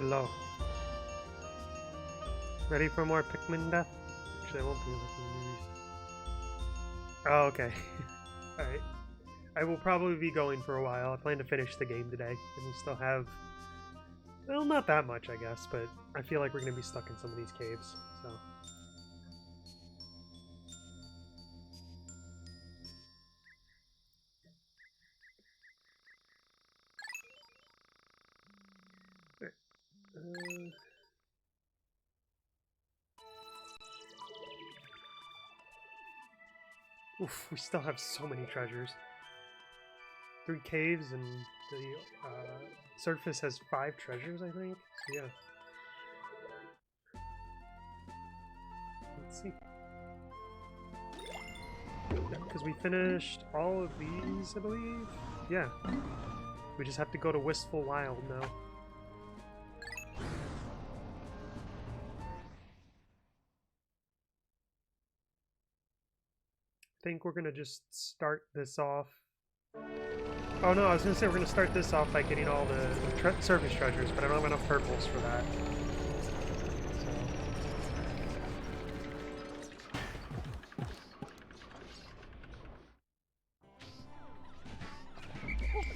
glow. Ready for more Pikmin death? Actually, I won't be looking. Oh, okay. Alright. I will probably be going for a while. I plan to finish the game today. And we still have... well, not that much, I guess, but I feel like we're going to be stuck in some of these caves, so... Oof, we still have so many treasures. 3 caves and the surface has 5 treasures, I think. So yeah. Let's see. Because we finished all of these, I believe. Yeah. We just have to go to Wistful Wild now. I think we're gonna just start this off. Oh no, I was gonna say we're gonna start this off by getting all the surface treasures, but I don't have enough purples for that.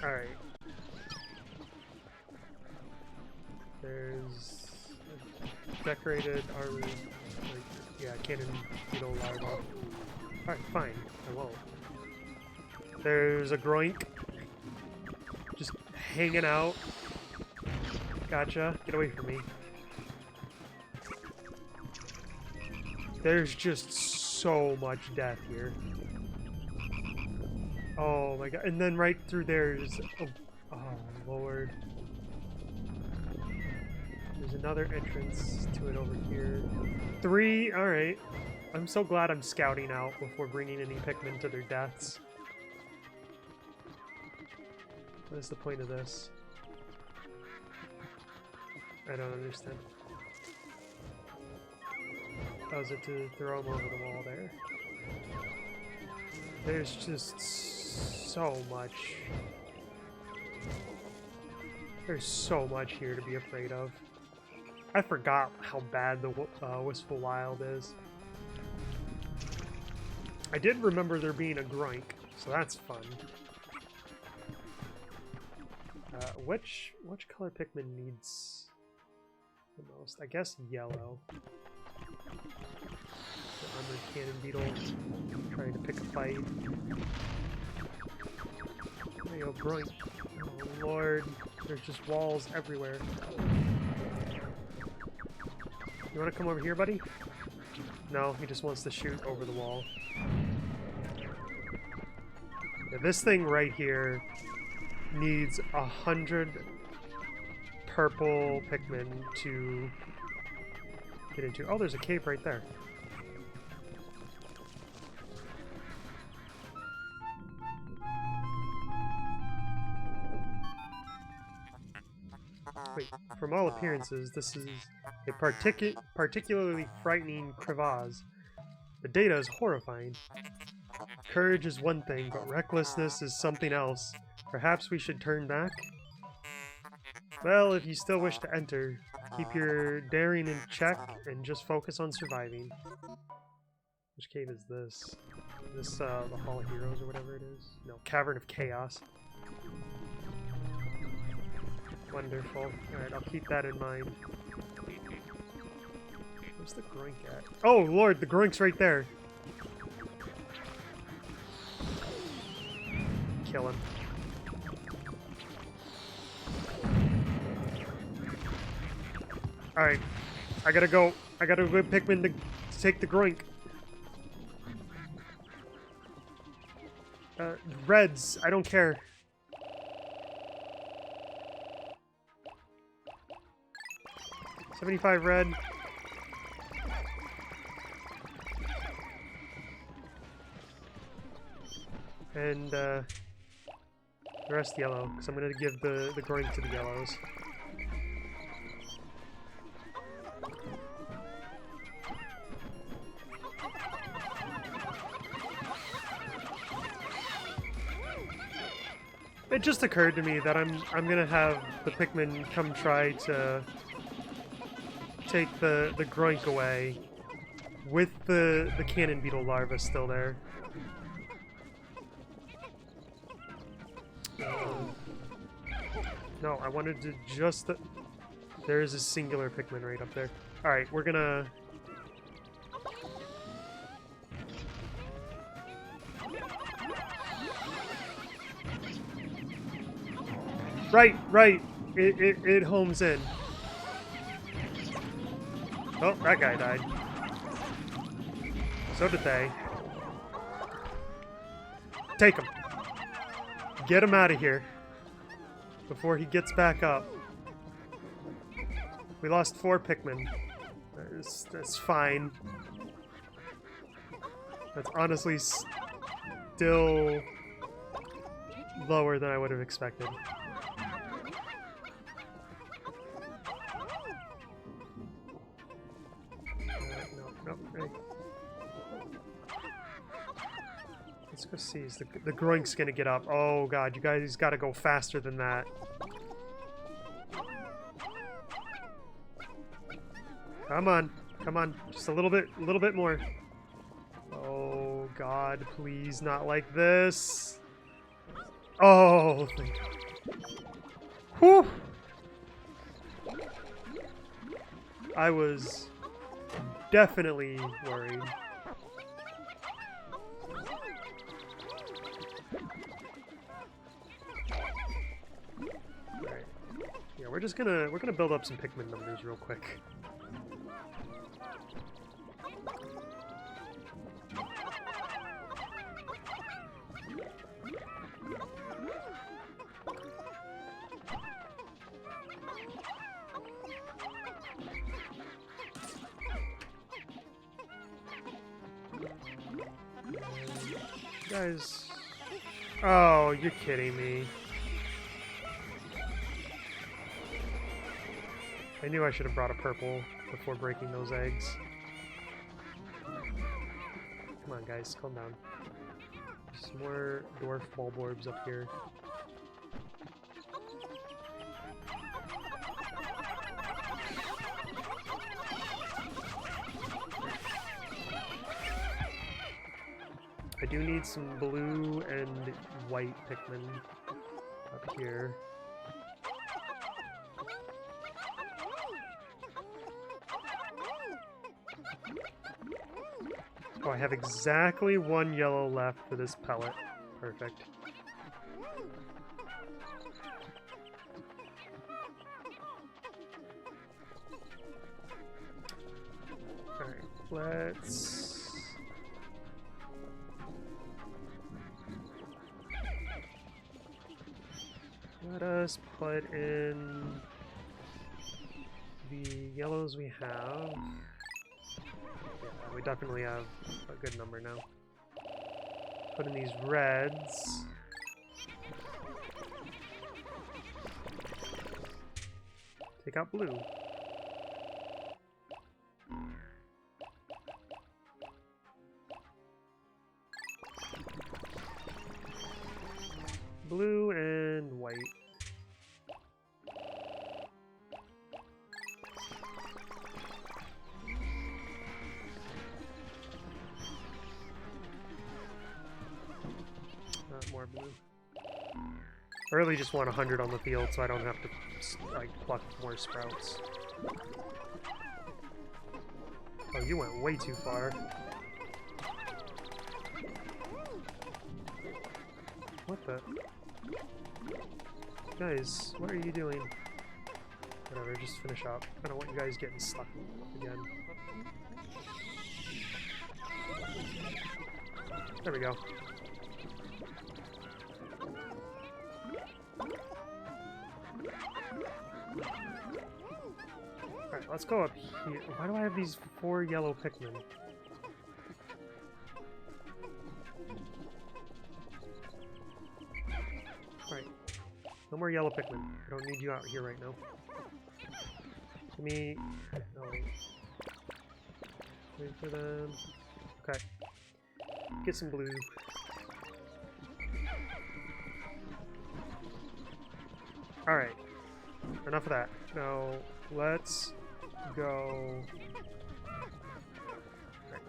So. Alright. There's decorated armor, like, yeah, cannon beetle larva. Alright, fine, I won't. There's a groink. Just hanging out. Gotcha. Get away from me. There's just so much death here. Oh my god. And then right through there's... oh lord. There's another entrance to it over here. 3, alright. I'm so glad I'm scouting out before bringing any Pikmin to their deaths. What is the point of this? I don't understand. Oh, is it to throw them over the wall there? There's just so much. There's so much here to be afraid of. I forgot how bad the Wistful Wild is. I did remember there being a groink, so that's fun. Which color Pikmin needs the most? I guess yellow. The armored cannon beetle trying to pick a fight. There you go, groink. Oh lord, there's just walls everywhere. You want to come over here, buddy? No, he just wants to shoot over the wall. Yeah, this thing right here needs 100 purple Pikmin to get into. Oh, there's a cave right there. Wait, from all appearances, this is a particularly frightening crevasse. The data is horrifying. Courage is one thing, but recklessness is something else. Perhaps we should turn back? Well, if you still wish to enter, keep your daring in check and just focus on surviving. Which cave is this? This, the Hall of Heroes or whatever it is? No, Cavern of Chaos. Wonderful. Alright, I'll keep that in mind. Where's the groink at? Oh lord, the groink's right there! Kill him. Alright, I gotta go. I gotta go Pikmin to take the groink. Reds, I don't care. $75 red. And the rest yellow, because I'm gonna give the groink to the yellows. It just occurred to me that I'm gonna have the Pikmin come try to take the groink away with the cannon beetle larva still there. No, I wanted to just... There is a singular Pikmin right up there. Alright, we're gonna... Right! It homes in. Oh, that guy died. So did they. Take him. Get him out of here. Before he gets back up. We lost 4 Pikmin. That's fine. That's honestly still lower than I would have expected. No. Right. Let's go see. Is the groink's gonna get up. Oh god, you guys gotta go faster than that. Come on, just a little bit more. Oh god, please not like this. Oh, thank god. Whew! I was definitely worried. Alright. Yeah, we're gonna build up some Pikmin numbers real quick. Guys... Oh, you're kidding me. I knew I should have brought a purple before breaking those eggs. Come on, guys, calm down. Some more dwarf bulborbs up here. I do need some blue and white Pikmin up here. Oh, I have exactly 1 yellow left for this pellet. Perfect. Alright, let's... Let us put in the yellows we have. Yeah, we definitely have a good number now. Put in these reds. Take out blue. Blue and white. More blue. I really just want 100 on the field so I don't have to like pluck more sprouts. Oh, you went way too far. What the? Guys, what are you doing? Whatever, just finish up. I don't want you guys getting stuck again. There we go. Alright, let's go up here. Why do I have these 4 yellow Pikmin? Alright. No more yellow Pikmin. I don't need you out here right now. Give me... No, wait. Wait for them. Okay. Get some blue. Alright. Enough of that. Now, let's go. Right.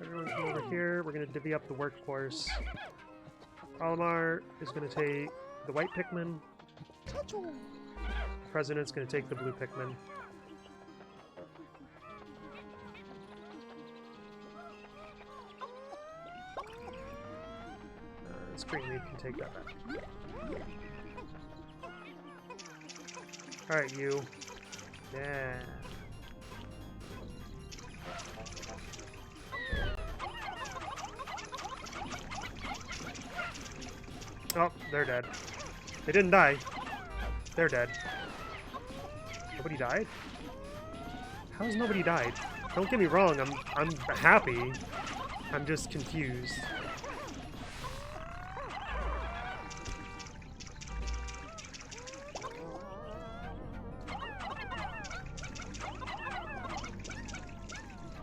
Everyone come over here. We're gonna divvy up the workforce. Olimar is gonna take the white Pikmin. The President's gonna take the blue Pikmin. Springleaf can take that back. Alright, you. Yeah. Oh, they're dead. They didn't die. They're dead. Nobody died? How's nobody died? Don't get me wrong, I'm happy. I'm just confused.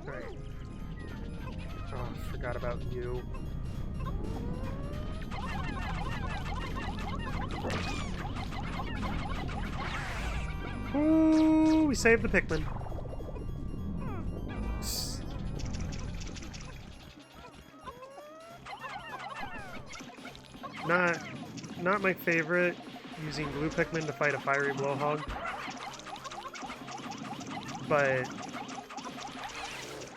Right. Oh, forgot about you. Ooh, we saved the Pikmin. Not my favorite, using blue Pikmin to fight a fiery blowhog. But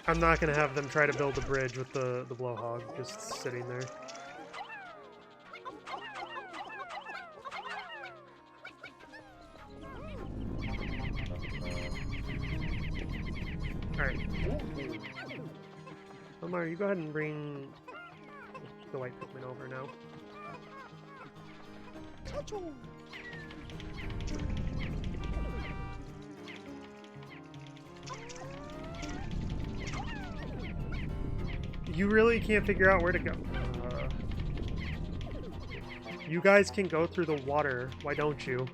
I'm not gonna have them try to build a bridge with the blowhog just sitting there. Alright. Omar, you go ahead and bring the white Pikmin over now. You really can't figure out where to go. You guys can go through the water. Why don't you?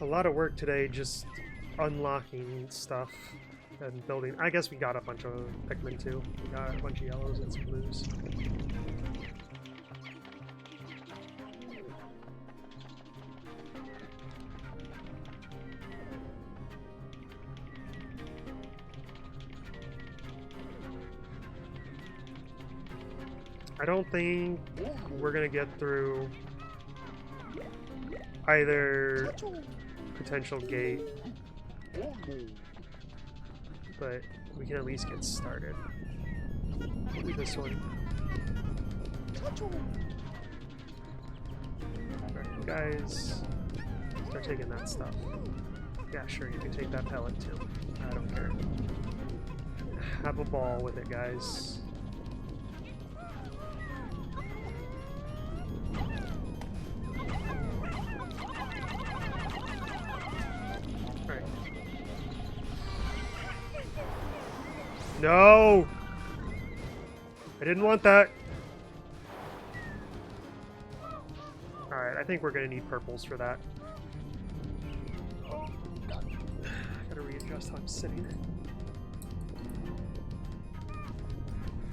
A lot of work today just unlocking stuff and building. I guess we got a bunch of Pikmin too. We got a bunch of yellows and some blues. I don't think we're gonna get through either potential gate, but we can at least get started. We'll do this one. Alright, you guys start taking that stuff. Yeah, sure, you can take that pellet too. I don't care. Have a ball with it, guys. No! I didn't want that. Alright, I think we're gonna need purples for that. Gotta readjust how I'm sitting.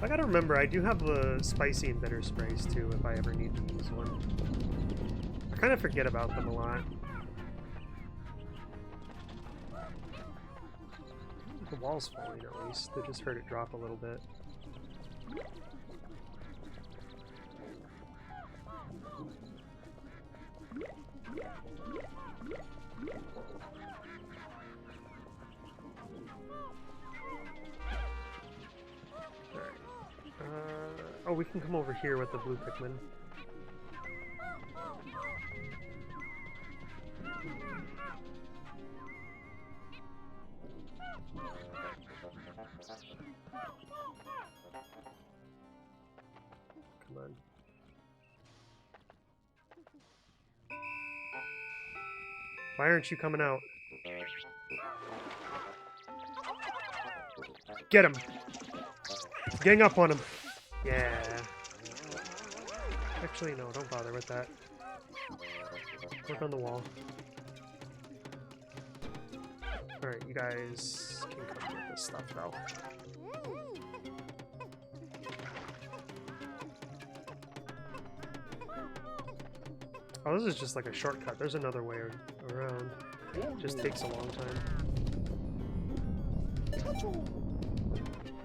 I gotta remember, I do have the spicy and bitter sprays too if I ever need to use one. I kind of forget about them a lot. The wall's falling at least. They just heard it drop a little bit. Alright. Oh, we can come over here with the blue Pikmin. Come on. Why aren't you coming out? Get him! Gang up on him! Yeah. Actually, no, don't bother with that. Work on the wall. Alright, you guys can come get this stuff though. Oh, this is just like a shortcut. There's another way around. It just takes a long time.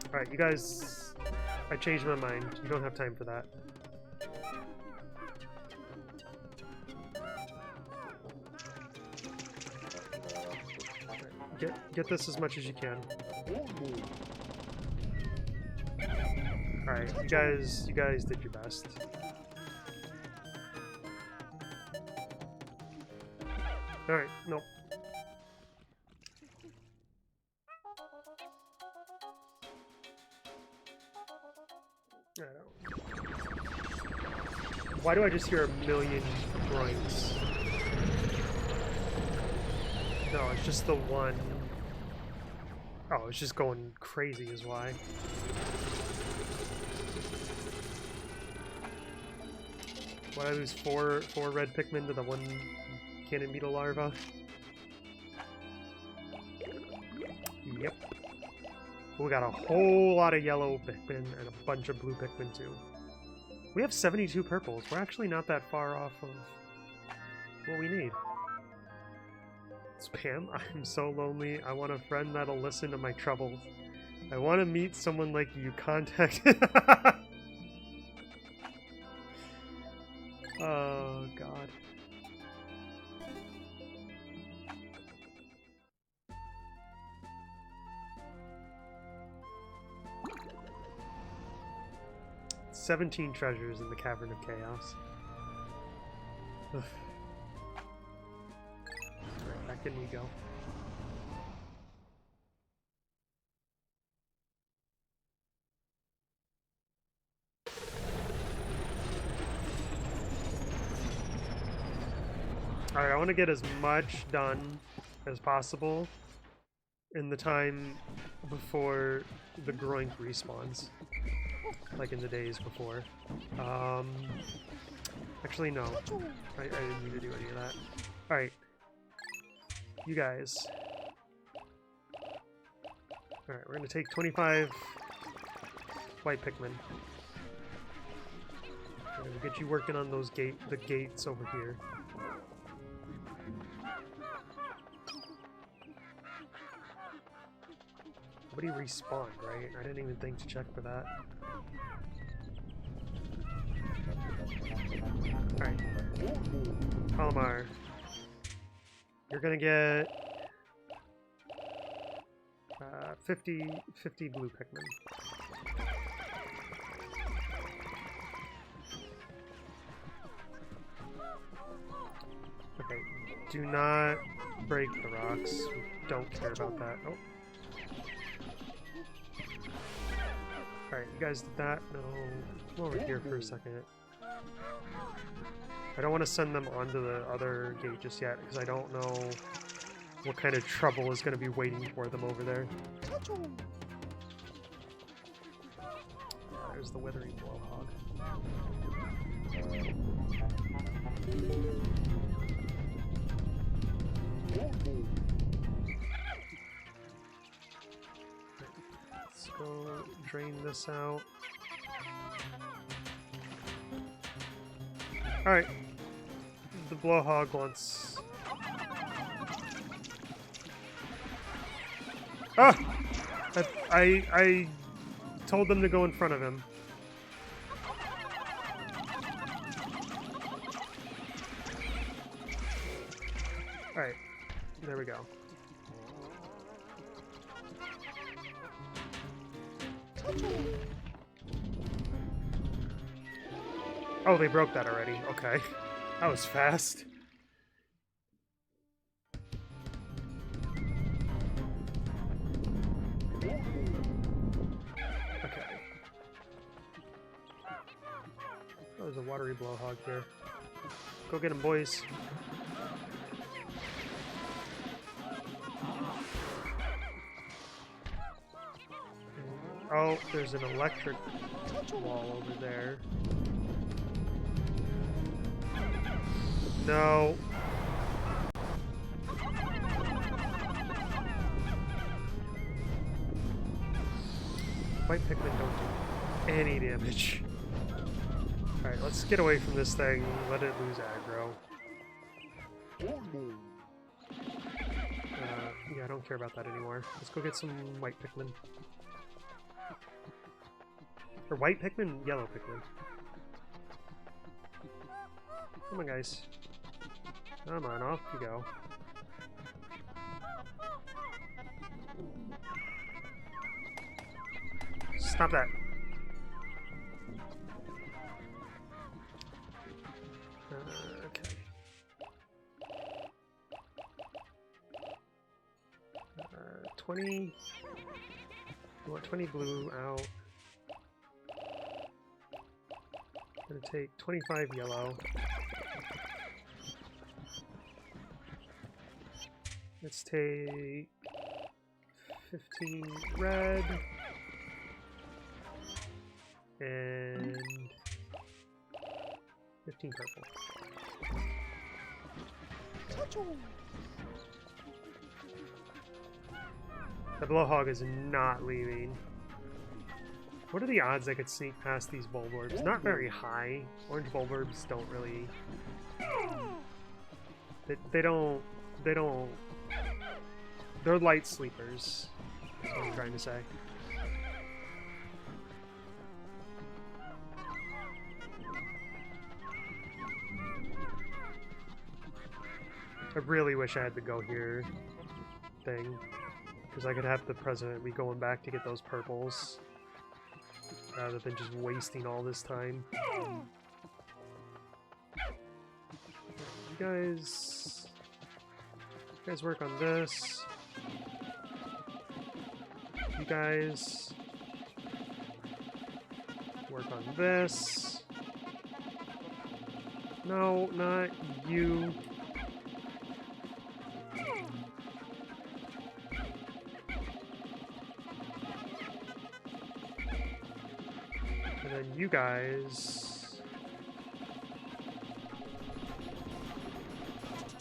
Alright, you guys... I changed my mind. You don't have time for that. Get this as much as you can. Alright, you guys did your best. Alright, nope. Why do I just hear a million groins? No, it's just the one. Oh, it's just going crazy is why. Why did I lose four red Pikmin to the one cannon beetle larva? Yep. We got a whole lot of yellow Pikmin and a bunch of blue Pikmin too. We have 72 purples. We're actually not that far off of what we need. Spam, I'm so lonely. I want a friend that'll listen to my troubles. I want to meet someone like you. Contact. Oh, God. "17 treasures in the Cavern of Chaos." Ugh. Right, back in we go. Alright, I want to get as much done as possible in the time before the Groink respawns. Like in the days before. Actually, no. I didn't need to do any of that. Alright. You guys. Alright, we're going to take 25 white Pikmin. We're going to get you working on those the gates over here. Nobody respawned, right? I didn't even think to check for that. Alright. Palomar. You're gonna get 50 blue Pikmin. Okay. Do not break the rocks. We don't care about that. Oh. Alright, you guys did that? No. Come over here for a second. I don't want to send them onto the other gate just yet, because I don't know what kind of trouble is going to be waiting for them over there. There's the withering blowhog. Let's go drain this out. Alright. The blowhog wants... Ah! I told them to go in front of him. Alright. There we go. Oh, they broke that already. Okay. That was fast. Okay. Oh, there's a watery blowhog here. Go get him, boys. Oh, there's an electric wall over there. No. White Pikmin don't do any damage. Alright, let's get away from this thing. Let it lose aggro. Yeah, I don't care about that anymore. Let's go get some white Pikmin. Or white Pikmin? Yellow Pikmin. Come on, guys. Come on, off you go. Stop that. Okay. 20. You want 20 blue out. Gonna take 25 yellow. Let's take 15 red. And 15 purple. The blowhog is not leaving. What are the odds I could sneak past these bulborbs? Not very high. Orange bulborbs don't really... They don't... They're light sleepers. That's what I'm trying to say. I really wish I had the go here thing, because I could have the president be going back to get those purples rather than just wasting all this time. You guys work on this. You guys work on this. No, not you. And then you guys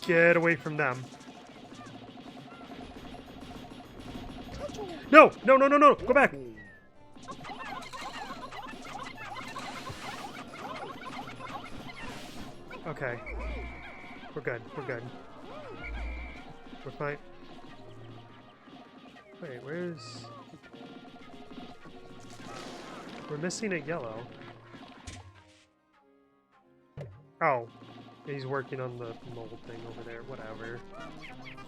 get away from them. No! No, no, no, no! Go back! Okay. We're good. We're good. We're fine. Wait, where's... We're missing a yellow. Oh. He's working on the mold thing over there. Whatever.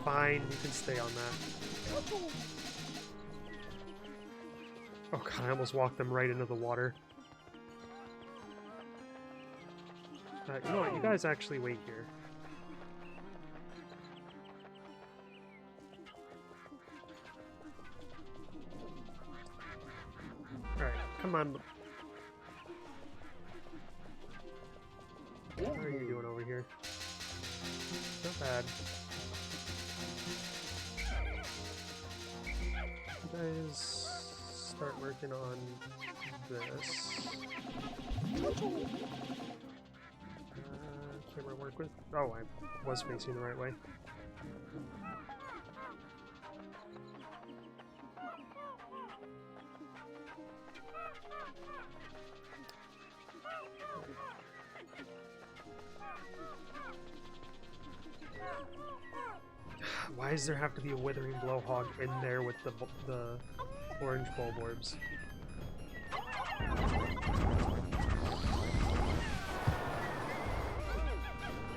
Fine, you can stay on that. Oh god, I almost walked them right into the water. You know what, you guys actually wait here. Alright, come on. How are you doing over here? Not bad. You guys start working on this. Camera work with? Oh, I was facing the right way. Why does there have to be a withering blowhog in there with the orange bulborbs?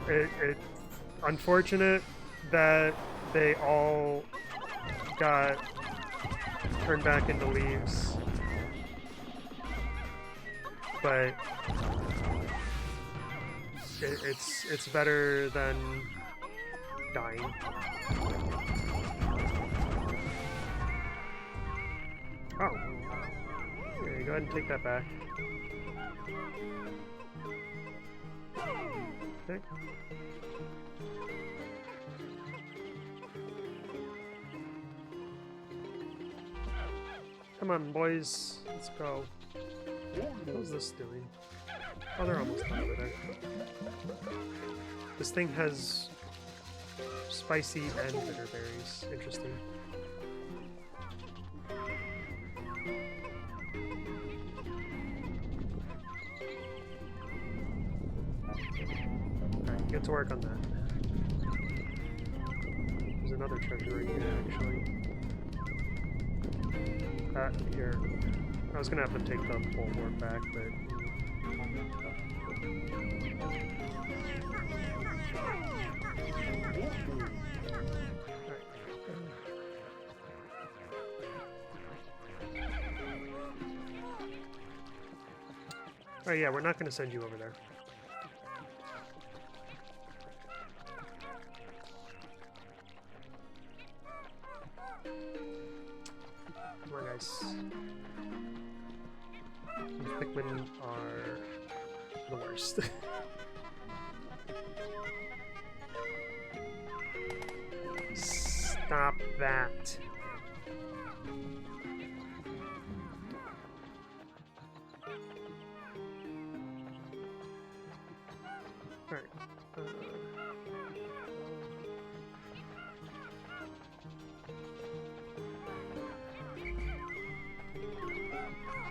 It's unfortunate that they all got turned back into leaves, but it's better than dying. Oh, okay, go ahead and take that back. Okay. Come on, boys. Let's go. How's this doing? Oh, they're almost done over there. This thing has spicy and bitter berries. Interesting. get to work on that. There's another treasure right here, actually. Here. I was gonna have to take the pole board back, but... Oh yeah, we're not gonna send you over there. Come on, guys. These Pikmin are the worst. Stop that. Alright.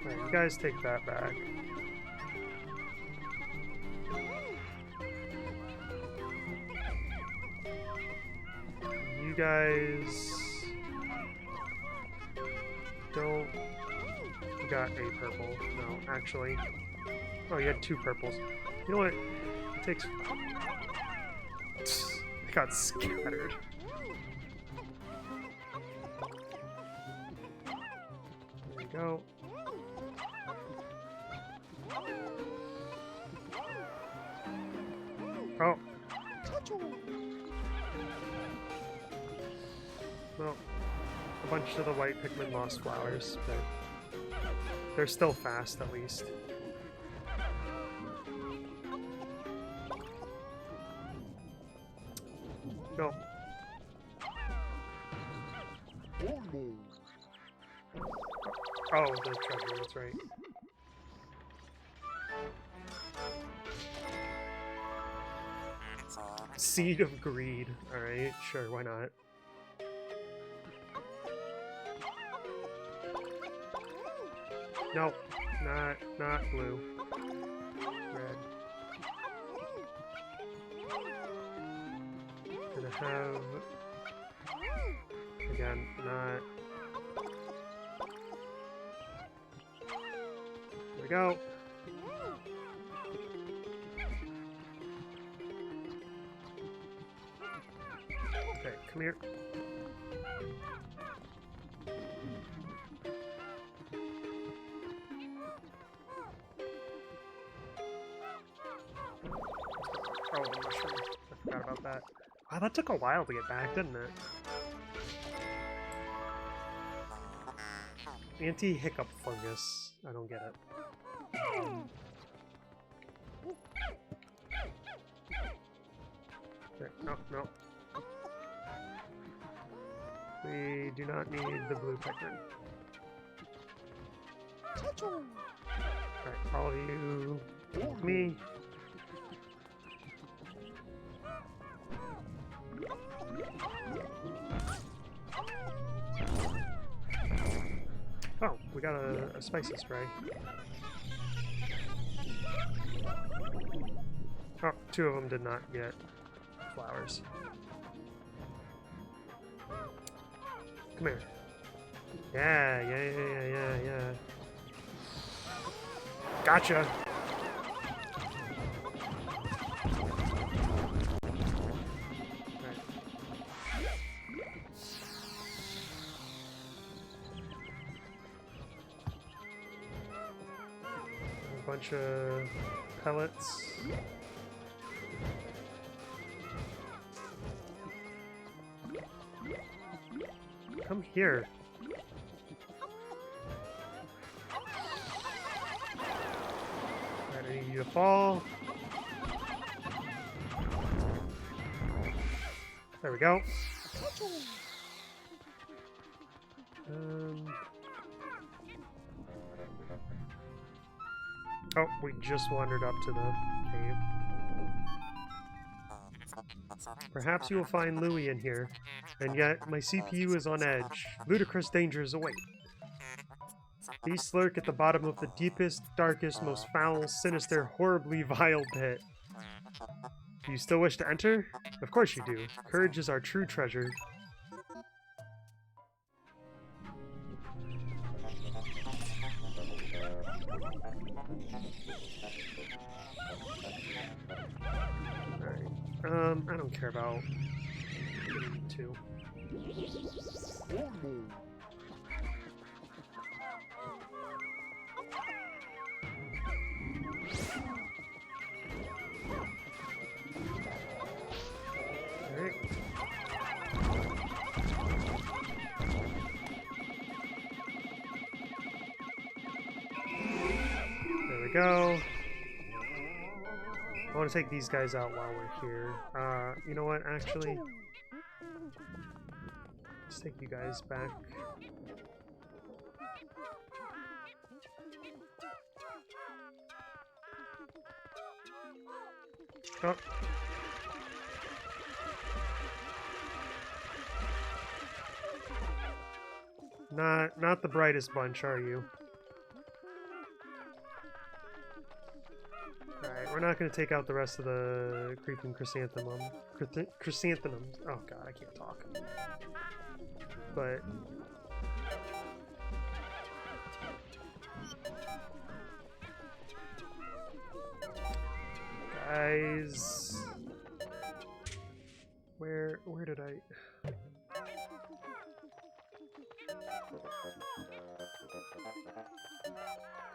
Alright, you guys take that back. You guys don't... You got a purple. No, actually. Oh, you had 2 purples. You know what? It takes... It got scattered. There we go. Oh. Well, a bunch of the white Pikmin lost flowers, but they're still fast at least. No. Oh, the treasure, that's right. Seed of Greed. Alright, sure, why not? No, not blue. Red. Gonna have... Again, not... There we go. Okay, come here. Oh, the mushroom. I forgot about that. Wow, that took a while to get back, didn't it? Anti-hiccup fungus. I don't get it. There. No, no. We do not need the blue Pikmin. Alright, all of you. Me. Oh, we got a spicy spray. Oh, 2 of them did not get flowers. Come here. Yeah. Gotcha! Bunch of pellets. Come here. Alright, I need you to fall. There we go. Oh, we just wandered up to the cave. Perhaps you will find Louie in here, and yet my CPU is on edge. Ludicrous dangers await. These lurk at the bottom of the deepest, darkest, most foul, sinister, horribly vile pit. Do you still wish to enter? Of course you do. Courage is our true treasure. Alright. I don't care about getting two. Alright. There we go. I want to take these guys out while we're here. You know what, actually? Let's take you guys back. Oh. Not the brightest bunch, are you? Alright, we're not going to take out the rest of the creeping chrysanthemums. Oh god, I can't talk. But... guys... Where did I...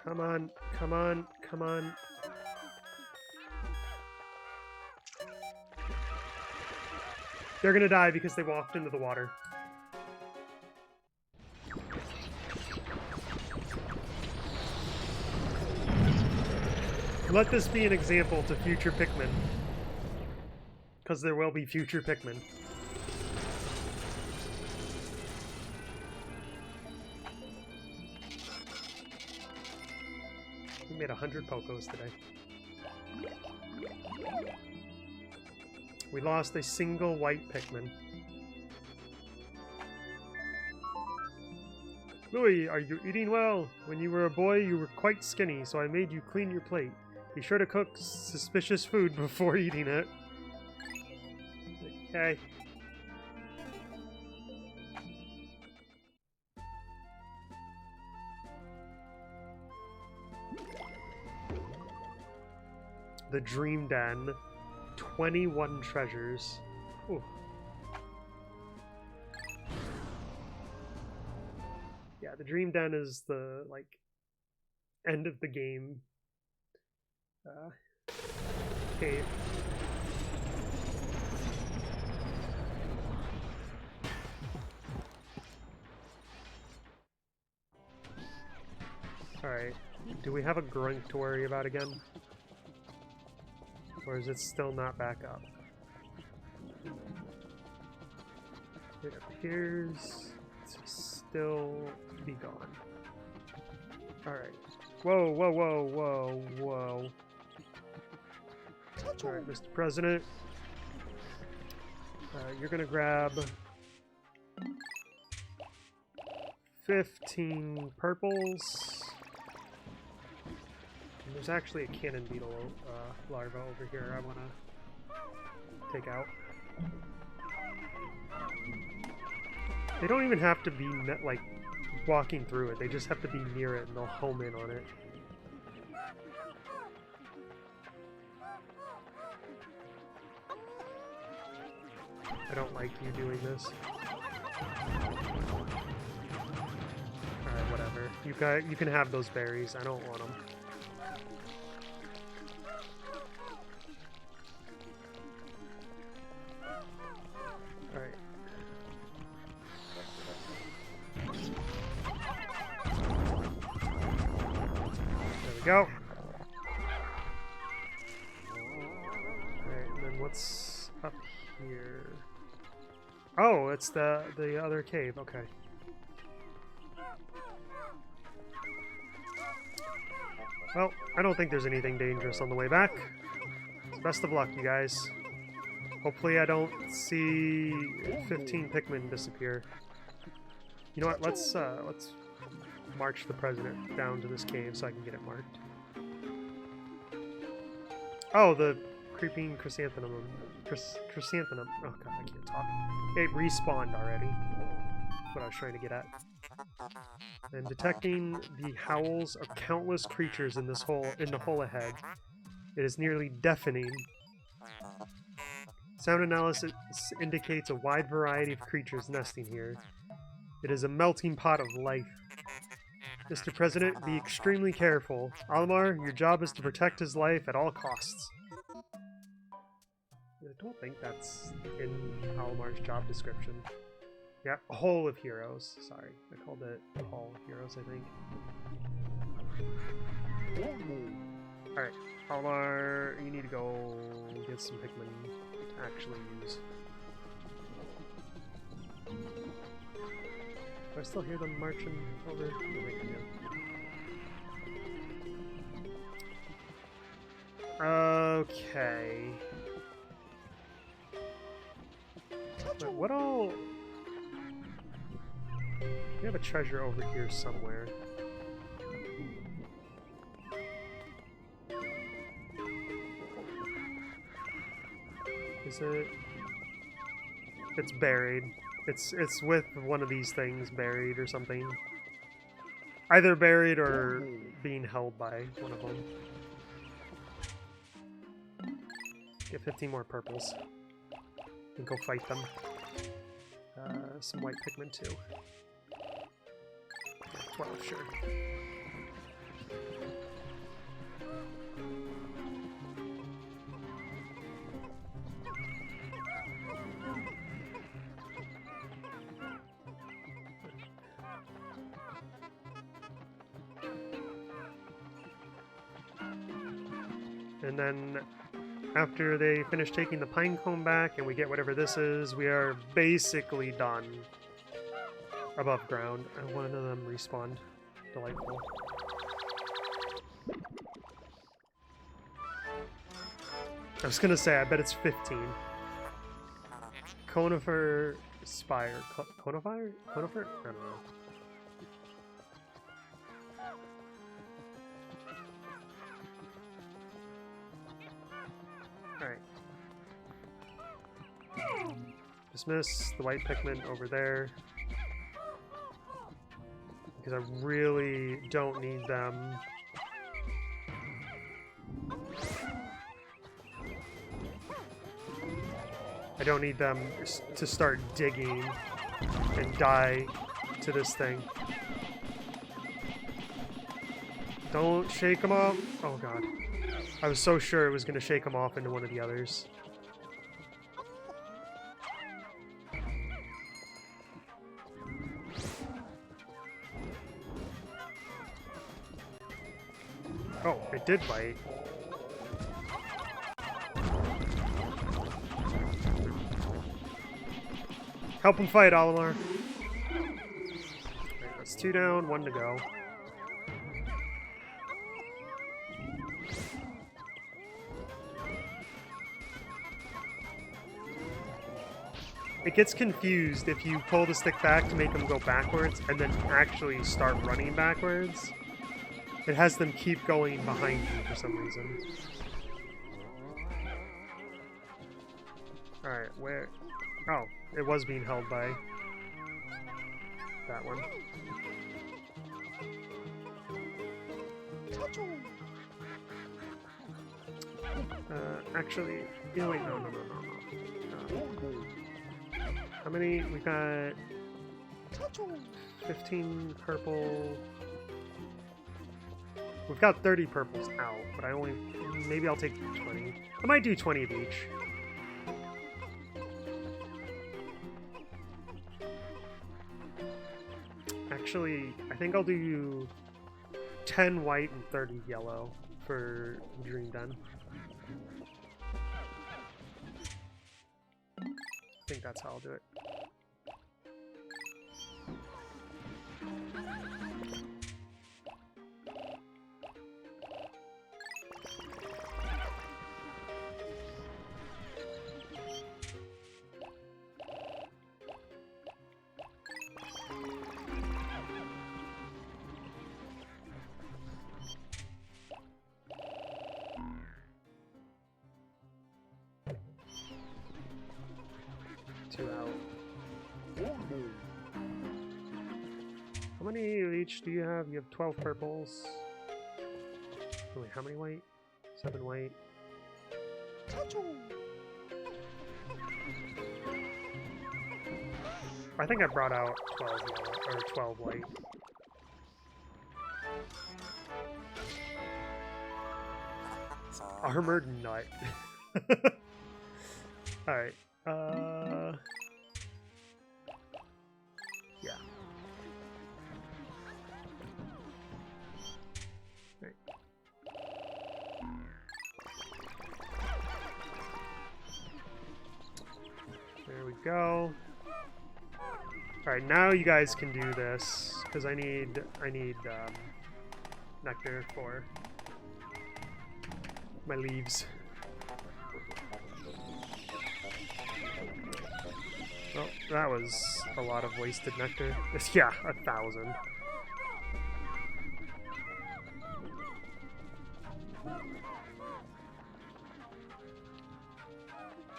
Come on, come on, come on. They're gonna die because they walked into the water. Let this be an example to future Pikmin. Because there will be future Pikmin. We made 100 Pokos today. We lost a single white Pikmin. Louis, are you eating well? When you were a boy, you were quite skinny, so I made you clean your plate. Be sure to cook suspicious food before eating it. Okay. The Dream Den. 21 treasures. Ooh. Yeah, the Dream Den is the, like, end of the game cave. Alright, do we have a grunt to worry about again? Or is it still not back up? It appears to still be gone. Alright. Whoa, whoa, whoa, whoa, whoa. Alright, Mr. President. You're gonna grab 15 purples. And there's actually a cannon beetle larva over here I want to take out. They don't even have to be like walking through it, they just have to be near it and they'll home in on it. I don't like you doing this. Alright, whatever. You can have those berries. I don't want them. Alright. There we go. Alright, and then what's up here? Oh, it's the other cave. Okay. Well, I don't think there's anything dangerous on the way back. Best of luck, you guys. Hopefully I don't see 15 Pikmin disappear. You know what? Let's march the president down to this cave so I can get it marked. Oh, the creeping chrysanthemum. Chrysanthemum. Oh god, I can't talk. It respawned already. That's what I was trying to get at. And detecting the howls of countless creatures in the hole ahead. It is nearly deafening. Sound analysis indicates a wide variety of creatures nesting here. It is a melting pot of life. Mr. President, be extremely careful. Almar, your job is to protect his life at all costs. I don't think that's in Almar's job description. Yeah, Hall of Heroes. Sorry, I called it Hall of Heroes, I think. Alright, Almar, you need to go get some Pikmin to actually use. Do I still hear them marching over? Oh, wait, yeah. Okay. But what all... We have a treasure over here somewhere. Is it? It's buried. It's with one of these things buried or something. Either buried or being held by one of them. Get 15 more purples. And go fight them. Some white Pikmin too. 12, sure. And then after they finish taking the pinecone back and we get whatever this is, we are basically done above ground. And one of them respawned. Delightful. I was gonna say, I bet it's 15. Conifer Spire. Conifer? Conifer? I don't know. Alright. Dismiss the white Pikmin over there. Because I really don't need them. I don't need them to start digging and die to this thing. Don't shake them off. Oh god. I was so sure it was going to shake them off into one of the others. Oh, it did bite. Help him fight, Olimar. Right, that's 2 down, 1 to go. It gets confused if you pull the stick back to make them go backwards and then actually start running backwards. It has them keep going behind you for some reason. Alright, where... Oh, it was being held by that one. Actually, no, wait, no. How many? We got 15 purple. We've got 30 purples out, but I only... Maybe I'll take 20. I might do 20 of each. Actually, I think I'll do 10 white and 30 yellow for Dream Den. I think that's how I'll do it. How many each do you have? You have 12 purples. Wait, how many white? 7 white. I think I brought out 12 yellow, or 12 white. Armored nut. Alright. Yeah. Right. There we go. Alright, now you guys can do this, because I need nectar for my leaves. Well, that was a lot of wasted nectar. Yeah, 1,000.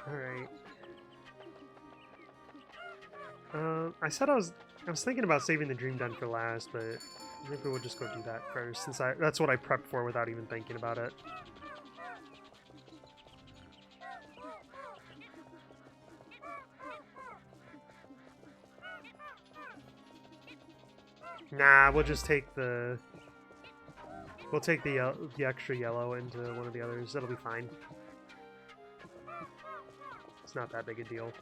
Alright. I said I was thinking about saving the dream den for last, but maybe we'll just go do that first, since that's what I prepped for without even thinking about it. Nah, we'll just take the extra yellow into one of the others. That'll be fine. It's not that big a deal.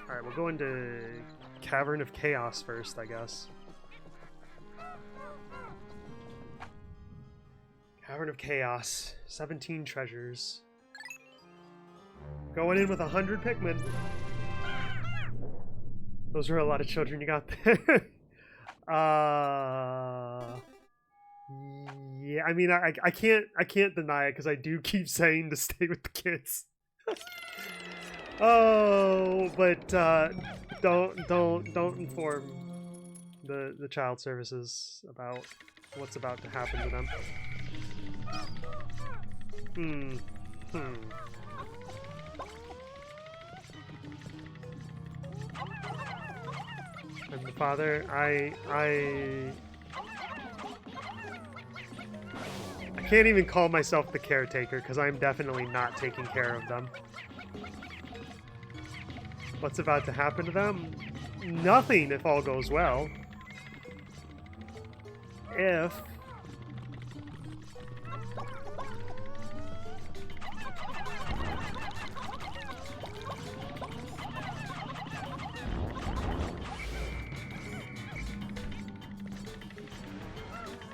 Alright, we'll go into Cavern of Chaos first, I guess. Cavern of Chaos. 17 treasures. Going in with 100 Pikmin. Those are a lot of children you got there. Yeah, I mean, I can't deny it, because I do keep saying to stay with the kids. Oh, but don't inform the child services about what's about to happen to them. And the father, I can't even call myself the caretaker, because I'm definitely not taking care of them. What's about to happen to them? Nothing, if all goes well. If...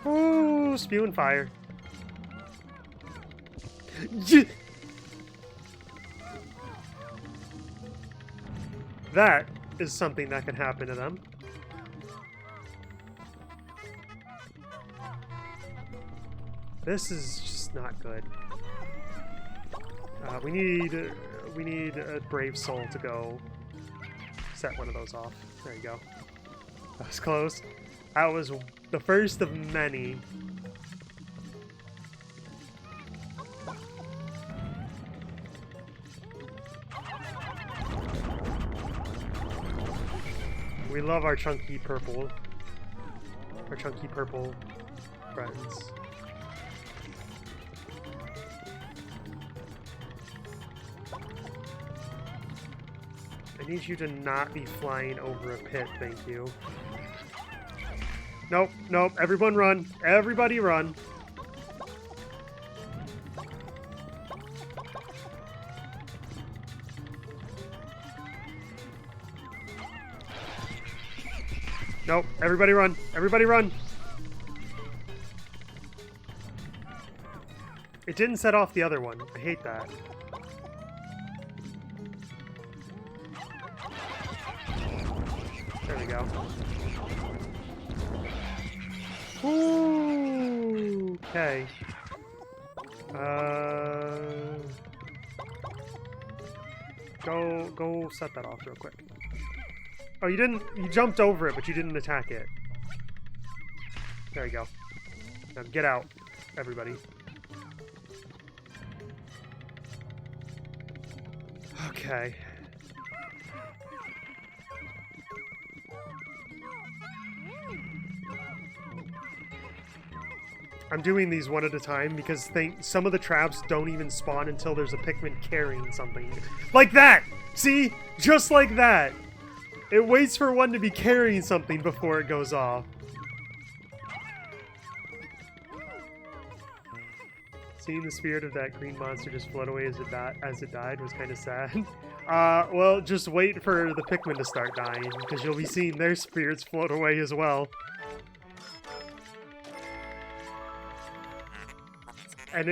Ooh, spewing fire. That is something that can happen to them. This is just not good. We need a brave soul to go set one of those off. There you go. That was close. That was the first of many. We love our chunky purple friends. I need you to not be flying over a pit, thank you. Nope, nope, everyone run. Everybody run. Nope, everybody run. Everybody run. It didn't set off the other one. I hate that. There we go. Ooh, okay. Go set that off real quick. Oh, you didn't. You jumped over it, but you didn't attack it. There you go. Now get out, everybody. Okay. I'm doing these one at a time because some of the traps don't even spawn until there's a Pikmin carrying something. Like that! See? Just like that! It waits for one to be carrying something before it goes off. Seeing the spirit of that green monster just float away as it died was kind of sad. Well, just wait for the Pikmin to start dying, because you'll be seeing their spirits float away as well. And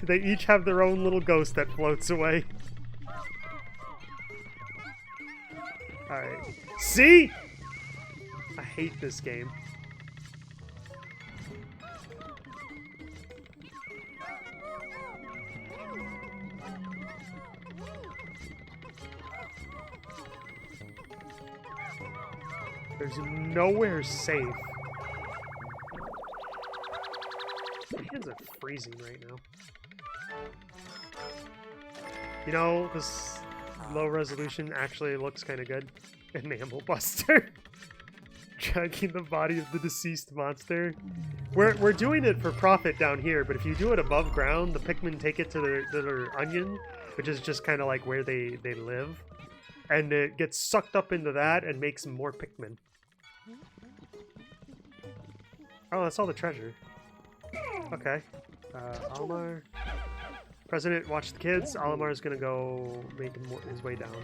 they each have their own little ghost that floats away. Alright. See? I hate this game. There's nowhere safe. My hands are freezing right now. You know, this low resolution actually looks kind of good. An Ammo Buster. Dragging the body of the deceased monster. We're doing it for profit down here, but if you do it above ground, the Pikmin take it to their onion, which is just kind of like where they live. And it gets sucked up into that and makes more Pikmin. Oh, that's all the treasure. Okay. Olimar. President, watch the kids. Olimar's gonna go make his way down.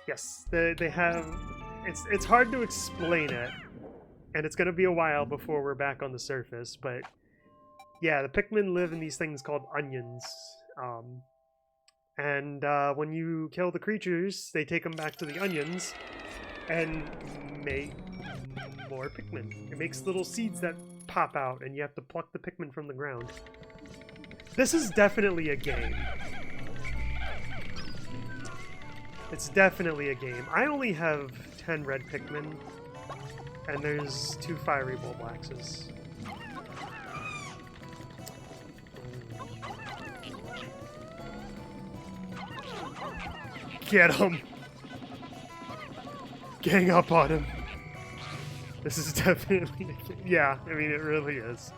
Yes, they have... It's hard to explain it. And it's gonna be a while before we're back on the surface, but... Yeah, the Pikmin live in these things called onions. And when you kill the creatures, they take them back to the onions and make more Pikmin. It makes little seeds that pop out, and you have to pluck the Pikmin from the ground. This is definitely a game. It's definitely a game. I only have 10 red Pikmin, and there's 2 fiery Bulbaxes. Get him! Gang up on him! This is definitely... Yeah, I mean, it really is.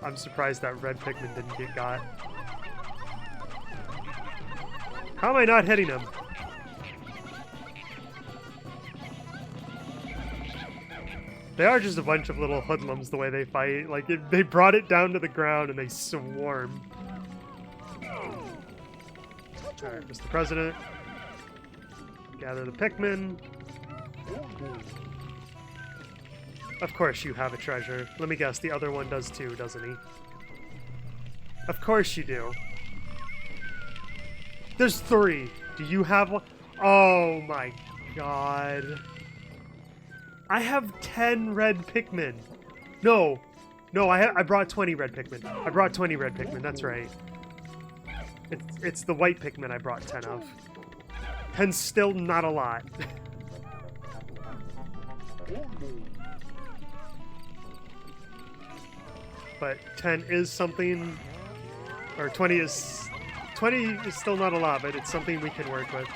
I'm surprised that red Pikmin didn't get got. How am I not hitting him? They are just a bunch of little hoodlums the way they fight. Like, they brought it down to the ground and they swarm. Alright, Mr. President. Gather the Pikmin. Of course you have a treasure. Let me guess, the other one does too, doesn't he? Of course you do. There's 3. Do you have one? Oh my god. I have 10 red Pikmin. No. No, I brought 20 red Pikmin. I brought 20 red Pikmin, that's right. It's the white Pikmin I brought 10 of. 10's still not a lot. But 10 is something, or 20 is still not a lot, but it's something we can work with.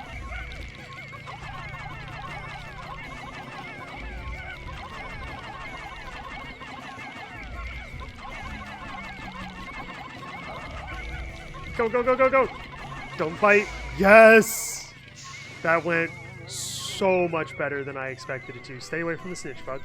Go, go, go, go, go! Don't bite. Yes! That went so much better than I expected it to. Stay away from the snitch bug.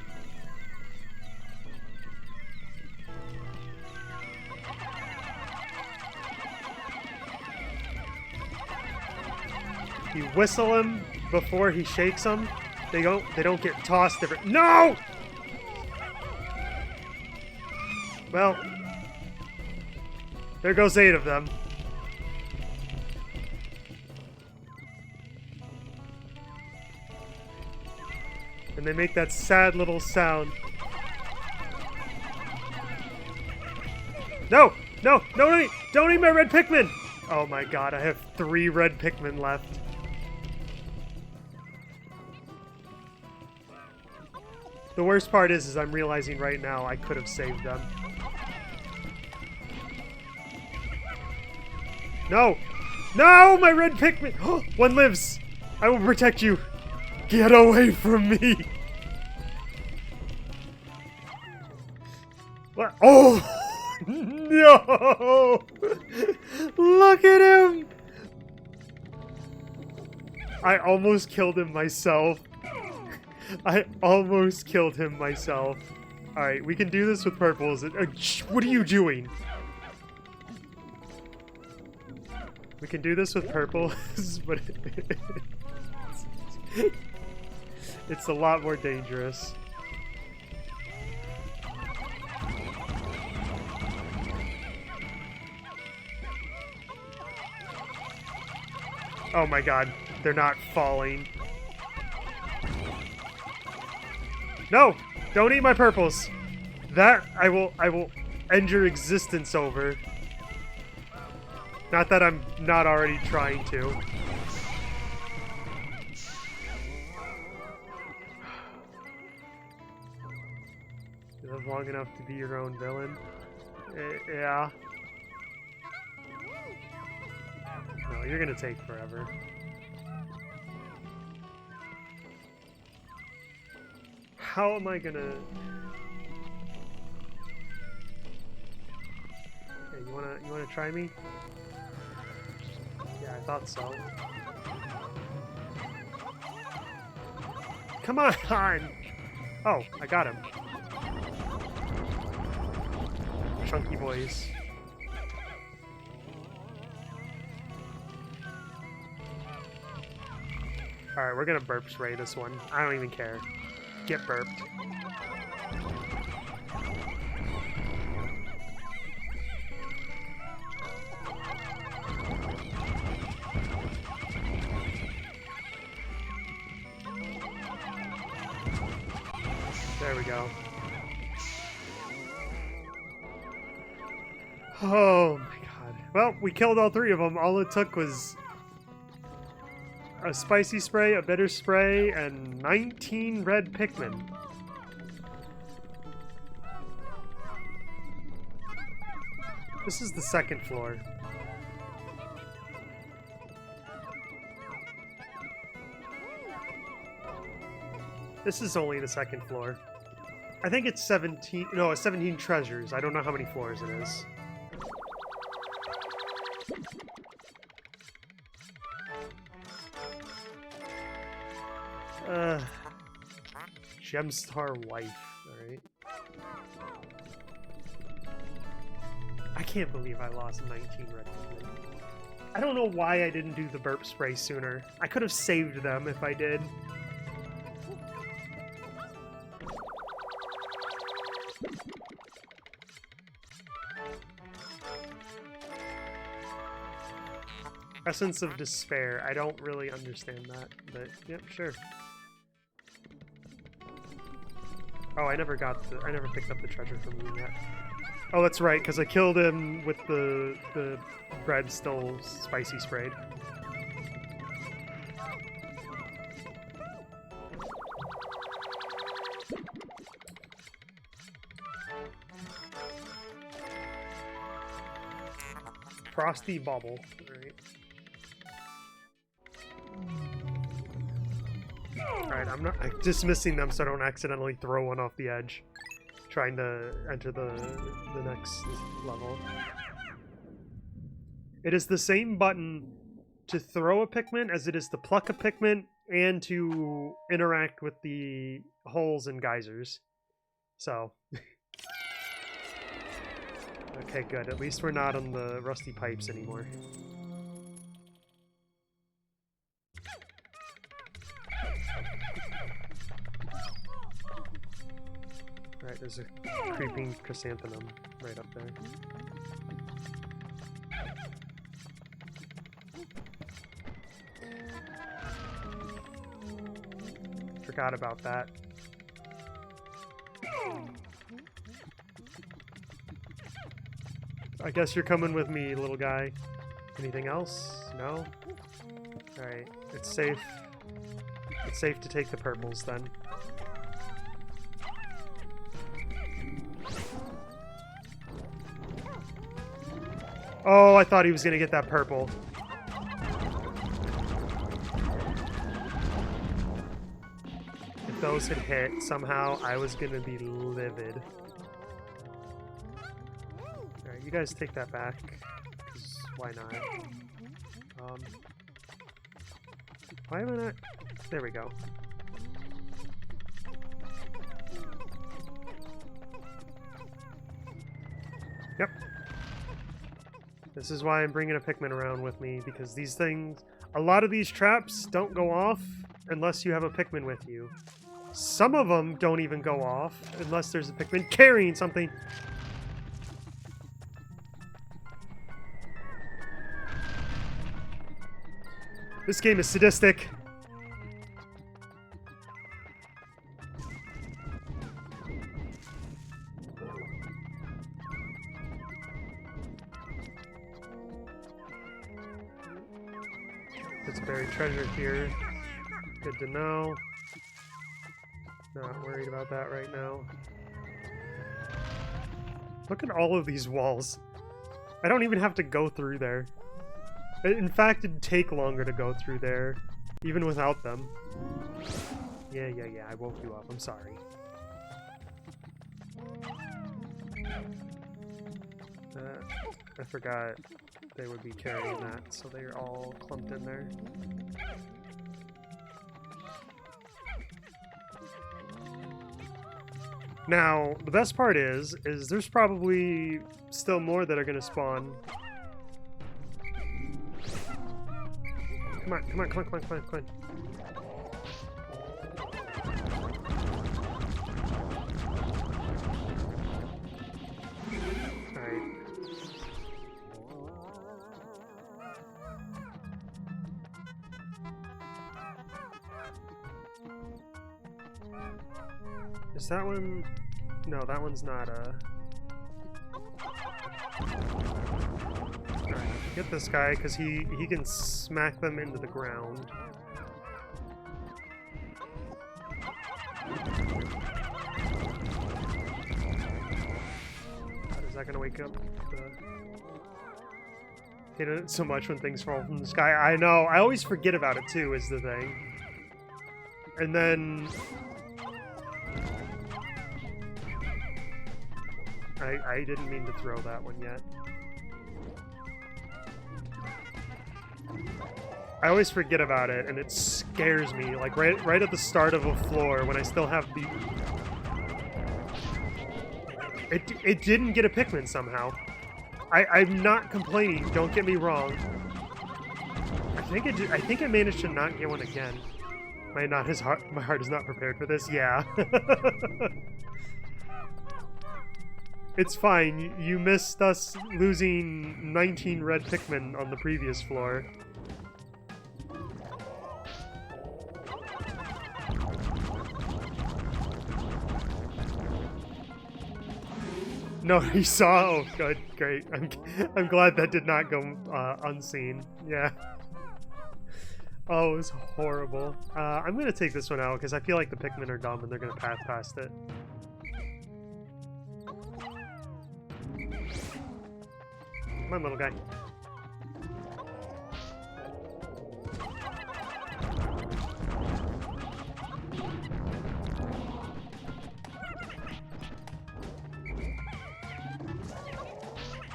You whistle him before he shakes them. They don't get tossed different. No! Well, there goes 8 of them. And they make that sad little sound. No! No! Don't eat my red Pikmin! Oh my god, I have 3 red Pikmin left. The worst part is I'm realizing right now I could have saved them. No! No! My red Pikmin! One lives! I will protect you! Get away from me! What? Oh! No! Look at him! I almost killed him myself. I almost killed him myself. Alright, we can do this with purples. What are you doing? We can do this with purples, but it's a lot more dangerous. Oh my god, they're not falling. No! Don't eat my purples! That I will end your existence over. Not that I'm not already trying to. You live long enough to be your own villain? Yeah. No, you're gonna take forever. How am I gonna... Hey, you wanna try me? Yeah, I thought so. Come on! Oh, I got him. Chunky boys. Alright, we're gonna burp spray this one. I don't even care. Get burped. There we go. Oh my god. Well, we killed all 3 of them. All it took was a spicy spray, a bitter spray, and 19 red Pikmin. This is the 2nd floor. This is only the 2nd floor. I think it's 17... No, it's 17 treasures. I don't know how many floors it is. Gemstar wife, alright. I can't believe I lost 19 red Pikmin. I don't know why I didn't do the burp spray sooner. I could have saved them if I did. Essence of Despair. I don't really understand that, but yep, sure. Oh, I never picked up the treasure from you yet. Oh, that's right, because I killed him with the bread still spicy sprayed. Frosty Bubble. Alright. Alright, I'm dismissing them so I don't accidentally throw one off the edge. Trying to enter the next level. It is the same button to throw a Pikmin as it is to pluck a Pikmin and to interact with the holes and geysers. So. Okay, good. At least we're not on the rusty pipes anymore. Alright, there's a creeping chrysanthemum right up there. Forgot about that. I guess you're coming with me, little guy. Anything else? No? Alright, it's safe. It's safe to take the purples then. Oh, I thought he was gonna get that purple. If those had hit, somehow I was gonna be livid. Alright, you guys take that back. 'Cause why not? Why am I not? There we go. Yep. This is why I'm bringing a Pikmin around with me, because these things... A lot of these traps don't go off unless you have a Pikmin with you. Some of them don't even go off unless there's a Pikmin carrying something. This game is sadistic. Let's bury treasure here. Good to know. Not worried about that right now. Look at all of these walls. I don't even have to go through there. In fact, it'd take longer to go through there, even without them. Yeah, I woke you up. I'm sorry. I forgot they would be carrying that, so they're all clumped in there. Now, the best part is there's probably still more that are going to spawn. Come on. Alright. Is that one? No, that one's not a... Alright, get this guy, because he can smack them into the ground. Is that gonna wake up the... Hate it so much when things fall from the sky. I know, I always forget about it too, is the thing. And then... I didn't mean to throw that one yet. I always forget about it, and it scares me. Like, right at the start of a floor, when I still have the... It didn't get a Pikmin somehow. I'm not complaining, don't get me wrong. I think it managed to not get one again. My heart is not prepared for this, yeah. It's fine, you missed us losing 19 red Pikmin on the previous floor. No, he saw. Oh, good, great. I'm glad that did not go unseen. Yeah. Oh, it was horrible. I'm gonna take this one out because I feel like the Pikmin are dumb and they're gonna pass past it. Come on, little guy.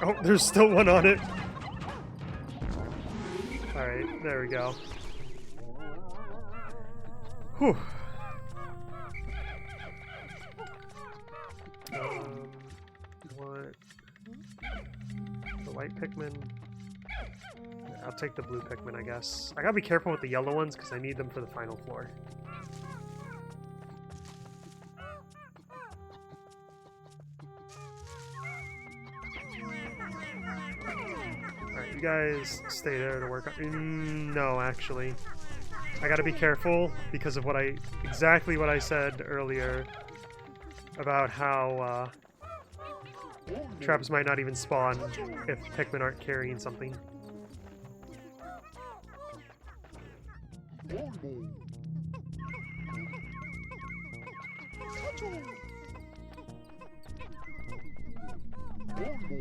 Oh, there's still one on it. Alright, there we go. Whew. What? The white Pikmin. I'll take the blue Pikmin, I guess. I gotta be careful with the yellow ones because I need them for the final floor. Alright, you guys stay there to work on... No, actually. I gotta be careful because of exactly what I said earlier about how, Traps might not even spawn if Pikmin aren't carrying something.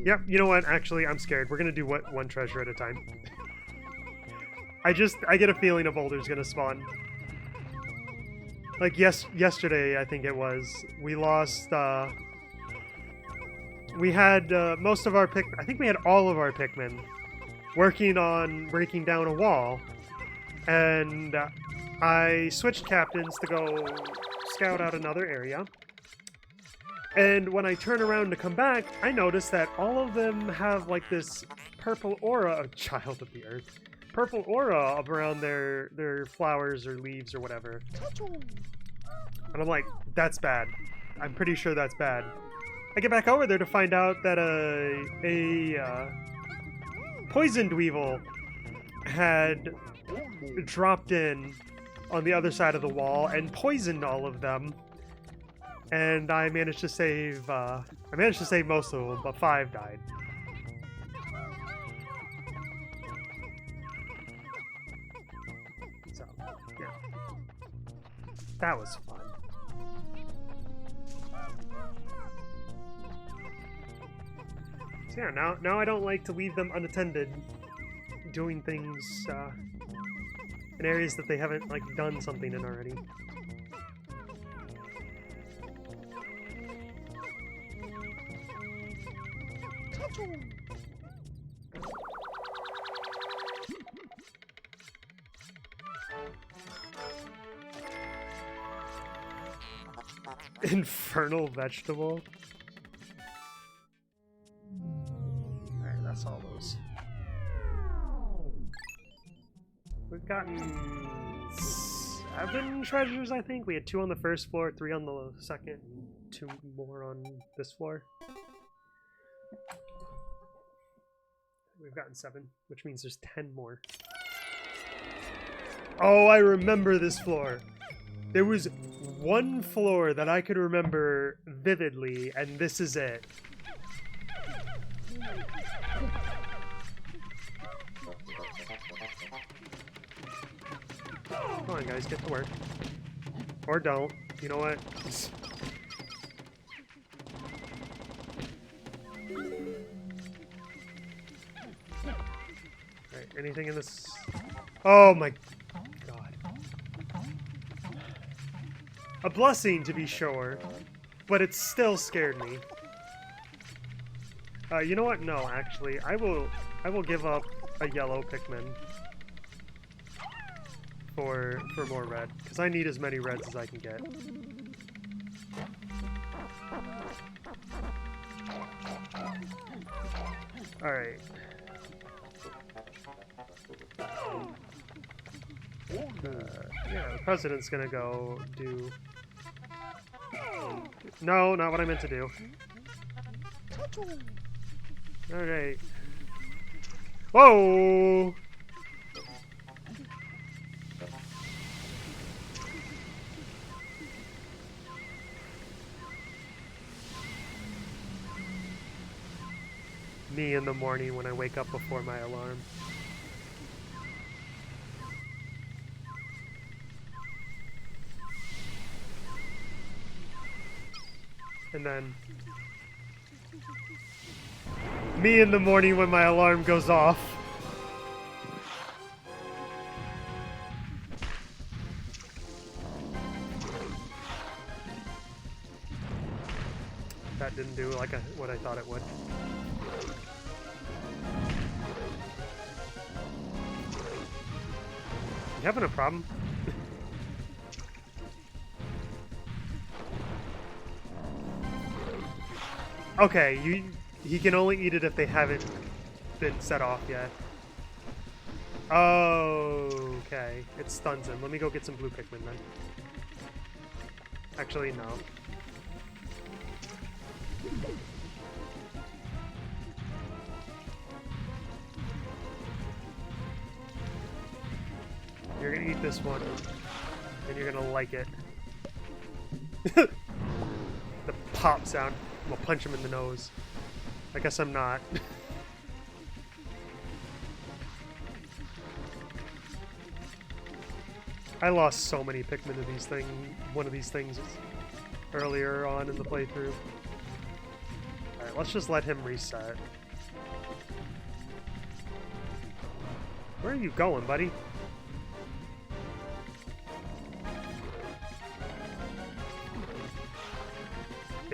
Yep, you know what? Actually, I'm scared. We're gonna do one treasure at a time. I get a feeling a boulder's gonna spawn. Like yesterday, I think it was. We lost, we had most of our I think we had all of our Pikmin working on breaking down a wall. And I switched captains to go scout out another area. And when I turn around to come back, I notice that all of them have like this purple aura, child of the earth, purple aura around their flowers or leaves or whatever. And I'm like, that's bad. I'm pretty sure that's bad. I get back over there to find out that a poisoned weevil had dropped in on the other side of the wall and poisoned all of them. And I managed to save most of them, but 5 died. So, yeah. That was fun. So yeah, now I don't like to leave them unattended, doing things in areas that they haven't like done something in already. Infernal vegetable. Alright, that's all those. We've gotten 7 treasures, I think. We had 2 on the first floor, 3 on the second, and 2 more on this floor. We've gotten 7, which means there's 10 more. Oh, I remember this floor. There was one floor that I could remember vividly, and this is it. Come on, guys, get to work. Or don't. You know what? Alright, anything in this? Oh my god. A blessing, to be sure, but it still scared me. You know what? No, actually, I will give up a yellow Pikmin for more red, because I need as many reds as I can get. Alright. Yeah, the president's gonna go do... No, not what I meant to do. Alright. Whoa! Me in the morning when I wake up before my alarm. And then me in the morning when my alarm goes off. That didn't do like what I thought it would. You having a problem? Okay, he can only eat it if they haven't been set off yet. Oh, okay. It stuns him. Let me go get some blue Pikmin then. Actually, no. You're gonna eat this one, and you're gonna like it. The pop sound. I'm gonna punch him in the nose. I guess I'm not. I lost so many Pikmin to these things. One of these things earlier on in the playthrough. Alright, let's just let him reset. Where are you going, buddy?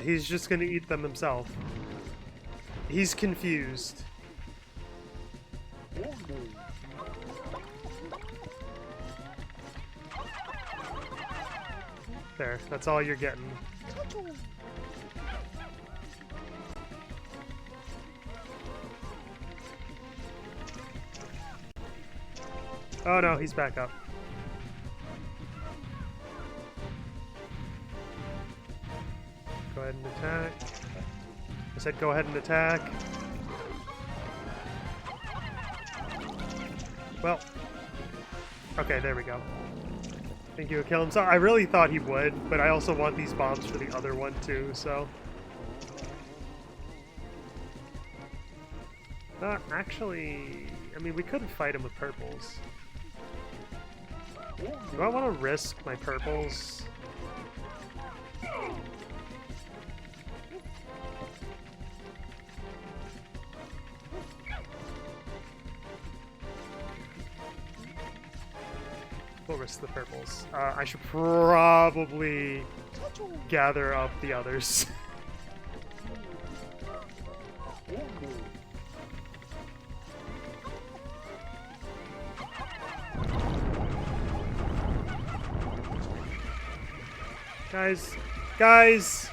He's just gonna eat them himself. He's confused. There, that's all you're getting. Oh no, he's back up. Go ahead and attack. I said go ahead and attack. Well. Okay, there we go. I think he would kill him. So I really thought he would, but I also want these bombs for the other one too, so. Actually, I mean, we could fight him with purples. Do I want to risk my purples? We'll risk the purples. I should probably gather up the others. Guys!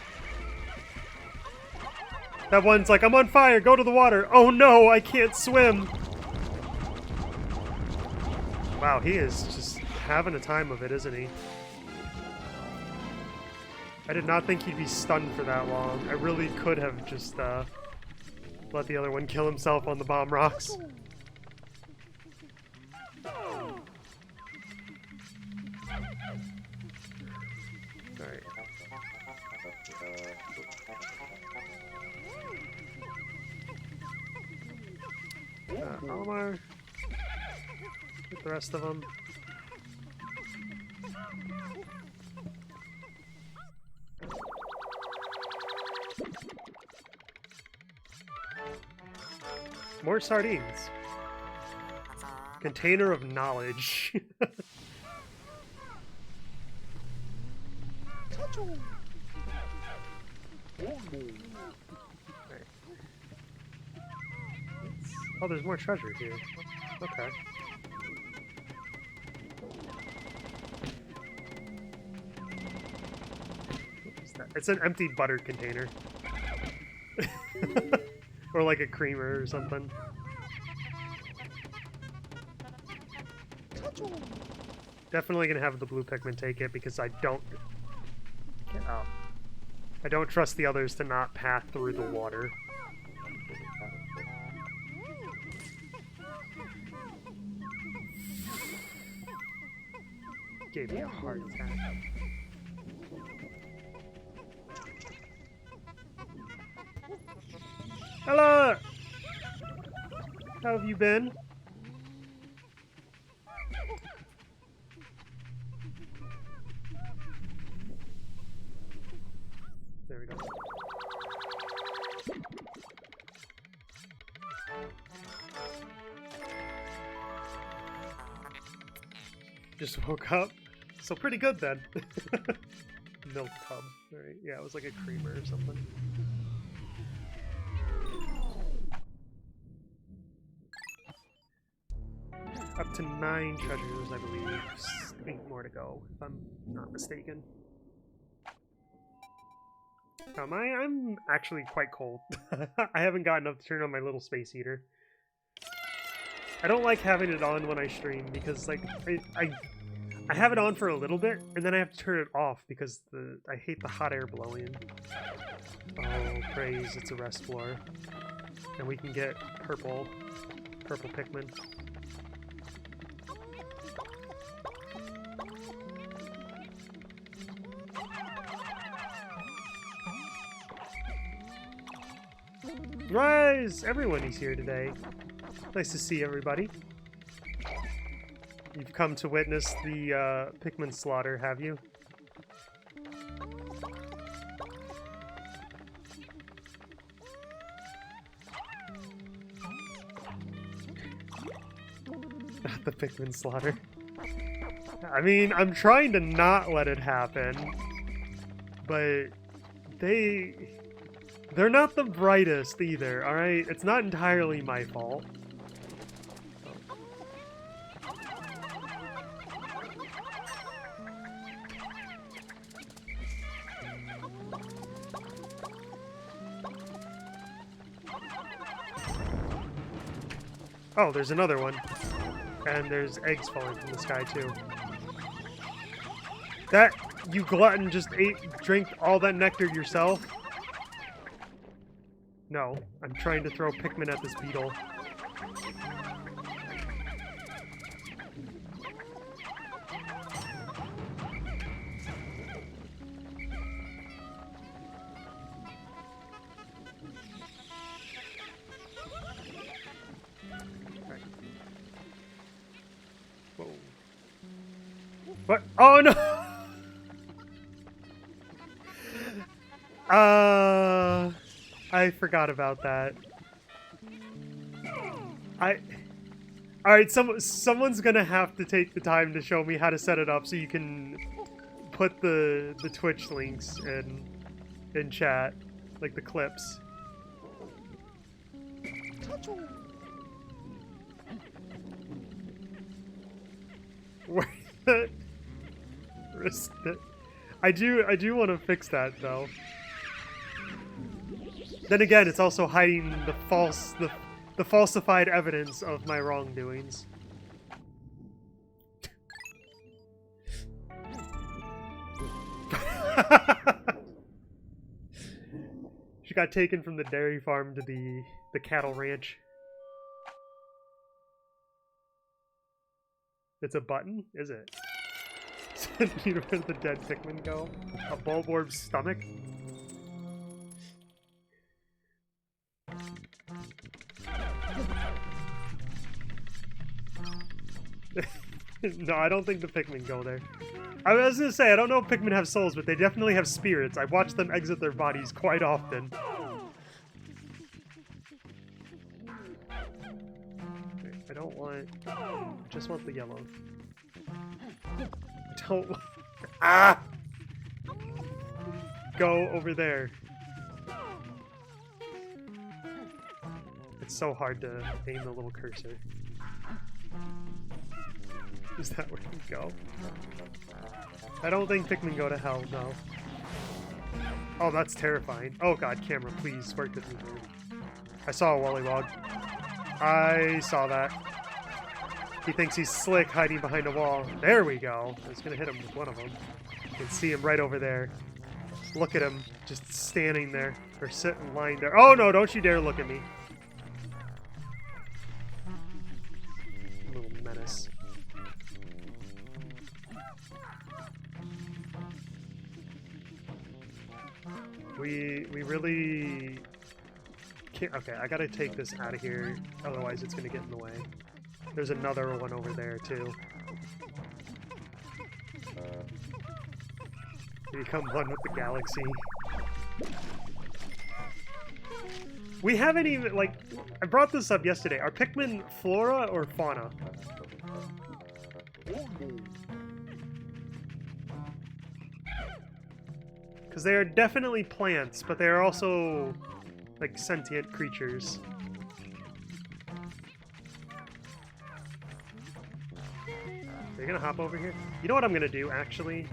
That one's like, I'm on fire, go to the water! Oh no, I can't swim! Wow, he is just having a time of it, isn't he? I did not think he'd be stunned for that long. I really could have just let the other one kill himself on the bomb rocks. Alright. Olimar. Get the rest of them. More sardines. Container of knowledge. Right. Oh, there's more treasure here. Okay. What is that? It's an empty butter container. Or like a creamer or something. Definitely gonna have the blue Pikmin take it because I don't get out. I don't trust the others to not path through the water. Gave me a heart attack. Hello! How have you been? There we go. Just woke up. So pretty good then. Milk tub. Alright, yeah, it was like a creamer or something. Up to 9 treasures, I believe. 8 more to go, if I'm not mistaken. I'm actually quite cold. I haven't gotten up to turn on my little space heater. I don't like having it on when I stream because, like, I have it on for a little bit and then I have to turn it off because I hate the hot air blowing. Oh, praise! It's a rest floor, and we can get purple Pikmin. Rise! Everyone is here today. Nice to see everybody. You've come to witness the Pikmin slaughter, have you? The Pikmin slaughter. I mean, I'm trying to not let it happen, but they're not the brightest either, alright? It's not entirely my fault. Oh, there's another one. And there's eggs falling from the sky, too. That, you glutton, just drank all that nectar yourself? No, I'm trying to throw Pikmin at this beetle. Whoa. What? Oh no! I forgot about that. Alright, someone's gonna have to take the time to show me how to set it up so you can put the Twitch links in chat, like the clips. Risked it. I do want to fix that though. Then again, it's also hiding the falsified evidence of my wrongdoings. She got taken from the dairy farm to the cattle ranch. It's a button, is it? You know where the dead Pikmin go? A Bulborb's stomach? No, I don't think the Pikmin go there. I was gonna say, I don't know if Pikmin have souls, but they definitely have spirits. I've watched them exit their bodies quite often. Okay, I don't want... just want the yellow. Don't... Ah! Go over there. It's so hard to aim the little cursor. Is that where we go? I don't think Pikmin go to hell, no. Oh, that's terrifying. Oh god, camera, please, work with me here. I saw a Wollywog. I saw that. He thinks he's slick hiding behind a wall. There we go. I was gonna hit him with one of them. You can see him right over there. Look at him, just standing there. Or sitting, lying there. Oh no, don't you dare look at me. Little menace. We really can't... Okay, I gotta take this out of here, otherwise it's gonna get in the way. There's another one over there, too. We become one with the galaxy. We haven't even, like... I brought this up yesterday. Are Pikmin flora or fauna? Because they are definitely plants, but they are also, like, sentient creatures. Are you gonna hop over here? You know what I'm gonna do, actually?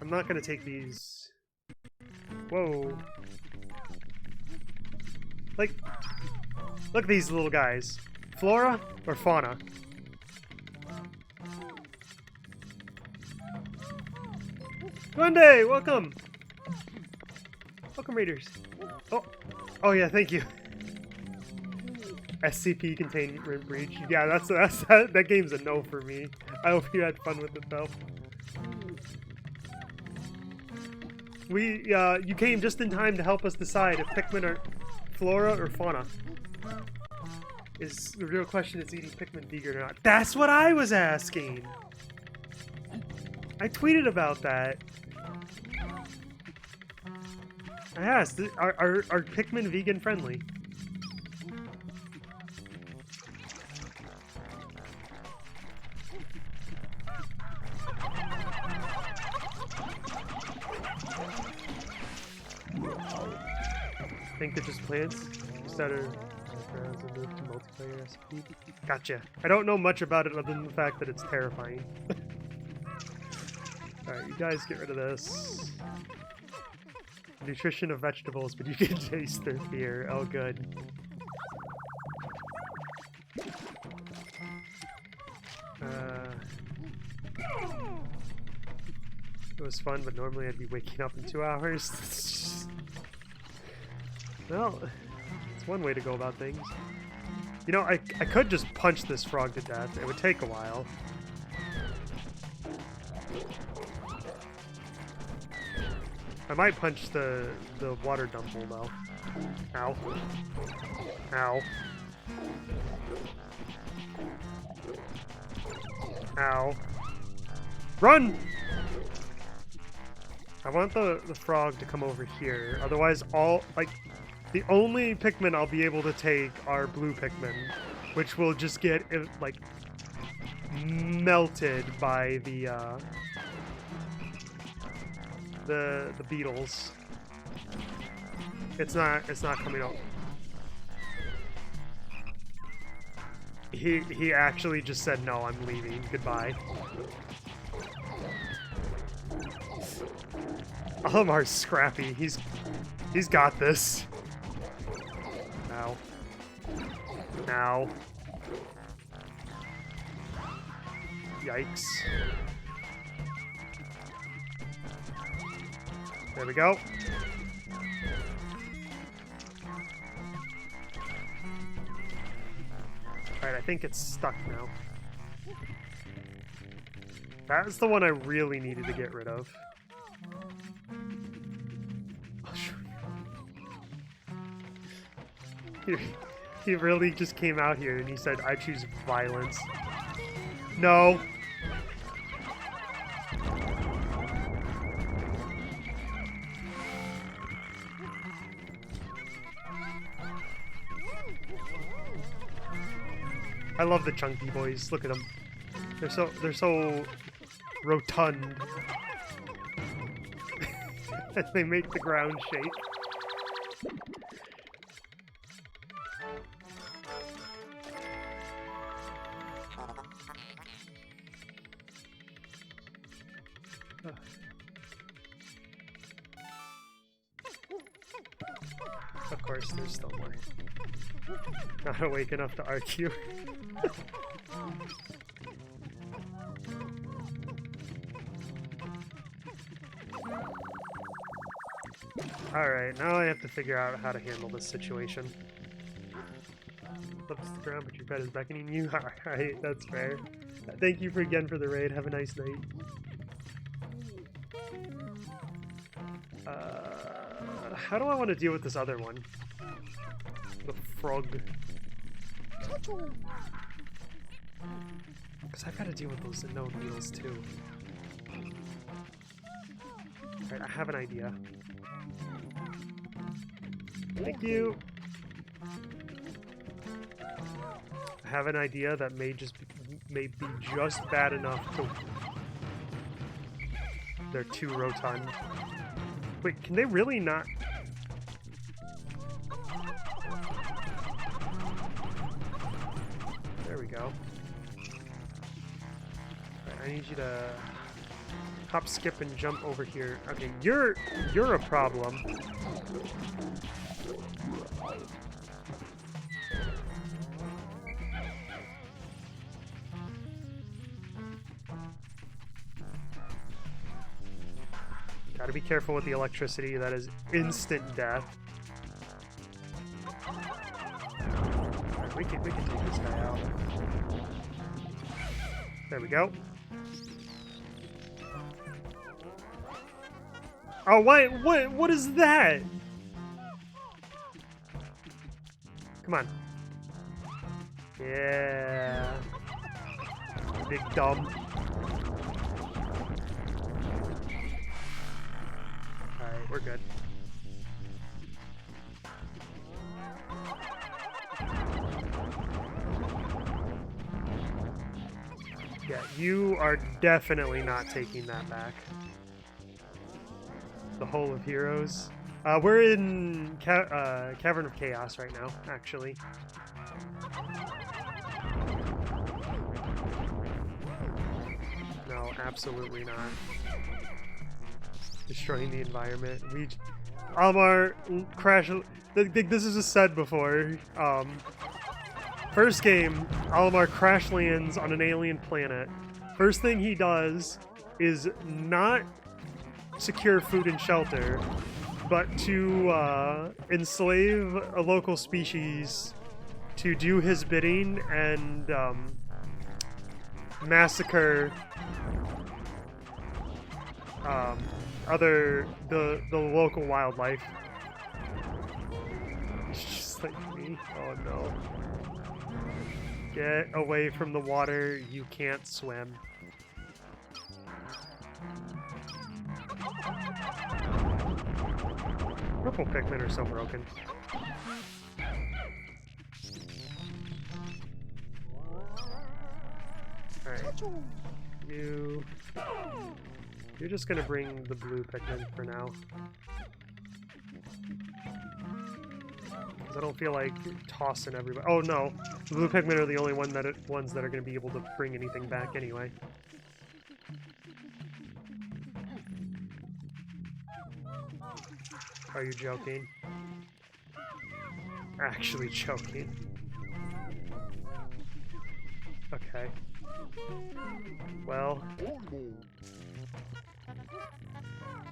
I'm not gonna take these... Whoa. Like, look at these little guys. Flora or fauna? Monday, welcome! Welcome, Raiders. Oh, oh yeah, thank you. SCP containment breach. Yeah, that game's a no for me. I hope you had fun with it though. You came just in time to help us decide if Pikmin are flora or fauna? Is the real question, is eating Pikmin vegan or not? That's what I was asking! I tweeted about that. I asked, are Pikmin vegan friendly? I think they're just plants. Just out of multiplayer recipe. Gotcha. I don't know much about it other than the fact that it's terrifying. Alright, you guys get rid of this. Nutrition of vegetables, but you can taste their fear. Oh, good. It was fun, but normally I'd be waking up in 2 hours. Well, it's one way to go about things. You know, I could just punch this frog to death. It would take a while. I might punch the water dumble, though. Ow. Ow. Ow. Run! I want the frog to come over here. Otherwise, the only Pikmin I'll be able to take are blue Pikmin, which will just get, like, melted by the beetles. It's not coming out. He actually just said, no, I'm leaving. Goodbye. Olimar's scrappy. He's got this. Ow. Ow. Yikes. There we go. Alright, I think it's stuck now. That's the one I really needed to get rid of. He really just came out here and he said, I choose violence. No. I love the chunky boys. Look at them. They're so rotund. They make the ground shake. Of course, there's still more. Not awake enough to argue. Alright, now I have to figure out how to handle this situation. Looks to the ground, but your bed is beckoning you. Alright, that's fair. Thank you again for the raid. Have a nice night. How do I want to deal with this other one? The frog. Because I've got to deal with those unknown beetles too. Alright, I have an idea. Thank you! I have an idea that may be just bad enough to... They're too rotund. Wait, can they really not... There we go. Right, I need you to hop, skip, and jump over here. Okay, you're a problem. Gotta be careful with the electricity. That is instant death. Right, we can take this guy out. There we go. Oh, what is that? Come on. Yeah. Big dumb. Alright, we're good. Yeah, you are definitely not taking that back. The Hole of Heroes. We're in Cavern of Chaos right now, actually. No, absolutely not. Destroying the environment. Almar crash. This is just said before. First game, Almar crash lands on an alien planet. First thing he does is not secure food and shelter, but to enslave a local species to do his bidding and massacre the local wildlife. It's just like me. Oh no. Get away from the water, you can't swim. Purple Pikmin are so broken. Alright. You're just gonna bring the blue Pikmin for now. I don't feel like tossing everybody. Oh no, the blue Pikmin are the only ones that are going to be able to bring anything back anyway. Are you joking? Actually joking. Okay. Well.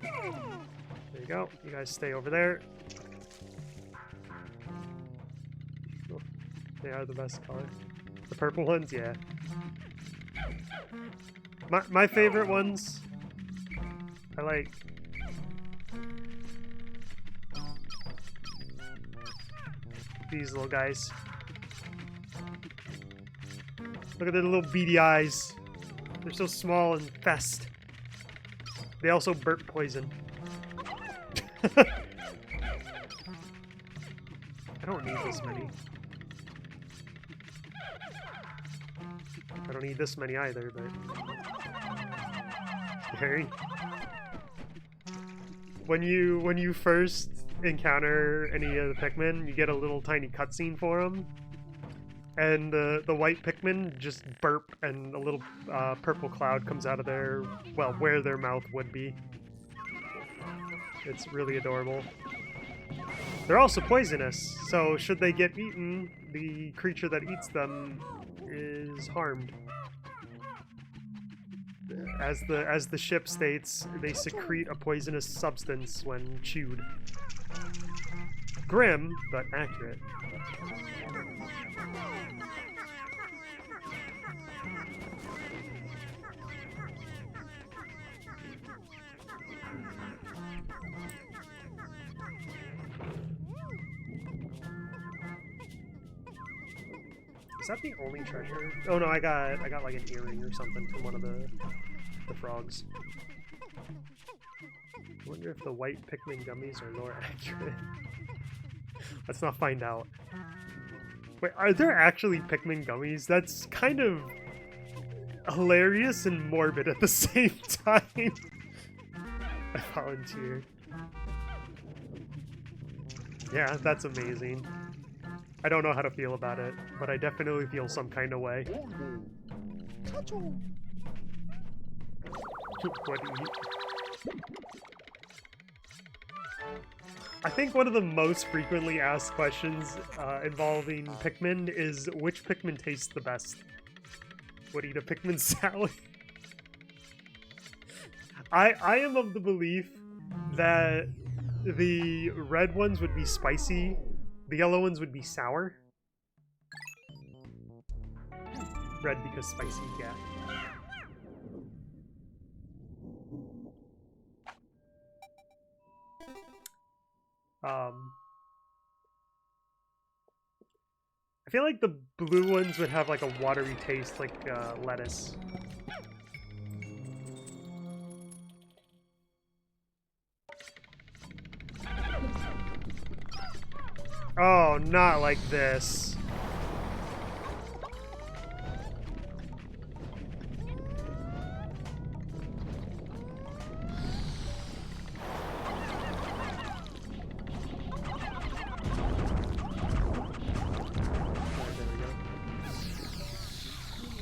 There you go. You guys stay over there. They are the best color. The purple ones, yeah. My favorite ones, I like these little guys. Look at their little beady eyes. They're so small and fast. They also burp poison. I don't need this many. I don't need this many either, but... Scary. When you first encounter any of the Pikmin, you get a little tiny cutscene for them. And the white Pikmin just burp and a little purple cloud comes out of their... well, where their mouth would be. It's really adorable. They're also poisonous, so should they get eaten, the creature that eats them is harmed. As the ship states, they secrete a poisonous substance when chewed. Grim, but accurate. Is that the only treasure? Oh no, I got like an earring or something from one of the frogs. I wonder if the white Pikmin gummies are more accurate. Let's not find out. Wait, are there actually Pikmin gummies? That's kind of hilarious and morbid at the same time. I volunteer. Yeah, that's amazing. I don't know how to feel about it, but I definitely feel some kind of way. What do you eat? I think one of the most frequently asked questions involving Pikmin is which Pikmin tastes the best? Would eat a Pikmin salad? I am of the belief that the red ones would be spicy, the yellow ones would be sour. Red because spicy, yeah. I feel like the blue ones would have like a watery taste, like lettuce. Oh, not like this.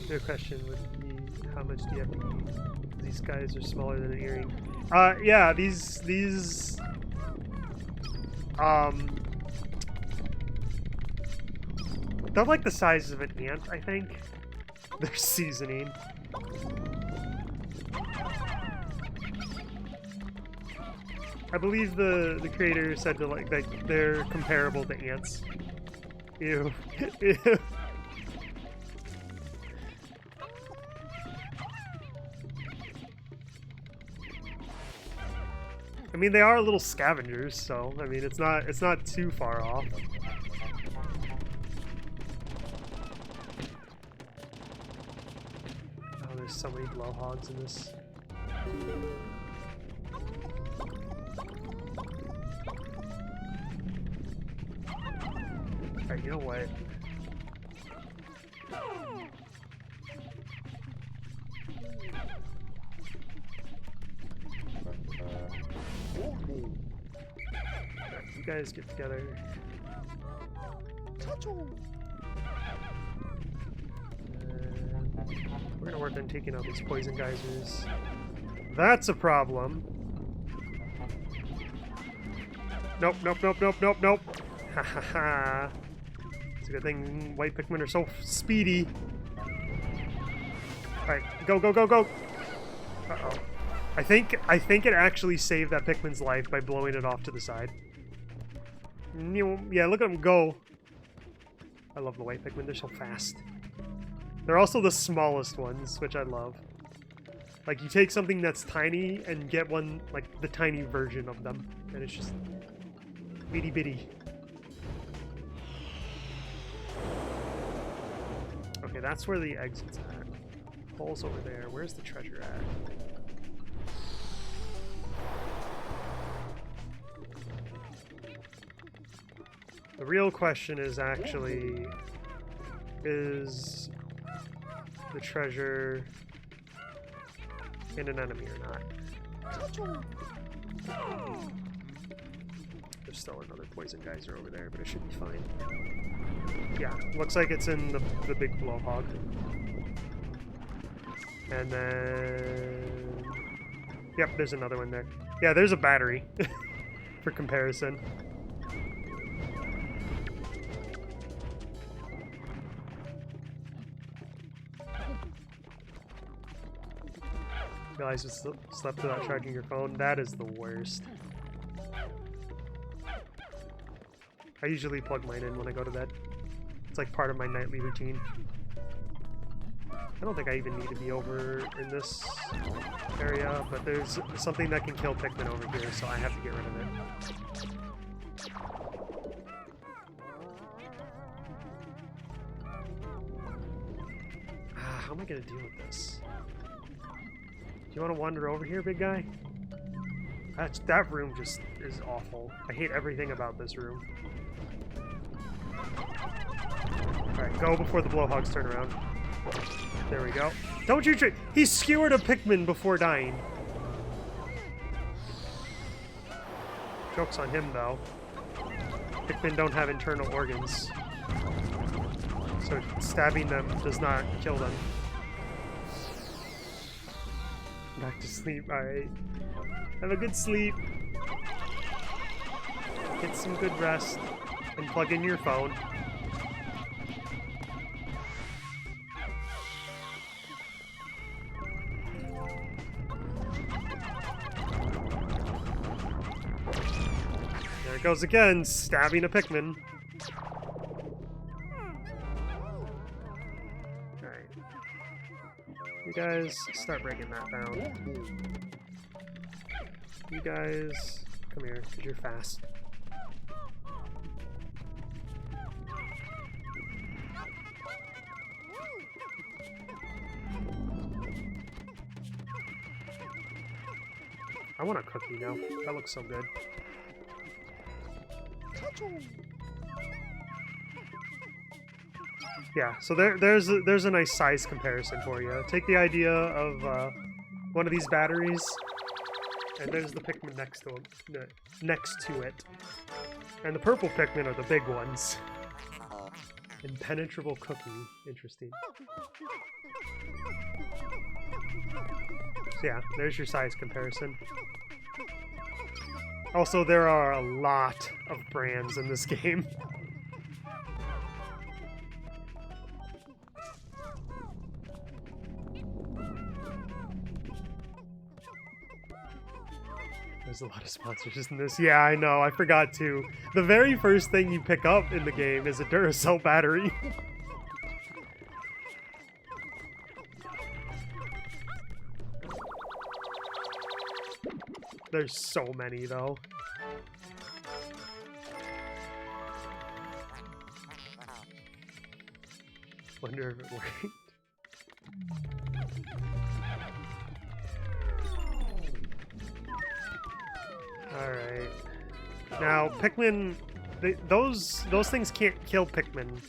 Your question would be, how much do you have to eat? These guys are smaller than an earring. Yeah, these they're like the size of an ant, I think. Their seasoning. I believe the creator said to like they're comparable to ants. Ew. Ew. I mean, they are little scavengers, so I mean, it's not too far off. Oh, there's so many blowhogs in this. Alright, you know what? You guys get together. We're gonna work on taking out these poison geysers. That's a problem. Nope, nope, nope, nope, nope, nope. Ha ha ha. It's a good thing white Pikmin are so speedy. Alright, go, go, go, go! Uh-oh. I think it actually saved that Pikmin's life by blowing it off to the side. Yeah, look at them go. I love the white Pikmin, they're so fast. They're also the smallest ones, which I love. Like, you take something that's tiny and get one, like, the tiny version of them. And it's just bitty bitty. Okay, that's where the exit's at. Hole's over there. Where's the treasure at? The real question is actually, is the treasure in an enemy or not? There's still another poison geyser over there, but it should be fine. Yeah, looks like it's in the big blowhog. And then... Yep, there's another one there. Yeah, there's a battery for comparison. Realize you slept without charging your phone. That is the worst. I usually plug mine in when I go to bed. It's like part of my nightly routine. I don't think I even need to be over in this area, but there's something that can kill Pikmin over here, so I have to get rid of it. How am I gonna deal with this? Do you want to wander over here, big guy? That room just is awful. I hate everything about this room. Alright, go before the blowhogs turn around. There we go. Don't you he skewered a Pikmin before dying. Joke's on him, though. Pikmin don't have internal organs. So stabbing them does not kill them. Back to sleep, alright. Have a good sleep. Get some good rest. And plug in your phone. There it goes again, stabbing a Pikmin. Alright. You guys start breaking that down. You guys, come here, because you're fast. I want a cookie now. That looks so good. Yeah, so there's a nice size comparison for you. Take the idea of one of these batteries, and there's the Pikmin next to it. And the purple Pikmin are the big ones. Impenetrable cookie. Interesting. So yeah, there's your size comparison. Also, there are a lot of brands in this game. There's a lot of sponsors in this. Yeah, I know. I forgot to. The very first thing you pick up in the game is a Duracell battery. There's so many, though. Wonder if it worked. Alright. Now, Pikmin... those things can't kill Pikmin.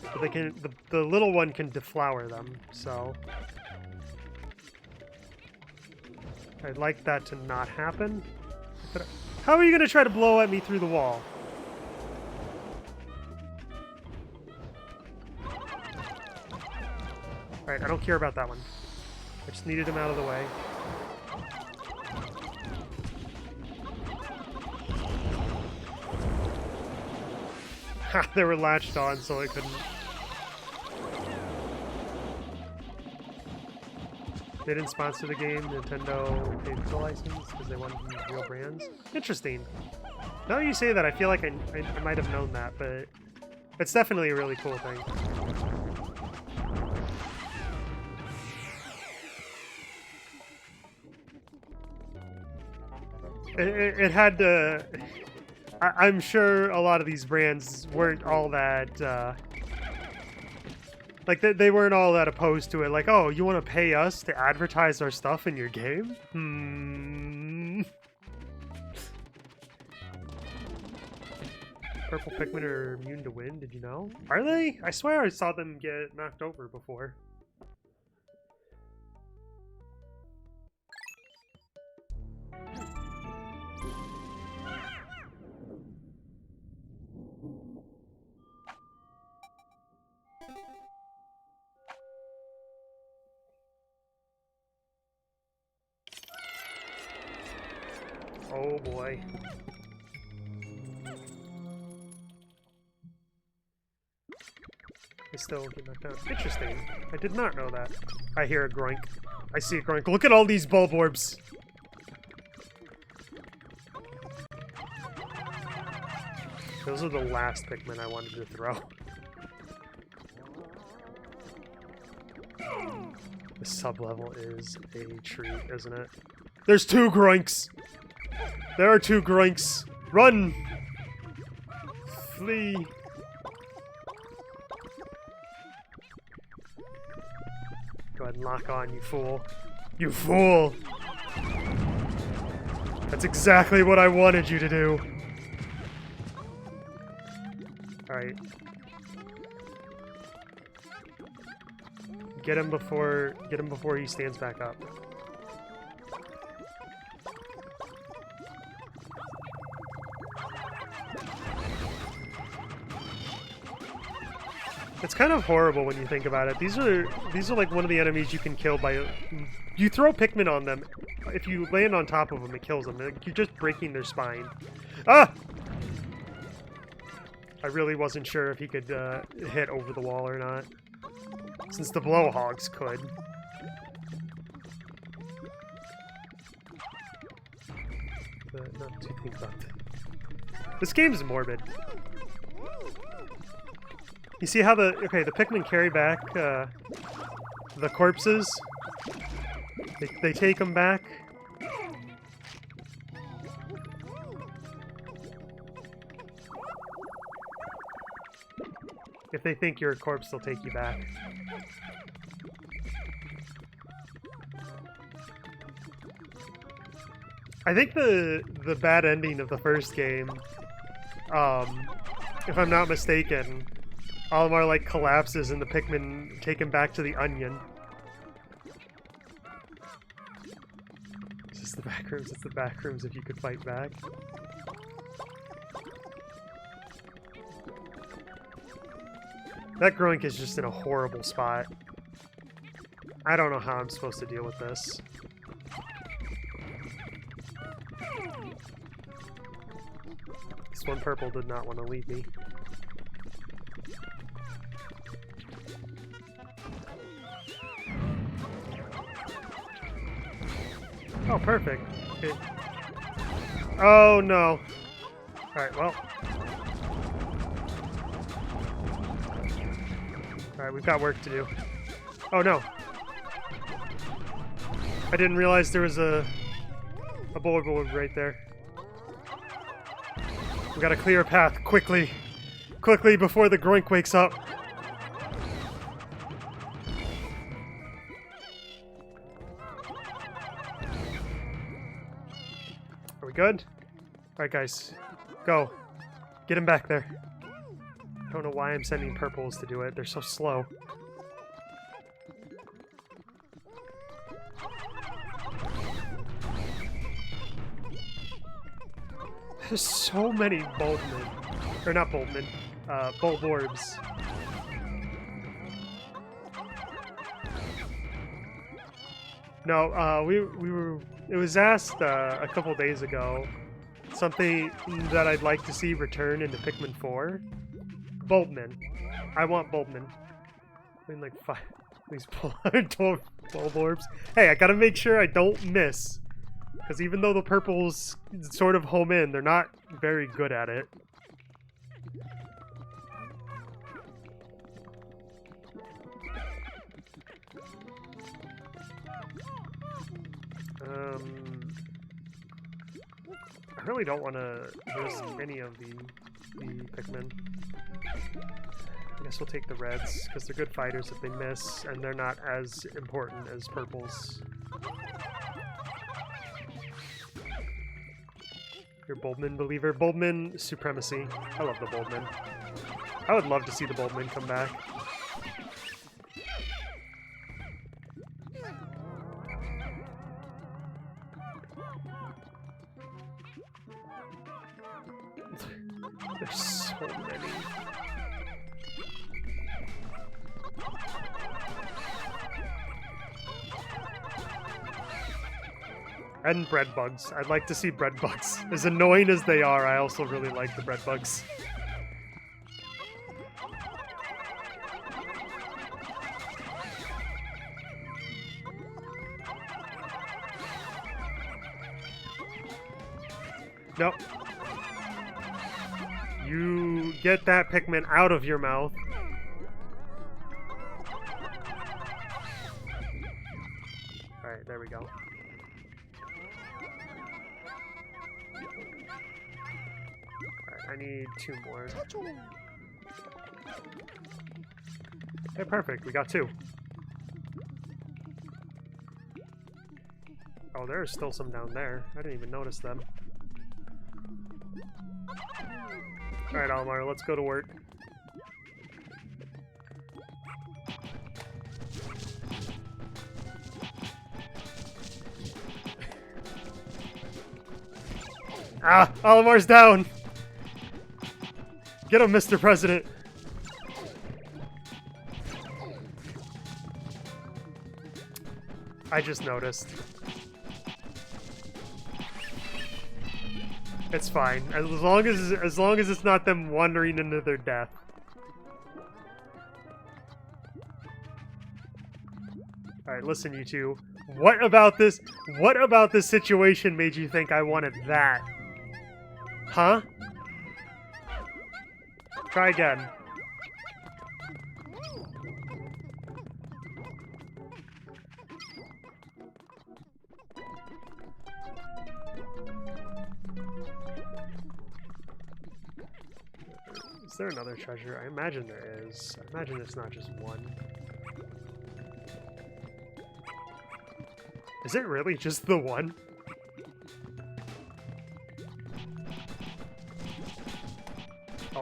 But they can... The little one can deflower them, so... I'd like that to not happen. But how are you going to try to blow at me through the wall? Alright, I don't care about that one. I just needed him out of the way. Ha! They were latched on, so I couldn't... They didn't sponsor the game. Nintendo paid for the license because they wanted to use real brands. Interesting. Now that you say that, I feel like I might have known that, but it's definitely a really cool thing. It had to... I'm sure a lot of these brands weren't all that... like, they weren't all that opposed to it. Like, oh, you want to pay us to advertise our stuff in your game? Purple Pikmin are immune to wind, did you know? Are they? I swear I saw them get knocked over before. Oh boy. They still get knocked out. Interesting. I did not know that. I hear a groink. I see a groink. Look at all these bulb orbs! Those are the last Pikmin I wanted to throw. The sub-level is a treat, isn't it? There's two groinks! There are two groinks! Run! Flee! Go ahead and lock on, you fool. You fool! That's exactly what I wanted you to do! Alright. Get him before he stands back up. It's kind of horrible when you think about it. These are like one of the enemies you can kill by... You throw Pikmin on them. If you land on top of them, it kills them. You're just breaking their spine. Ah! I really wasn't sure if he could hit over the wall or not. Since the blowhogs could. But not too think about that. This game's morbid. You see how the Pikmin carry back the corpses? They take them back. If they think you're a corpse, they'll take you back. I think the bad ending of the first game, if I'm not mistaken, Olimar like collapses and the Pikmin take him back to the onion. Is this the back rooms? It's the back rooms if you could fight back. That Groink is just in a horrible spot. I don't know how I'm supposed to deal with this. This one purple did not want to leave me. Oh, perfect. Oh, no. Alright, well. Alright, we've got work to do. Oh, no. I didn't realize there was a bullet right there. We gotta clear a path quickly. Quickly before the Groink wakes up. Are we good? Alright, guys. Go. Get him back there. I don't know why I'm sending purples to do it. They're so slow. There's so many Bulbmin. Or not Bulbmin. Bulborbs. No, we were... It was asked a couple days ago. Something that I'd like to see return into Pikmin 4. Bulbmin. I want Bulbmin. I mean, like 5... These Bulborbs. Hey, I gotta make sure I don't miss. Because even though the purples sort of home in, they're not very good at it. I really don't want to risk any of the Pikmin. I guess we'll take the reds, because they're good fighters if they miss, and they're not as important as purples. You're a Bulbmin believer. Bulbmin supremacy. I love the Bulbmin. I would love to see the Bulbmin come back. There's so many. And bread bugs. I'd like to see bread bugs. As annoying as they are, I also really like the bread bugs. Nope. You get that Pikmin out of your mouth. Alright, there we go. I need 2 more. Okay, perfect. We got 2. Oh, there's still some down there. I didn't even notice them. Alright, Olimar, let's go to work. Ah! Olimar's down! Get him, Mr. President! I just noticed. It's fine. As long as it's not them wandering into their death. Alright, listen, you two. What about this situation made you think I wanted that? Huh? Try again. Is there another treasure? I imagine there is. I imagine it's not just one. Is it really just the one?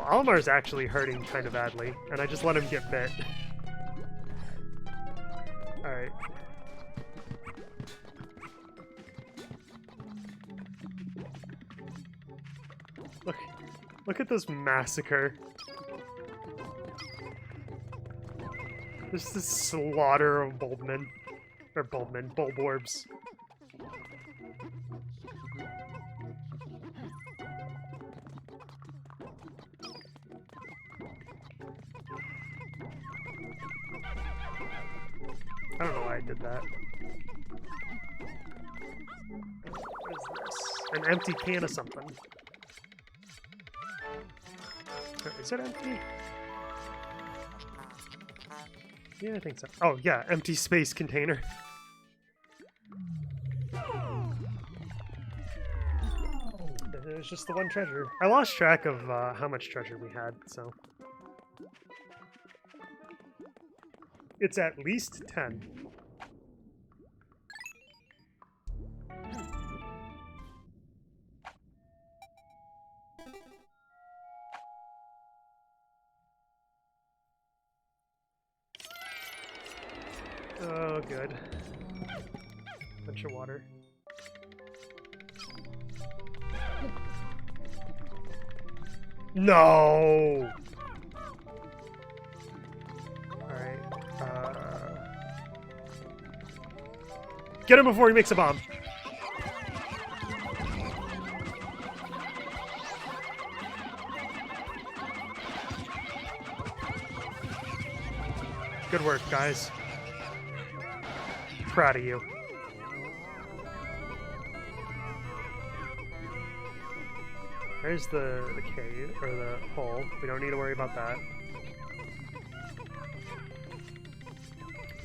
Almar's actually hurting kind of badly, and I just let him get bit. Alright. Look at this massacre. This is slaughter of Bulbmen. Or Bulborbs. I don't know why I did that. What is this? An empty can of something. Is it empty? Yeah, I think so. Oh, yeah, empty space container. There's just the one treasure. I lost track of how much treasure we had, so... It's at least 10. Oh, good. Bunch of water. No! Alright. Get him before he makes a bomb! Good work, guys. Proud of you. There's the cave, or the hole. We don't need to worry about that.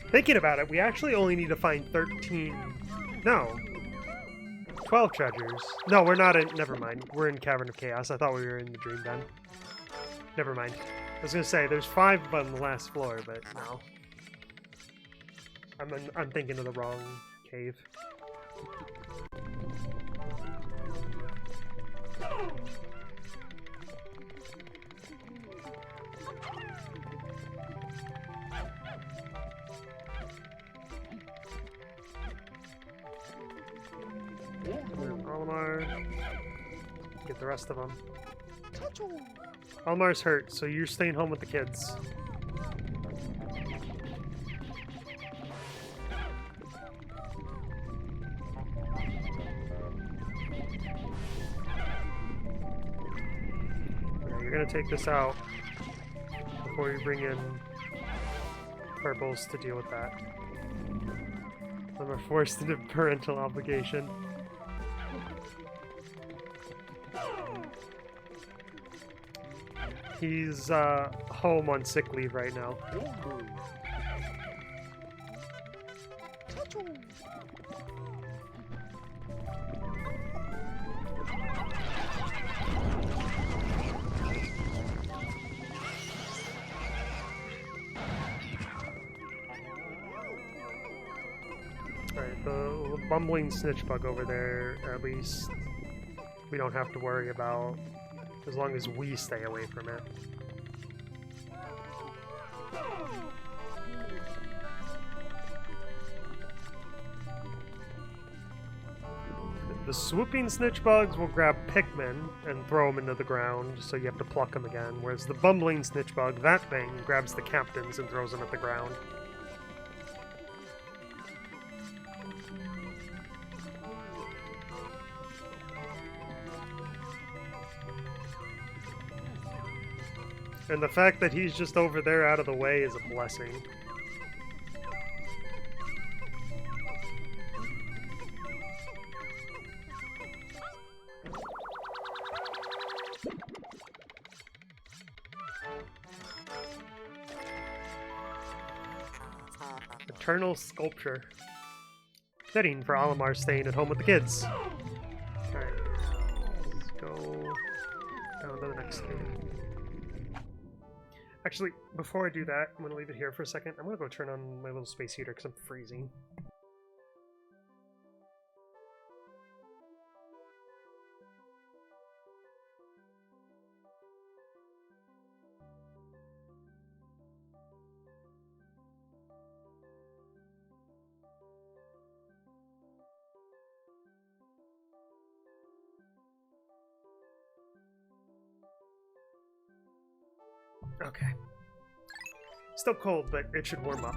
Thinking about it, we actually only need to find 13... No. 12 treasures. No, we're not in... Never mind. We're in Cavern of Chaos. I thought we were in the Dream Den. Never mind. I was gonna say, there's 5 of them on the last floor, but no. I'm thinking of the wrong cave. Olimar. Get the rest of them. Olimar's hurt, so you're staying home with the kids. You're gonna take this out before you bring in purples to deal with that. Then we're forced into parental obligation. He's home on sick leave right now. Alright, the bumbling snitch bug over there, at least we don't have to worry about, as long as we stay away from it. The swooping snitch bugs will grab Pikmin and throw them into the ground, so you have to pluck them again, whereas the bumbling snitch bug, that thing, grabs the captains and throws them at the ground. And the fact that he's just over there out of the way is a blessing. Eternal sculpture. Fitting for Olimar staying at home with the kids. Alright. Let's go down to the next cave. Actually, before I do that, I'm going to leave it here for a second. I'm going to go turn on my little space heater because I'm freezing. Okay. Still cold, but it should warm up.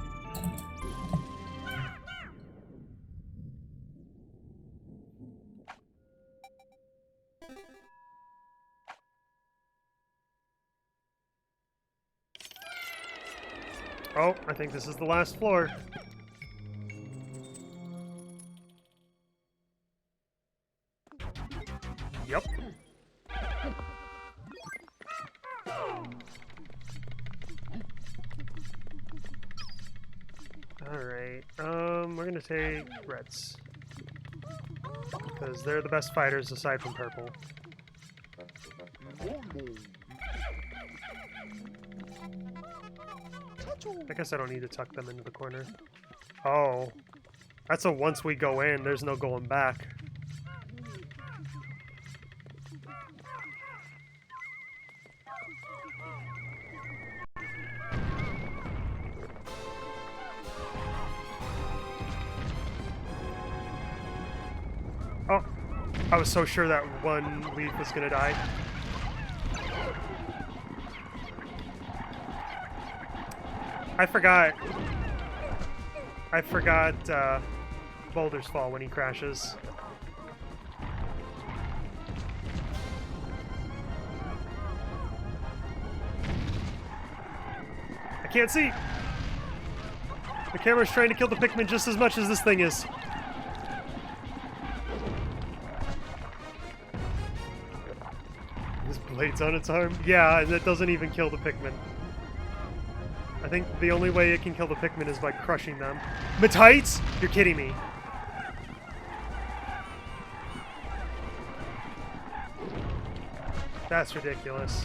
Oh, I think this is the last floor. Yep. Alright, we're gonna take reds. Because they're the best fighters aside from purple. I guess I don't need to tuck them into the corner. Oh. That's a once we go in, there's no going back. Oh. I was so sure that one leaf was gonna die. I forgot boulders fall when he crashes. I can't see! The camera's trying to kill the Pikmin just as much as this thing is. This blade's on its arm? Yeah, and it doesn't even kill the Pikmin. I think the only way it can kill the Pikmin is by crushing them. Matites? You're kidding me. That's ridiculous.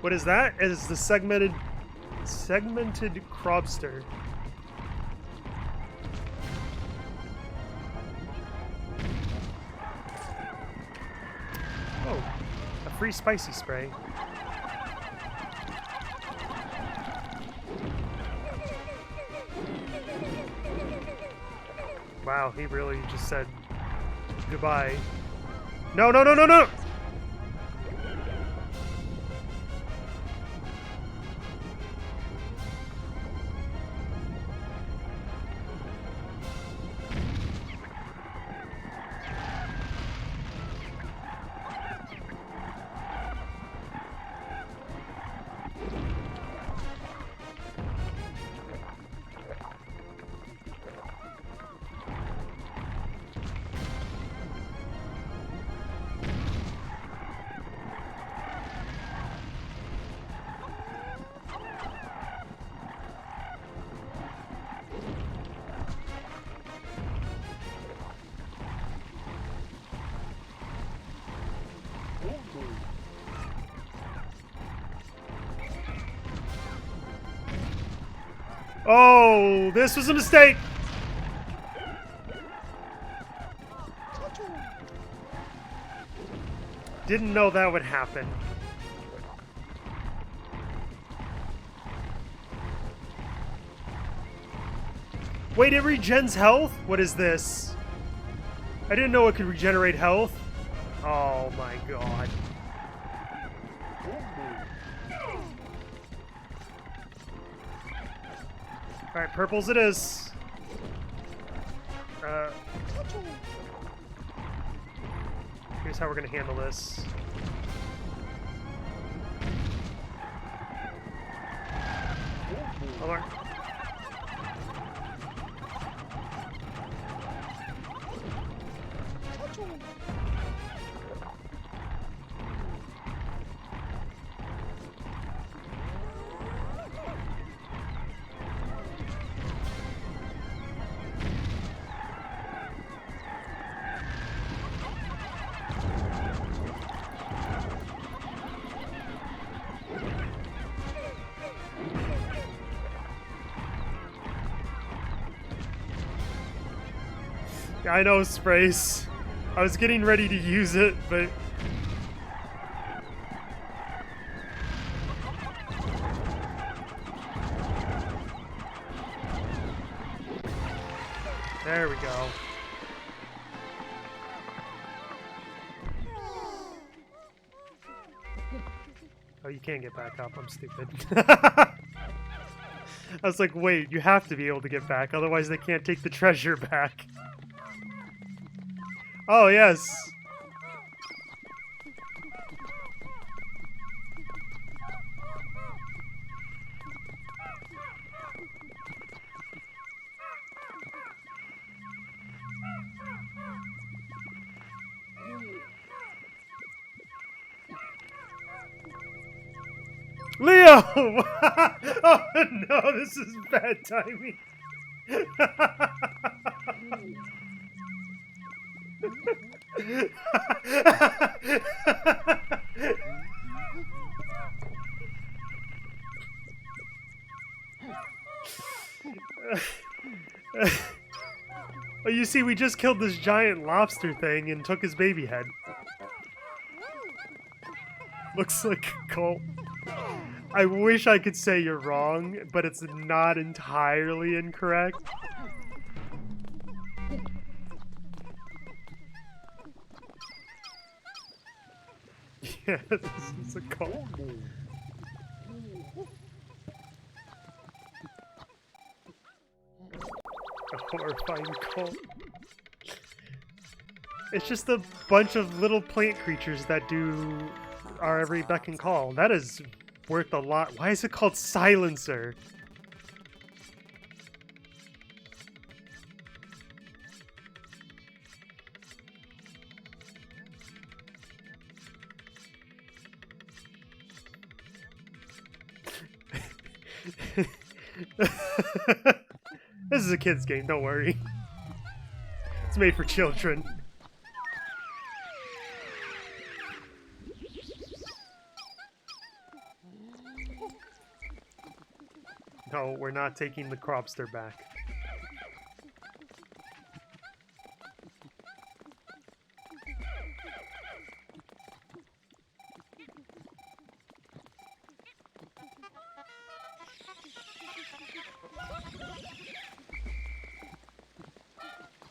What is that? It is the segmented crobster. Oh, a free spicy spray. Wow, he really just said goodbye. No, no, no, no, no! Oh, this was a mistake! Didn't know that would happen. Wait, it regens health? What is this? I didn't know it could regenerate health. Oh my god. Alright, purples it is. Here's how we're gonna handle this. Hold on. I know, Sprace. I was getting ready to use it, but... There we go. Oh, you can't get back up. I'm stupid. I was like, wait, you have to be able to get back, otherwise they can't take the treasure back. Oh, yes. Leo! Oh no, this is bad timing. Oh, you see, we just killed this giant lobster thing and took his baby head. Looks like a cult. I wish I could say you're wrong, but it's not entirely incorrect. Yeah, this is a cult. A horrifying cult. It's just a bunch of little plant creatures that do our every beck and call. That is worth a lot. Why is it called Silencer? This is a kid's game, don't worry. It's made for children. No, we're not taking the cropster back.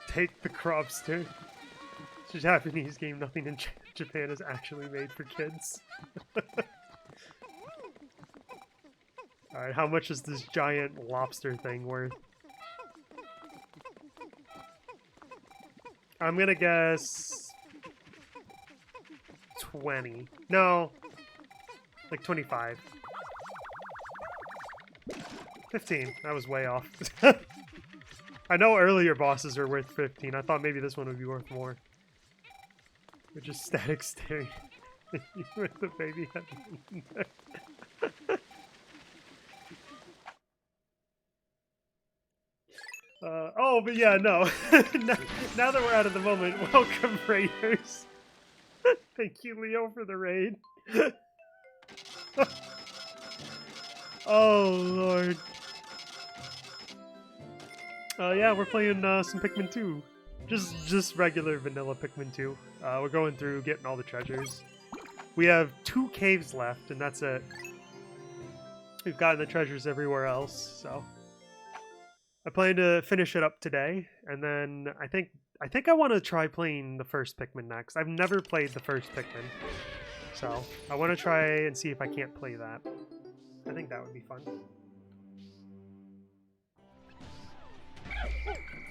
Take the cropster. It's a Japanese game. Nothing in Japan is actually made for kids. Alright, how much is this giant lobster thing worth? I'm gonna guess 20. No, like 25. 15. That was way off. I know earlier bosses are worth 15. I thought maybe this one would be worth more. We're just static staring at you with the baby head in there. Oh, but yeah, no. now that we're out of the moment, welcome, Raiders. Thank you, Leo, for the raid. Oh, Lord. Yeah, we're playing some Pikmin 2. Just regular vanilla Pikmin 2. We're going through, getting all the treasures. We have 2 caves left, and that's it. We've gotten the treasures everywhere else, so... I plan to finish it up today, and then I think I want to try playing the first Pikmin next. I've never played the first Pikmin, so I want to try and see if I can't play that. I think that would be fun.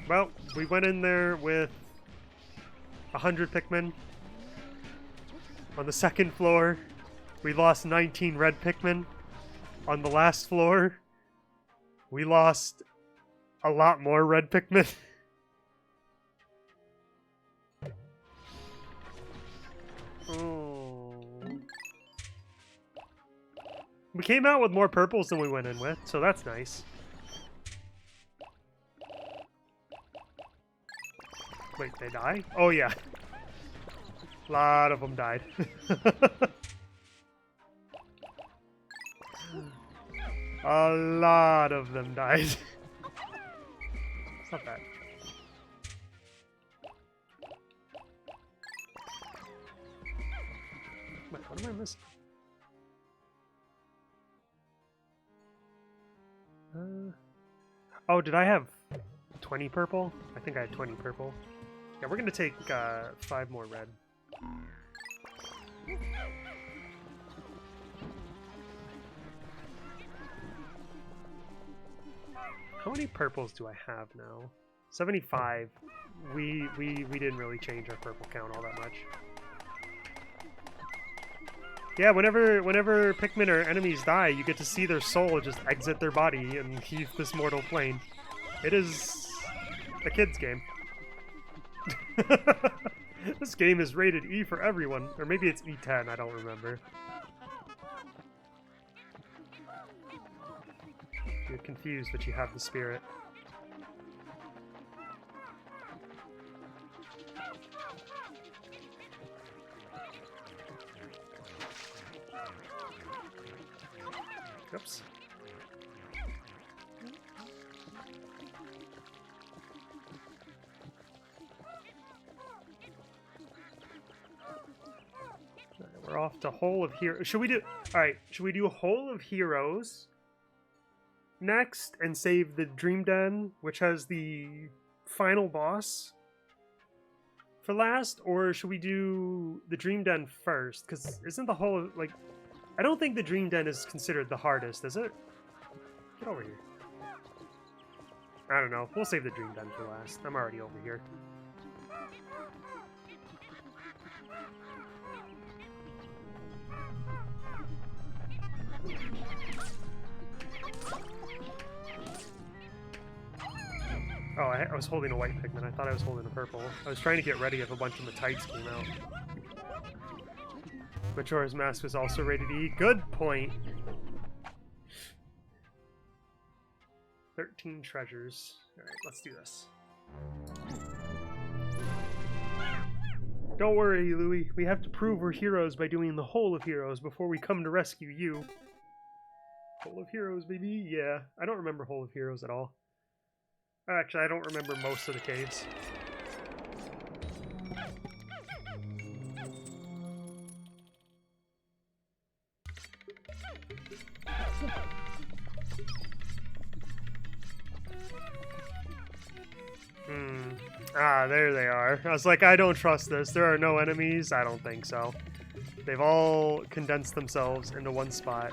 Well, we went in there with 100 Pikmin. On the second floor, we lost 19 red Pikmin. On the last floor, we lost a lot more red Pikmin. Oh. We came out with more purples than we went in with, so that's nice. Wait, they die? Oh yeah. A lot of them died. A lot of them died. It's not bad. Wait, what am I missing? Oh, did I have 20 purple? I think I had 20 purple. Yeah, we're gonna take 5 more red. How many purples do I have now? 75. We didn't really change our purple count all that much. Yeah, whenever Pikmin or enemies die, you get to see their soul just exit their body and leave this mortal plane. It is a kid's game. This game is rated E for everyone. Or maybe it's E10, I don't remember. You're confused, but you have the spirit. Oops. We're off to Hole of Heroes. Should we do... Alright, should we do Hole of Heroes next and save the Dream Den, which has the final boss, for last? Or should we do the Dream Den first? Because isn't the whole, like... I don't think the Dream Den is considered the hardest, is it? Get over here. I don't know. We'll save the Dream Den for last. I'm already over here. Oh, I was holding a white Pikmin. I thought I was holding a purple. I was trying to get ready if a bunch of Matites came out. Majora's Mask was also rated E. Good point! 13 treasures. Alright, let's do this. Don't worry, Louie. We have to prove we're heroes by doing the Hole of Heroes before we come to rescue you. Hole of Heroes, baby? Yeah. I don't remember Hole of Heroes at all. Actually, I don't remember most of the caves. Ah, there they are. I was like, I don't trust this. There are no enemies? I don't think so. They've all condensed themselves into one spot.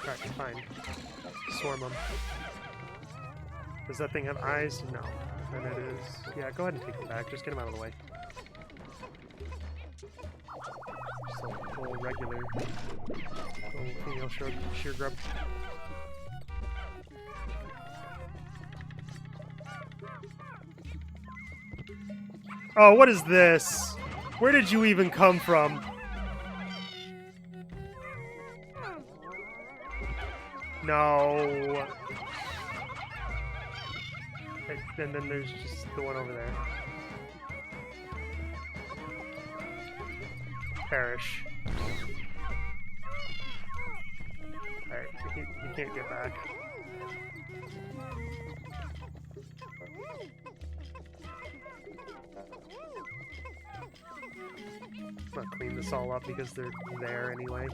Alright, fine. Swarm them. Does that thing have eyes? No. And it is... Yeah, go ahead and take them back. Just get them out of the way. Just a full regular... little female sheer grub. Oh, what is this? Where did you even come from? No. And then there's just the one over there. Perish. Alright, you can't get back. I'm gonna clean this all up because they're there anyway.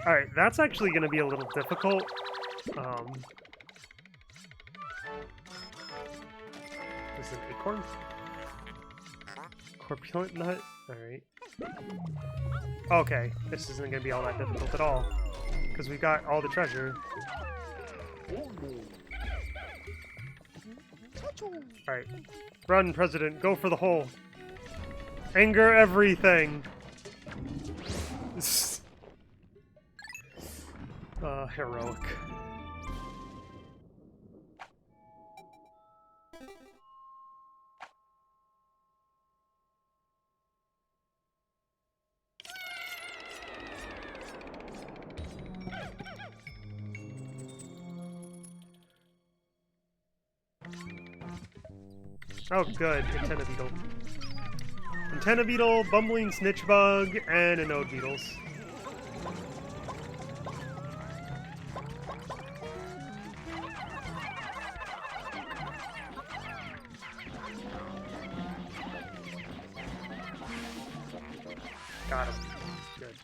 Alright, that's actually gonna be a little difficult. This is an acorn? Corpulent nut? Alright. Okay, this isn't gonna be all that difficult at all. Because we've got all the treasure. Alright. Run, President. Go for the hole. Anger everything. Heroic. Oh, good. Antenna beetle. Antenna beetle, bumbling snitch bug, and a node beetles. Got him. Good.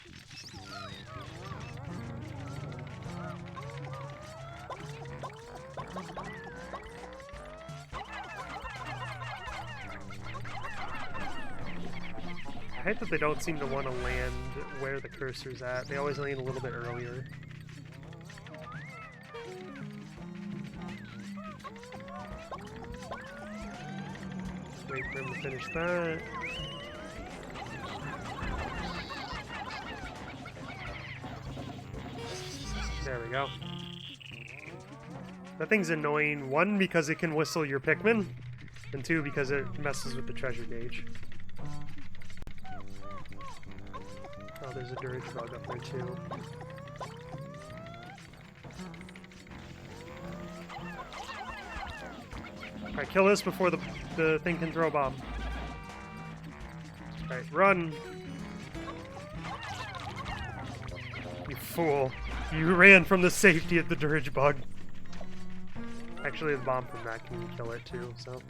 I hate that they don't seem to want to land where the cursor's at. They always land a little bit earlier. Wait for him to finish that. There we go. That thing's annoying, one, because it can whistle your Pikmin, and two, because it messes with the treasure gauge. Oh, there's a dirge bug up there too. Alright, kill this before the thing can throw a bomb. Alright, run! You fool. You ran from the safety of the dirge bug. Actually, the bomb from that can kill it too, so...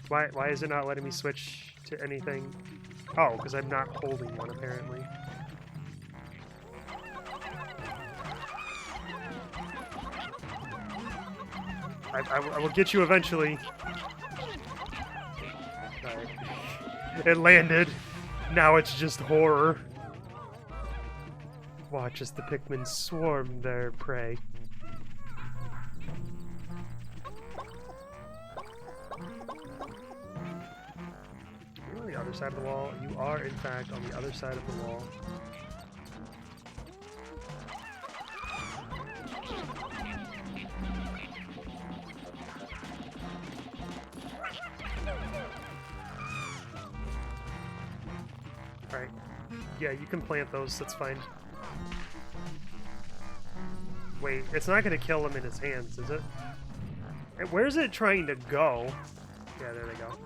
Why is it not letting me switch to anything? Oh, because I'm not holding one, apparently. I will get you eventually. Alright. It landed. Now it's just horror. Watch as the Pikmin swarm their prey. Are you on the other side of the wall? You are, in fact, on the other side of the wall. Alright. Yeah, you can plant those, that's fine. Wait, it's not gonna kill him in his hands, is it? And where's it trying to go? Yeah, there they go.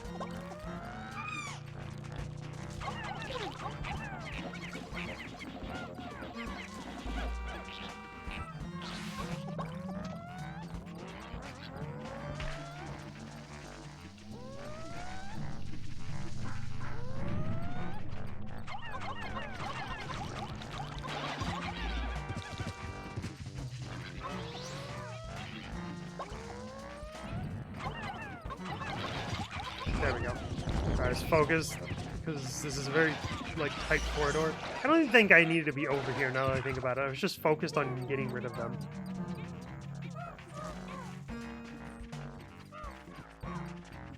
There we go. Alright, just focus, because this is a very, like, tight corridor. I don't even think I needed to be over here now that I think about it. I was just focused on getting rid of them.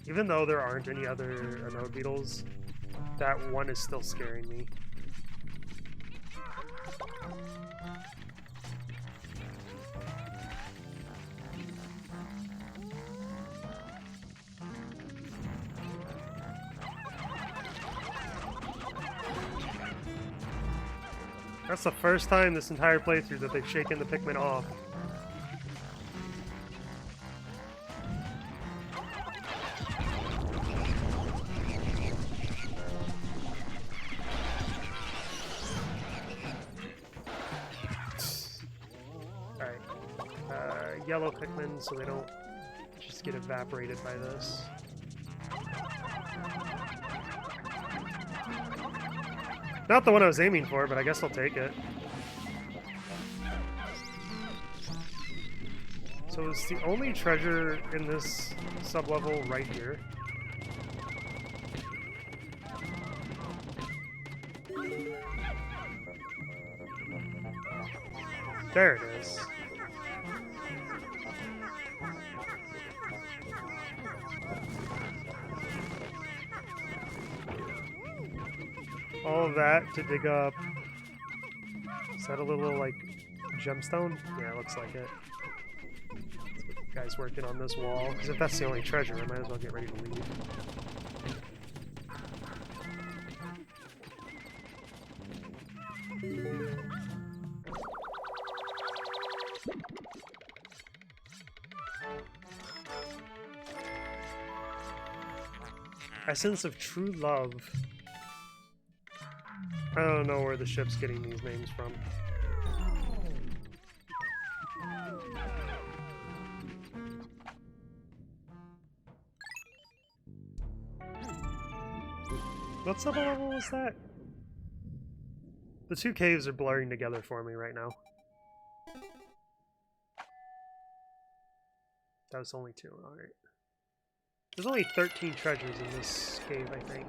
Even though there aren't any other Anode beetles, that one is still scaring me. That's the first time this entire playthrough that they've shaken the Pikmin off. Alright. Yellow Pikmin, so they don't just get evaporated by this. Not the one I was aiming for, but I guess I'll take it. So it's the only treasure in this sub-level right here. There it is. All of that to dig up. Is that a little, like, gemstone? Yeah, it looks like it. Guy's working on this wall, because if that's the only treasure, I might as well get ready to leave. Essence of True Love. I don't know where the ship's getting these names from. What sub-level was that? The two caves are blurring together for me right now. That was only two, alright. There's only 13 treasures in this cave, I think.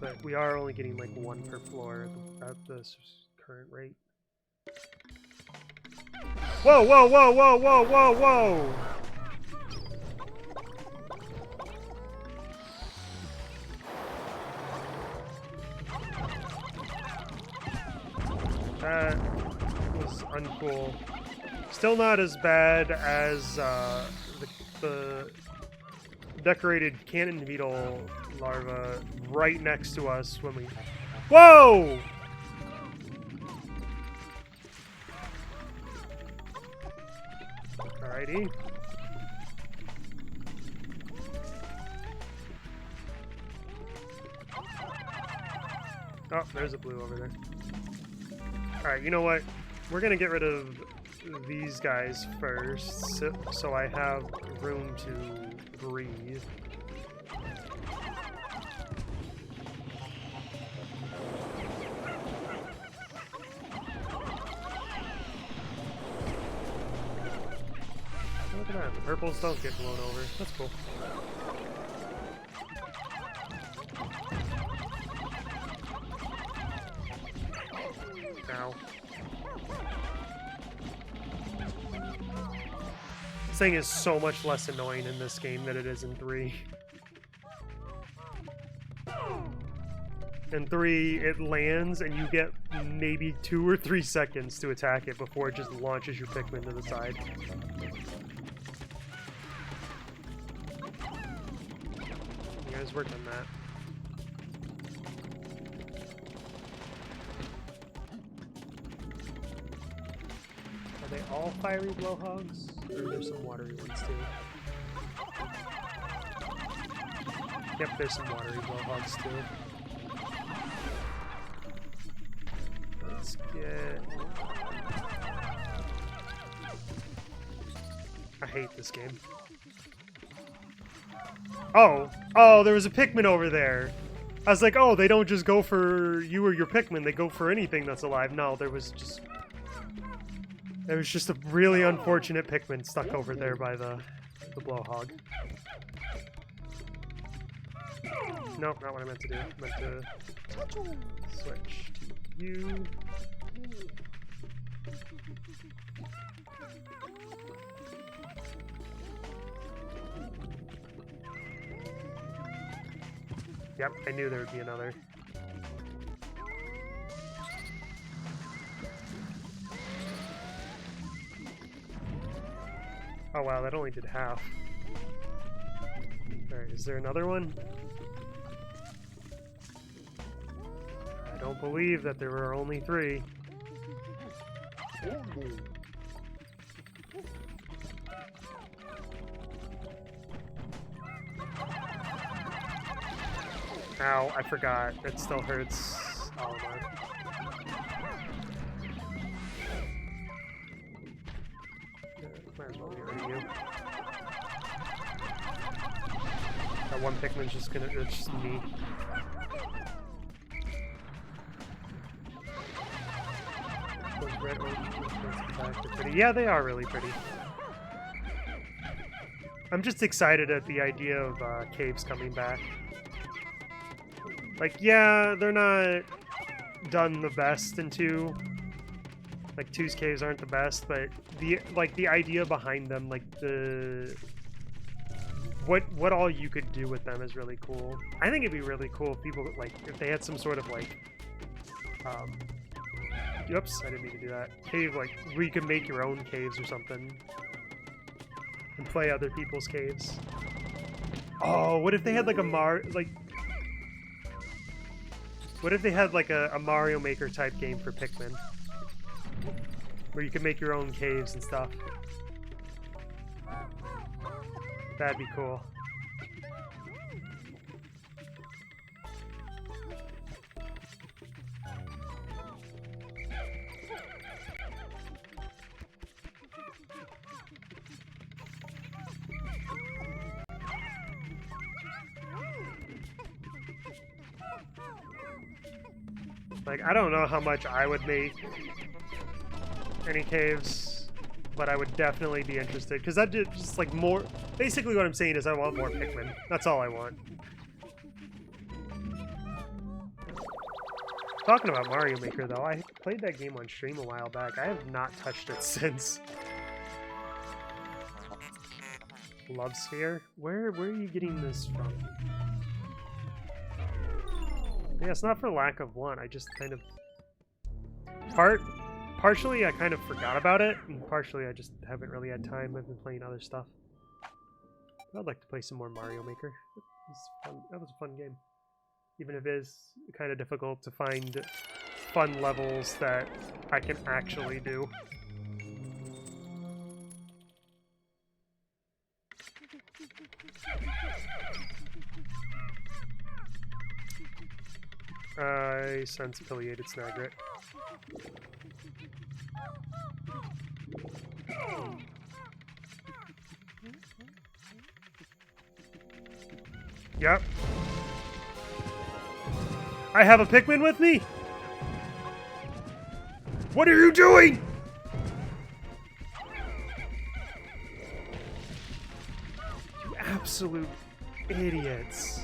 But we are only getting like one per floor at this current rate. Whoa, whoa, whoa, whoa, whoa, whoa, whoa! That was uncool. Still not as bad as the decorated cannon beetle larva right next to us when we... Whoa! Alrighty. Oh, there's a blue over there. Alright, you know what? We're gonna get rid of these guys first, so I have room to breathe. Look at that, the purples don't get blown over. That's cool. Ow. This thing is so much less annoying in this game than it is in 3. In 3, it lands and you get maybe 2 or 3 seconds to attack it before it just launches your Pikmin to the side. You guys worked on that. Are they all fiery blowhogs? Or are there some watery ones too? Yep, there's some watery blowhogs too. Let's get... I hate this game. Oh! Oh, there was a Pikmin over there! I was like, oh, they don't just go for you or your Pikmin, they go for anything that's alive. No, there was just a really unfortunate Pikmin stuck over there by the blowhog. Nope, not what I meant to do. I meant to switch to you. Yep, I knew there would be another. Oh wow, that only did half. Alright, is there another one? I don't believe that there were only 3. Ow, I forgot. It still hurts. Oh my. Might as well get rid of you. That one Pikmin's just gonna... It's just me. Those red ones are pretty. Yeah, they are really pretty. I'm just excited at the idea of caves coming back. Like, yeah, they're not done the best in 2. Like, 2's caves aren't the best, but the idea behind them, like what all you could do with them is really cool. I think it'd be really cool if people, like, if they had some sort of, like, oops, I didn't mean to do that. Cave, like, where you could make your own caves or something. And play other people's caves. Oh, what if they had, like, what if they had, like, a Mario Maker type game for Pikmin? Where you could make your own caves and stuff. That'd be cool. Like, I don't know how much I would make any caves, but I would definitely be interested, because that just, like, more... Basically what I'm saying is I want more Pikmin. That's all I want. Talking about Mario Maker, though, I played that game on stream a while back. I have not touched it since. Love Sphere? Where are you getting this from? Yeah, it's not for lack of want. I just kind of... Partially, I kind of forgot about it, and partially, I just haven't really had time. I've been playing other stuff. I'd like to play some more Mario Maker. It was fun. That was a fun game. Even if it is kind of difficult to find fun levels that I can actually do. I sense affiliated Snagret. Yep. I have a Pikmin with me? What are you doing? You absolute idiots.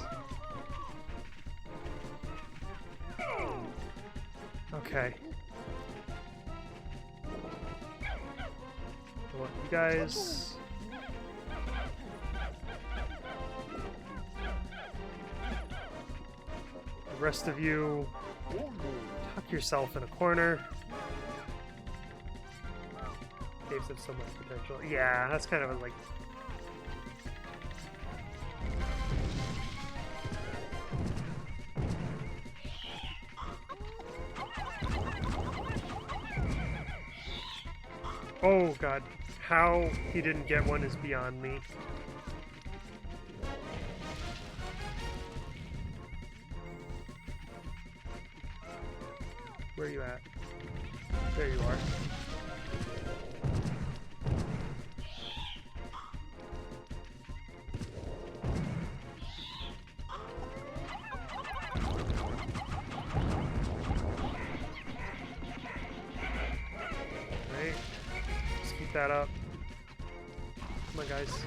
Okay. I want you guys... The rest of you, tuck yourself in a corner. Caves have so much potential. Yeah, that's kind of like... Oh god, how he didn't get one is beyond me. Where are you at? There you are. Right. Just keep that up. Come on, guys.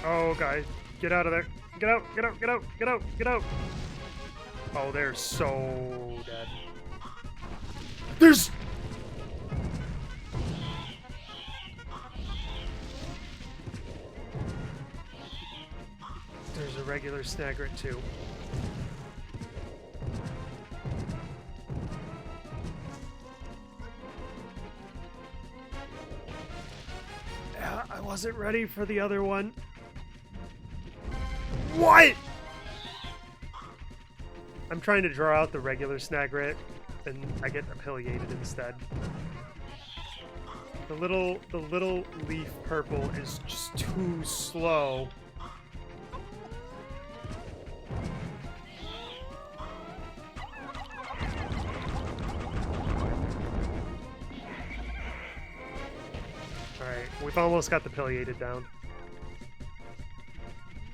Oh, guys. Get out of there. Get out, get out, get out, get out, get out! Oh, they're so dead. There's... There's a regular Snagret too. Yeah, I wasn't ready for the other one. What? I'm trying to draw out the regular Snagret, and I get affiliated instead. The little leaf purple is just too slow. Alright, we've almost got the affiliated down.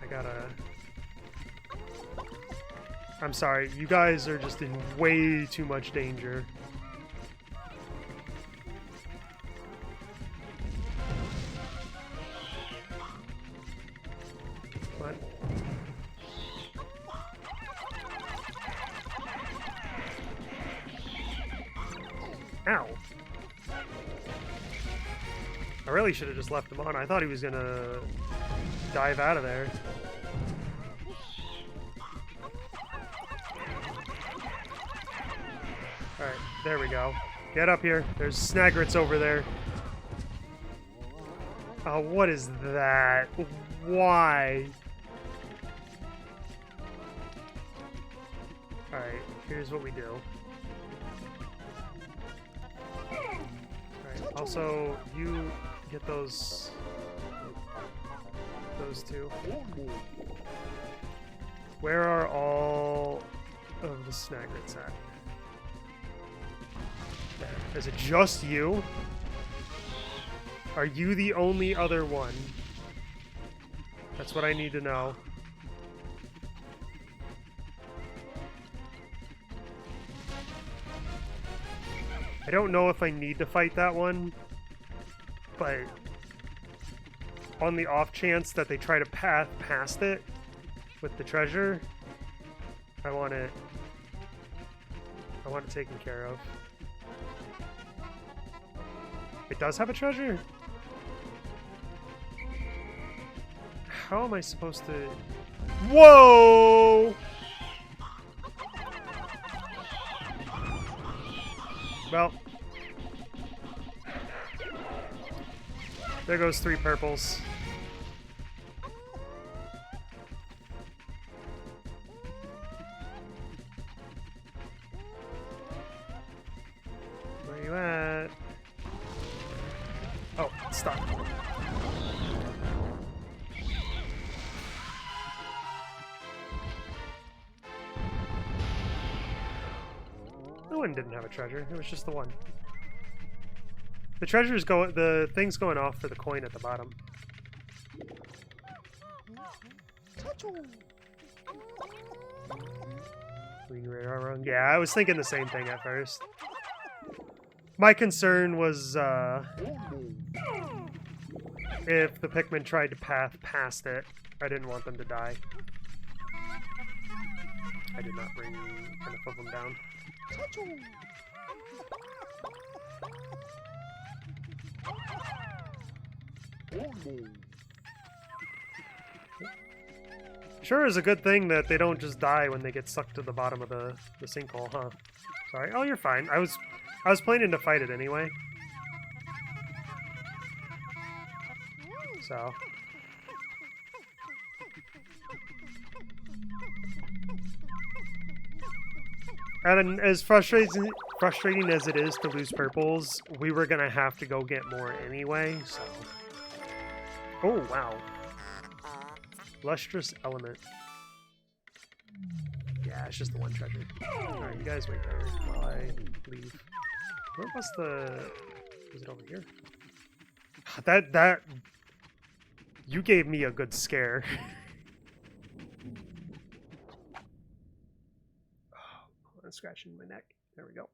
I gotta... I'm sorry, you guys are just in way too much danger. Come on. Ow. I really should have just left him on. I thought he was gonna dive out of there. Alright, there we go. Get up here. There's Snagrets over there. Oh, what is that? Why? Alright, here's what we do. Alright, also, you get those two. Where are all of the Snagrets at? There. Is it just you? Are you the only other one? That's what I need to know. I don't know if I need to fight that one, but on the off chance that they try to path past it with the treasure, I want it taken care of. It does have a treasure? How am I supposed to... Whoa! Well, there goes 3 purples. Where you at? Oh, stop. The one didn't have a treasure. It was just the one. The treasure's going. The thing's going off for the coin at the bottom. Yeah, I was thinking the same thing at first. My concern was if the Pikmin tried to path past it, I didn't want them to die. I did not bring enough of them down. Sure is a good thing that they don't just die when they get sucked to the bottom of the sinkhole, huh? Sorry. Oh, you're fine. I was planning to fight it anyway. So. And as frustrating as it is to lose purples, we were gonna have to go get more anyway, so. Oh, wow. Lustrous element. Yeah, it's just the one treasure. Alright, you guys wait there while I leave. Where was the... Was it over here? That... You gave me a good scare. Oh, I'm scratching my neck. There we go.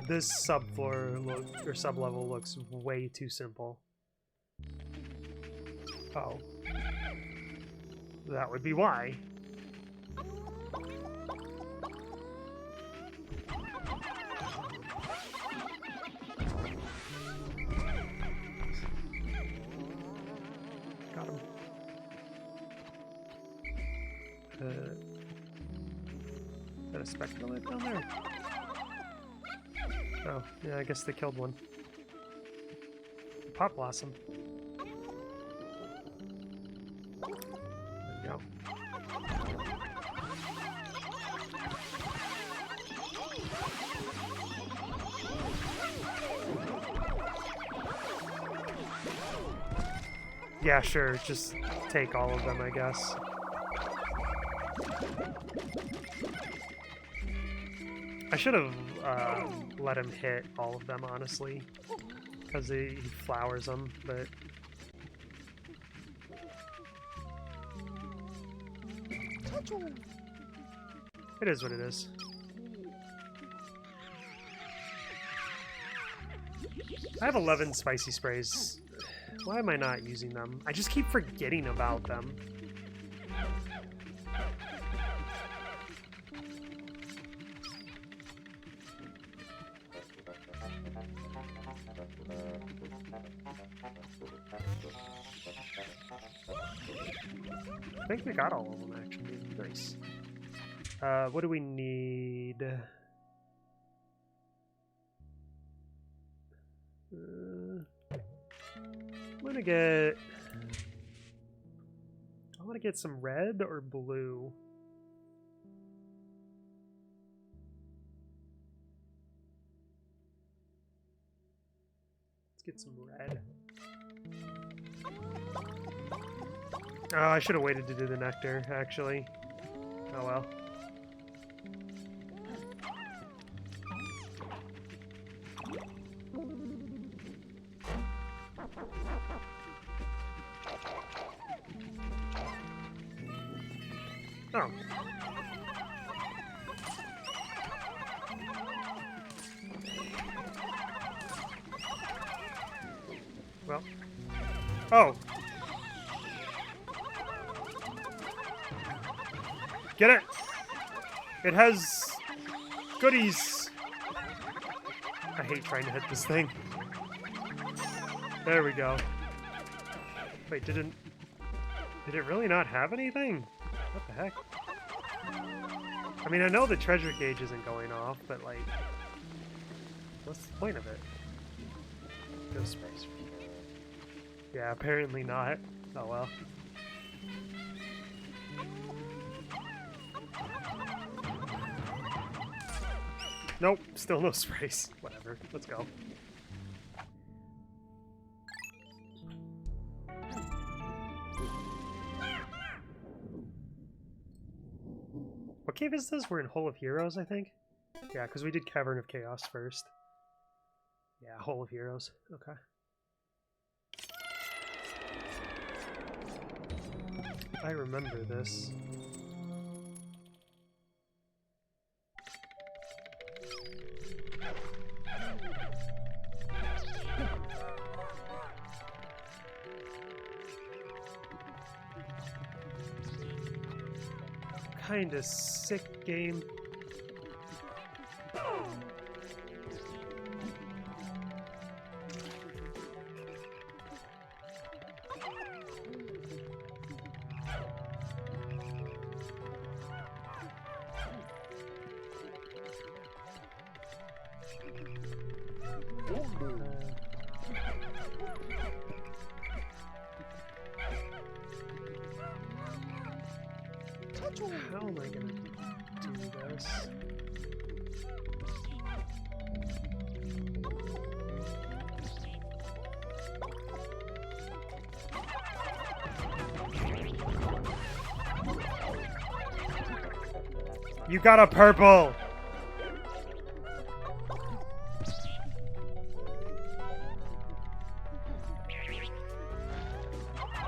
This subfloor or sublevel looks way too simple. Oh. That would be why. Got him. Is that a spectral down there? Oh, yeah, I guess they killed one. Pop Blossom. There we go. Yeah, sure, just take all of them, I guess. I should have let him hit all of them, honestly, because he flowers them, but... It is what it is. I have 11 spicy sprays. Why am I not using them? I just keep forgetting about them. I think we got all of them, actually. Nice. What do we need? I want to get some red or blue. Let's get some red. Oh, I should have waited to do the nectar, actually. Oh well. Oh. Well. Oh! Get it! It has goodies! I hate trying to hit this thing. There we go. Wait, did it really not have anything? What the heck? I mean, I know the treasure gauge isn't going off, but like, what's the point of it? Go space. Yeah, apparently not. Oh well. Nope, still no sprays. Whatever, let's go. What cave is this? We're in Hole of Heroes, I think? Yeah, because we did Cavern of Chaos first. Yeah, Hole of Heroes. Okay. I remember this. Kinda sick game. How am I gonna do this? You got a purple!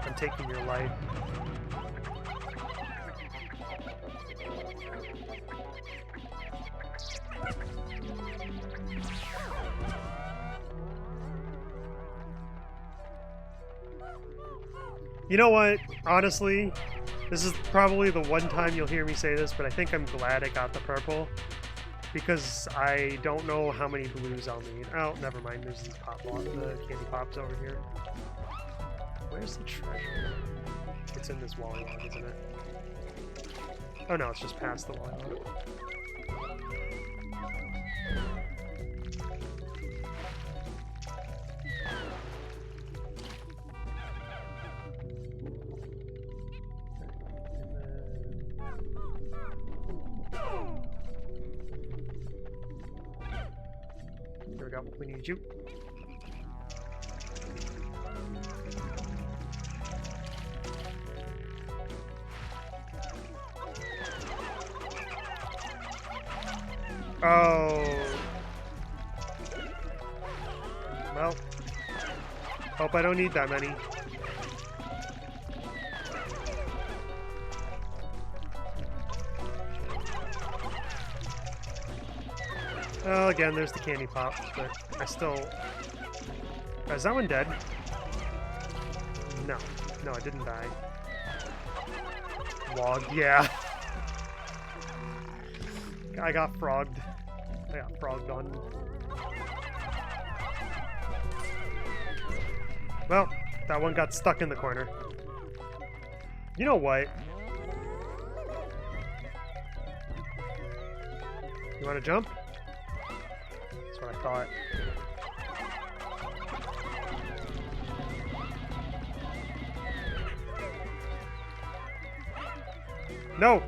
I'm taking your life. You know what? Honestly, this is probably the one time you'll hear me say this, but I think I'm glad I got the purple. Because I don't know how many blues I'll need. Oh, never mind. There's these the candy pops over here. Where's the treasure? It's in this wall log, isn't it? Oh no, it's just past the wall log. There we go. We need you. Oh. Well. Hope I don't need that many. Oh, again, there's the candy pops, but I still... Is that one dead? No. No, it didn't die. Log, yeah. I got frogged. I got frogged on. Well, that one got stuck in the corner. You know what? You want to jump? That's what I thought. No!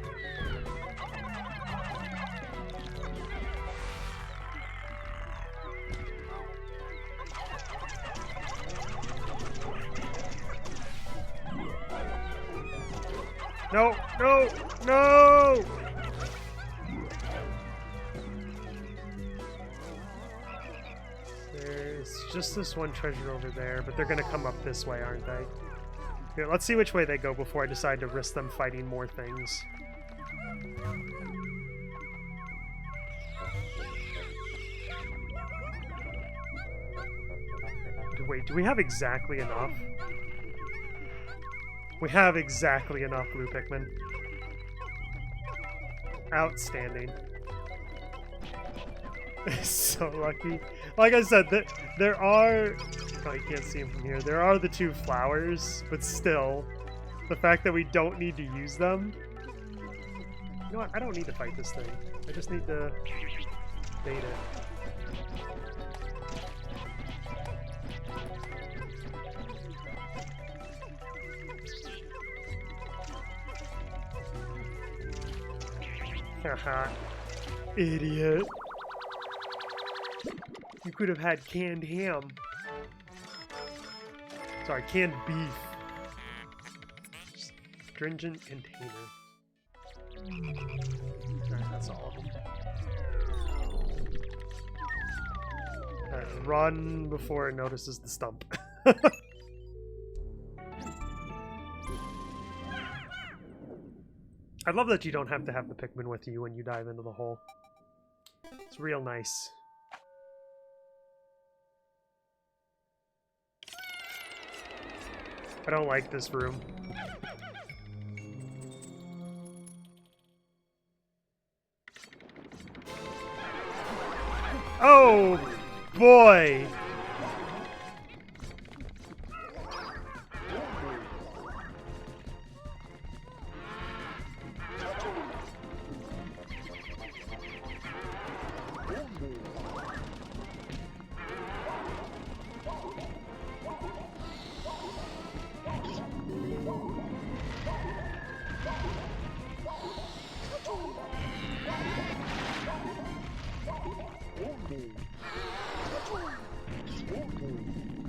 No! No! No! There's just this one treasure over there, but they're gonna come up this way, aren't they? Here, let's see which way they go before I decide to risk them fighting more things. Wait, do we have exactly enough? We have exactly enough blue Pikmin. Outstanding. So lucky. Like I said, there are... Oh, you can't see them from here. There are the two flowers, but still, the fact that we don't need to use them... You know what? I don't need to fight this thing. I just need to bait it. Haha. Idiot. You could have had canned ham. Sorry, canned beef. Stringent container. Alright, that's all of them. Alright, run before it notices the stump. I love that you don't have to have the Pikmin with you when you dive into the hole. It's real nice. I don't like this room. Oh, boy!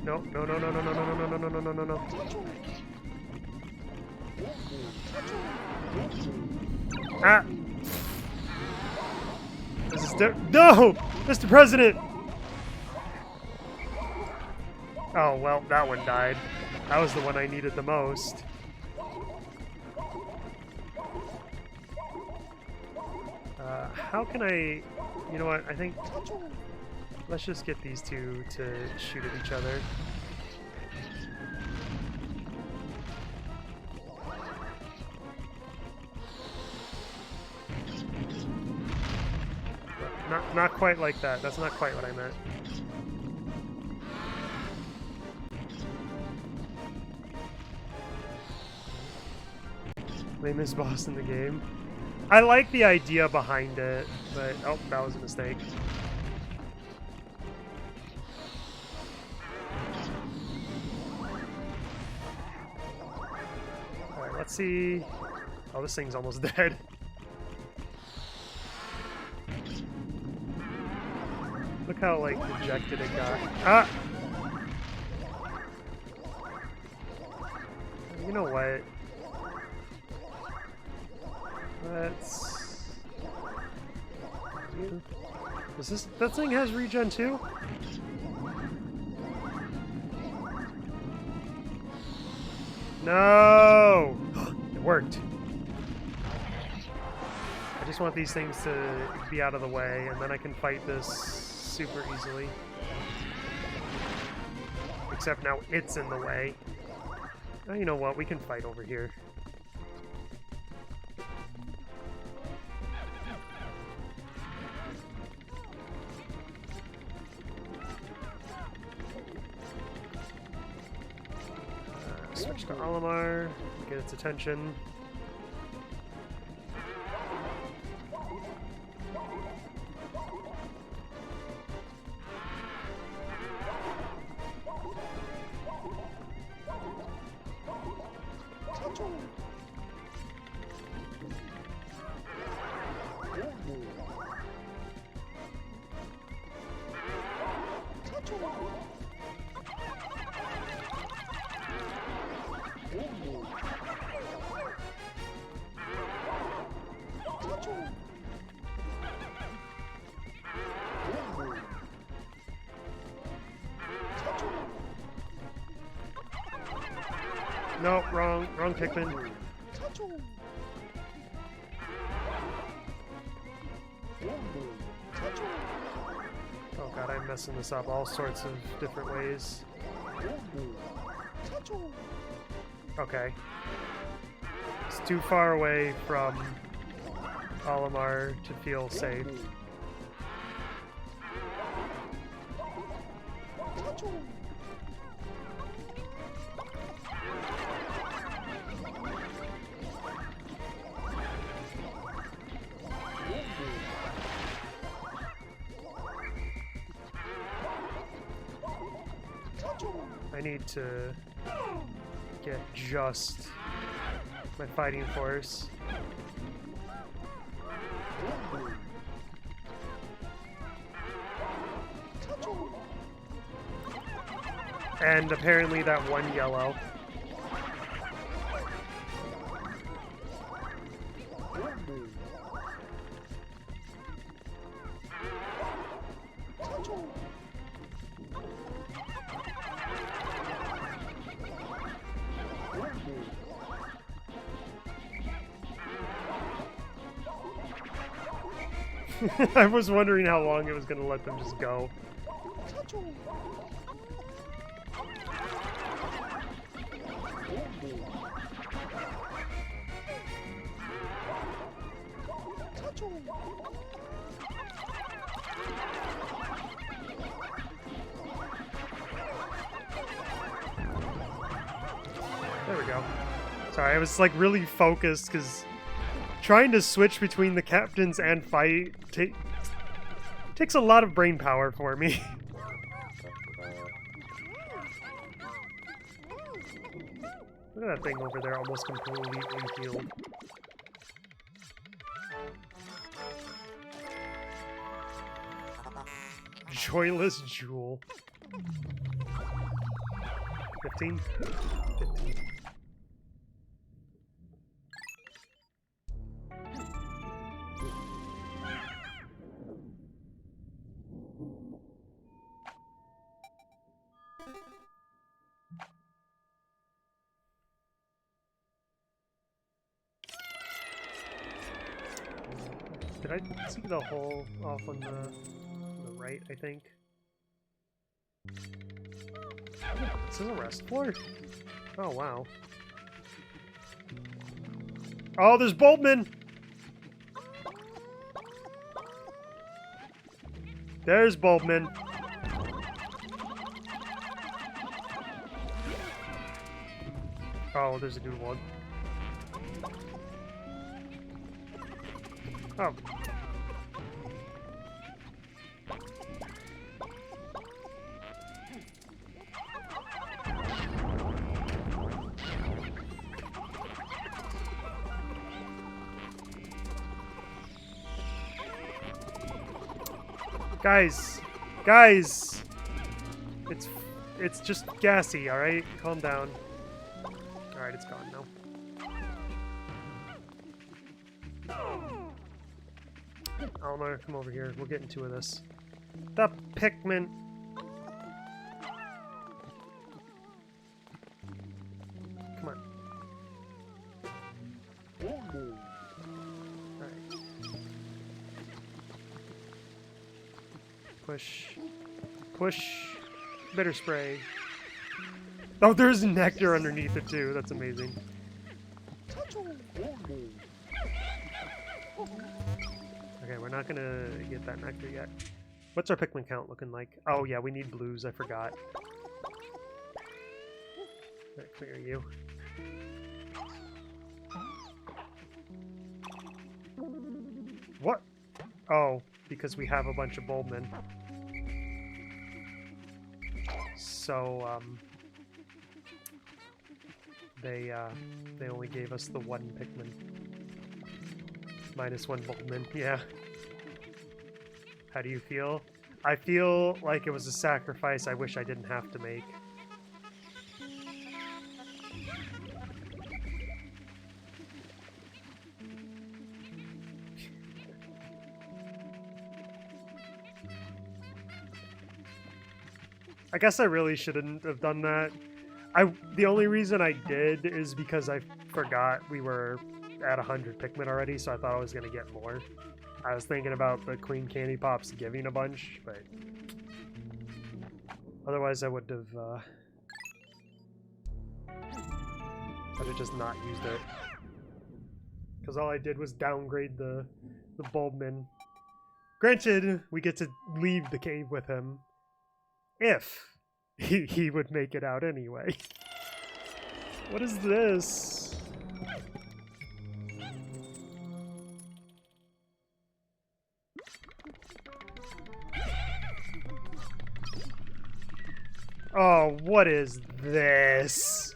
No, no, no, no, no, no, no, no, no, no, no, no, no, no. Ah! This is no! Mr. President! Oh, well, that one died. That was the one I needed the most. How can I... You know what, I think... Let's just get these two to shoot at each other. Not quite like that. That's not quite what I meant. Lamest boss in the game. I like the idea behind it, but oh, that was a mistake. Alright, let's see. Oh, this thing's almost dead. Look how, like, dejected it got. Ah! You know what? Let's... Is this... That thing has regen too? No! It worked. I just want these things to be out of the way, and then I can fight this super easily. Except now it's in the way. Oh, you know what? We can fight over here. Switch to Olimar, get its attention. No, wrong Pikmin. Oh god, I'm messing this up all sorts of different ways. Okay. It's too far away from Olimar to feel safe. I need to get just my fighting force. And apparently that one yellow. I was wondering how long it was going to let them just go. There we go. Sorry, I was like really focused because trying to switch between the captains and fight takes a lot of brain power for me. Look at that thing over there, almost completely healed. Joyless Jewel. 15? 15. Did I see the hole off on the right, I think? This is a rest floor? Oh, wow. Oh, there's Boltman! There's Boltman. Oh, there's a new one. Oh. Guys! It's just gassy, alright? Calm down. Alright, it's gone now. Almar, come over here. We'll get into this. The Pikmin! Come on. Alright. Push. Push. Bitter spray. Oh, there's nectar underneath it too. That's amazing. Okay, we're not gonna get that nectar yet. What's our Pikmin count looking like? Oh yeah, we need blues. I forgot. Alright, clear you. What? Oh, because we have a bunch of Bulbmen. So, they only gave us the one Pikmin. Minus one Bulbman, yeah. How do you feel? I feel like it was a sacrifice I wish I didn't have to make. I guess I really shouldn't have done that. The only reason I did is because I forgot we were at 100 Pikmin already, so I thought I was going to get more. I was thinking about the Queen Candy Pops giving a bunch, but otherwise I would have I'd have just not used it. Because all I did was downgrade the Bulbmin. Granted, we get to leave the cave with him if he would make it out anyway. What is this? Oh, what is this?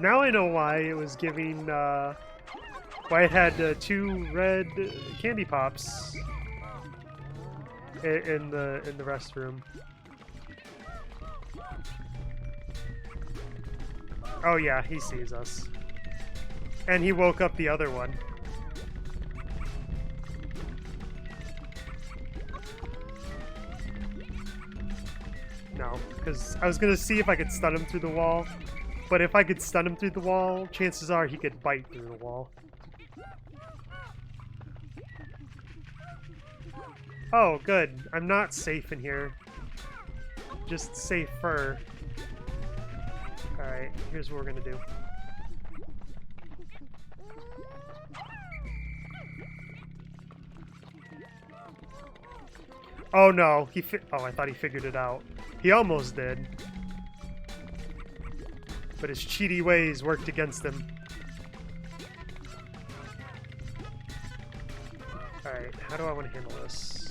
Now I know why it was giving, why it had 2 red candy pops in the restroom. Oh yeah, he sees us. And he woke up the other one. No, because I was gonna see if I could stun him through the wall. But if I could stun him through the wall, chances are he could bite through the wall. Oh, good. I'm not safe in here. Just safer. Alright, here's what we're gonna do. Oh no, oh, I thought he figured it out. He almost did. But his cheaty ways worked against him. Alright, how do I want to handle this?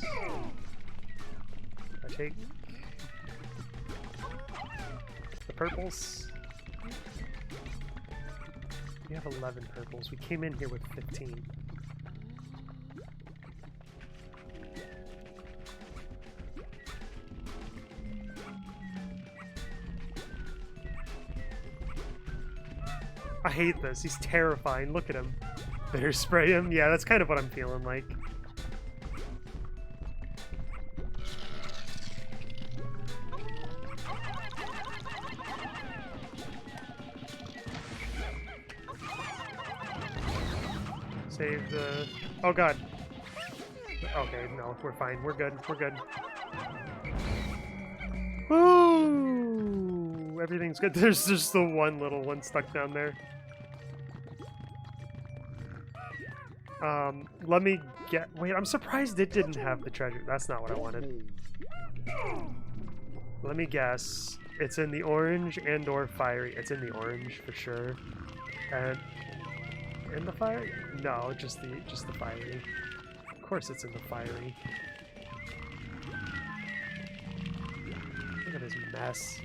I take the purples. We have 11 purples. We came in here with 15. I hate this. He's terrifying. Look at him. Better spray him. Yeah, that's kind of what I'm feeling like. Save the... Oh god. Okay, no, we're fine. We're good. We're good. Woo! Everything's good. There's just the one little one stuck down there. Let me get... Wait, I'm surprised it didn't have the treasure. That's not what I wanted. Let me guess. It's in the orange and or fiery. It's in the orange for sure. And in the fiery? No, just the fiery. Of course it's in the fiery. Look at this mess.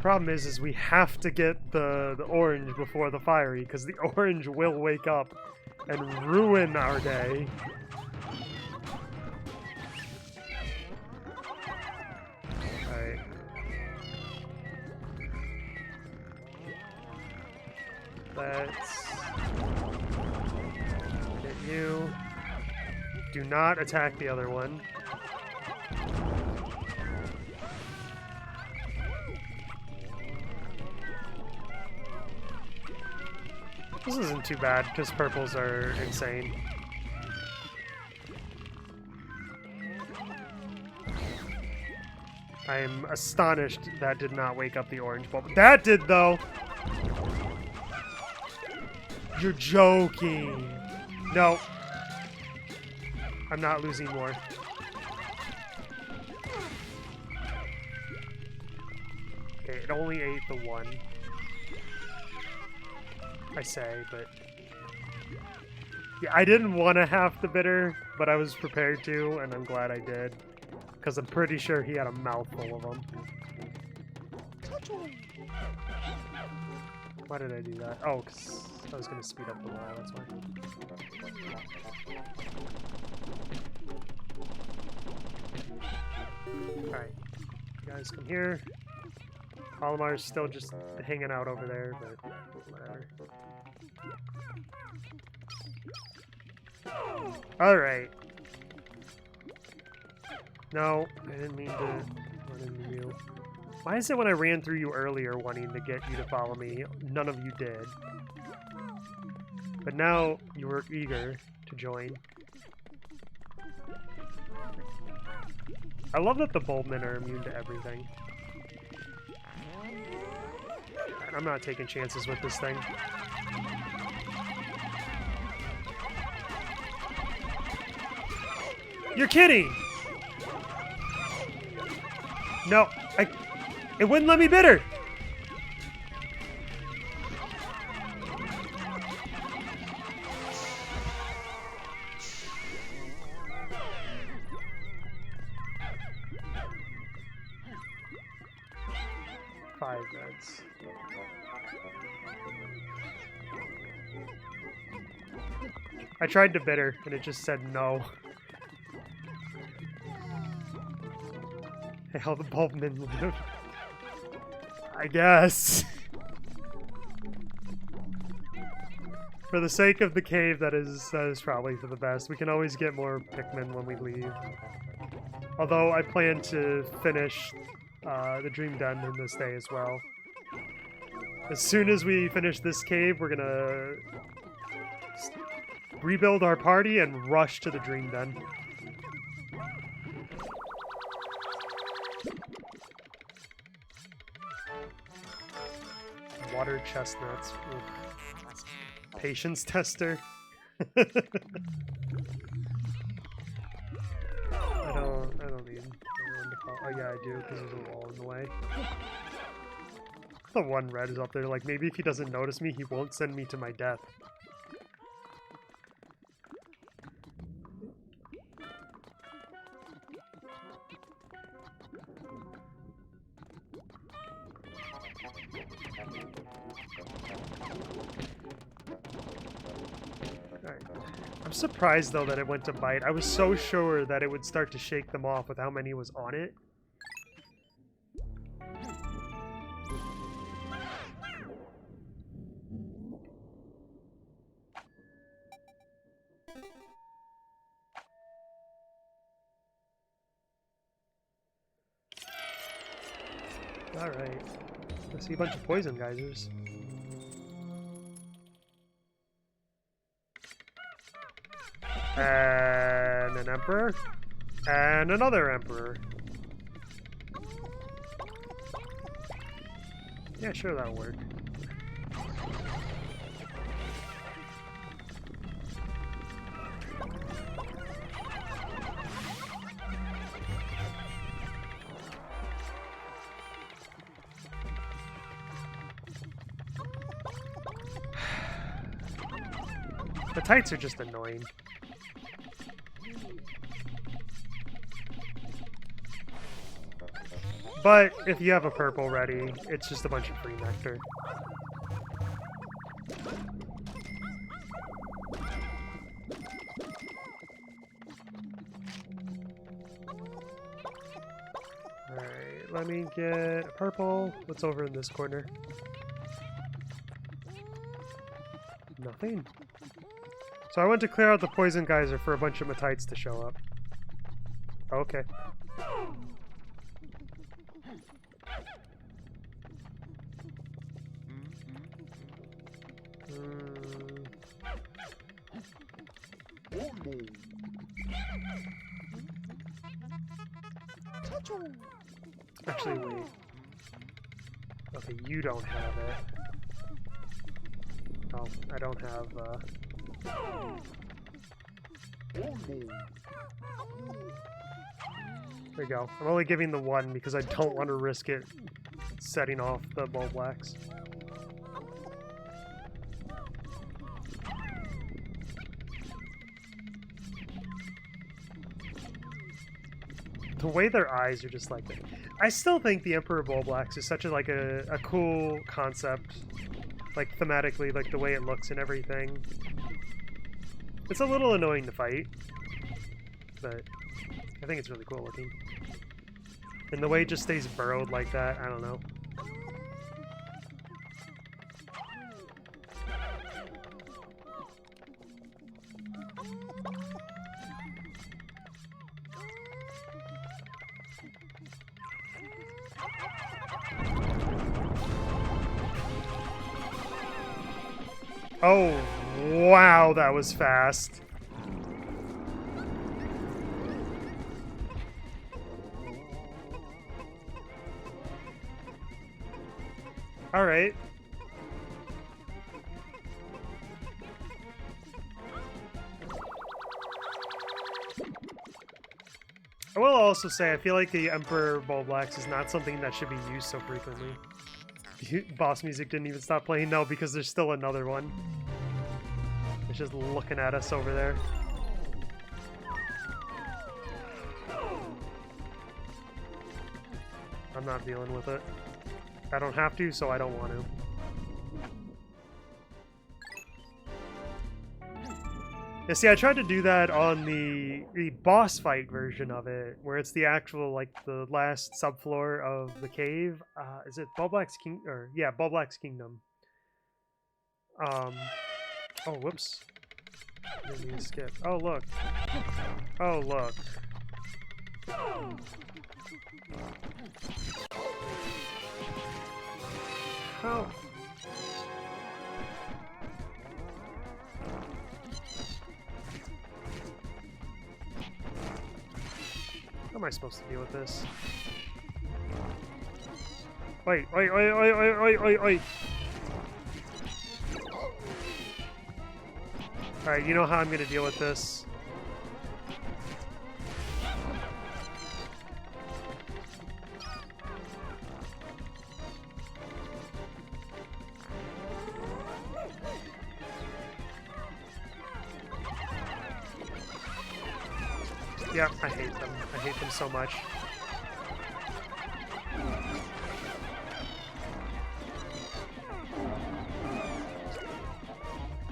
Problem is we have to get the orange before the fiery, because the orange will wake up and ruin our day. Alright. Let's hit you. Do not attack the other one. This isn't too bad, because purples are insane. I am astonished that did not wake up the orange bulb. That did, though! You're joking! No. I'm not losing more. Okay, it only ate the one. I say, but... Yeah, I didn't want to have the bitter, but I was prepared to, and I'm glad I did. Because I'm pretty sure he had a mouthful of them. Why did I do that? Oh, because I was going to speed up the wall, that's why. Alright, you guys come here. Olimar's still just hanging out over there, but whatever. Alright. No, I didn't mean to run into you. Why is it when I ran through you earlier wanting to get you to follow me, none of you did? But now you were eager to join. I love that the Bulbmen are immune to everything. And I'm not taking chances with this thing. You're kidding! No, it wouldn't let me bid her! Five beds. I tried to bid her, and it just said no. Hey, how the Bulbmen live. I guess. For the sake of the cave, that is probably for the best. We can always get more Pikmin when we leave. Although I plan to finish the Dream Den in this day as well. As soon as we finish this cave, we're gonna rebuild our party and rush to the Dream Den. Water chestnuts. Ooh. Patience tester. I don't need anyone to follow. Oh yeah, I do, because there's a wall in the way. The one red is up there, like maybe if he doesn't notice me, he won't send me to my death. I'm surprised though that it went to bite. I was so sure that it would start to shake them off with how many was on it. Alright. I see a bunch of poison geysers. And an emperor. And another emperor. Yeah, sure, that'll work. The tights are just annoying. But if you have a purple ready, it's just a bunch of free nectar. Alright, let me get a purple. What's over in this corner? Nothing. So I went to clear out the poison geyser for a bunch of Matites to show up. Okay. Actually, wait. Okay, you don't have it. Oh, I don't have, There you go. I'm only giving the one because I don't want to risk it setting off the bulb wax. The way their eyes are just like that. I still think the Emperor Bulblax is such a cool concept, like thematically, like the way it looks and everything. It's a little annoying to fight, but I think it's really cool looking. And the way it just stays burrowed like that, I don't know. Oh, wow, that was fast. All right. I will also say, I feel like the Emperor Bulblax is not something that should be used so frequently. Boss music didn't even stop playing? No, because there's still another one. It's just looking at us over there. I'm not dealing with it. I don't have to, so I don't want to. Yeah, see, I tried to do that on the boss fight version of it, where it's the actual, like, the last subfloor of the cave. Is it Bulblax King? Or, yeah, Bulblax Kingdom. Oh, whoops. Didn't mean to skip. Oh, look. Oh, look. How? How am I supposed to deal with this? Wait, oi, oi, oi, oi, oi, oi, oi. Alright, you know how I'm gonna deal with this. Yeah, I hate them. I hate them so much.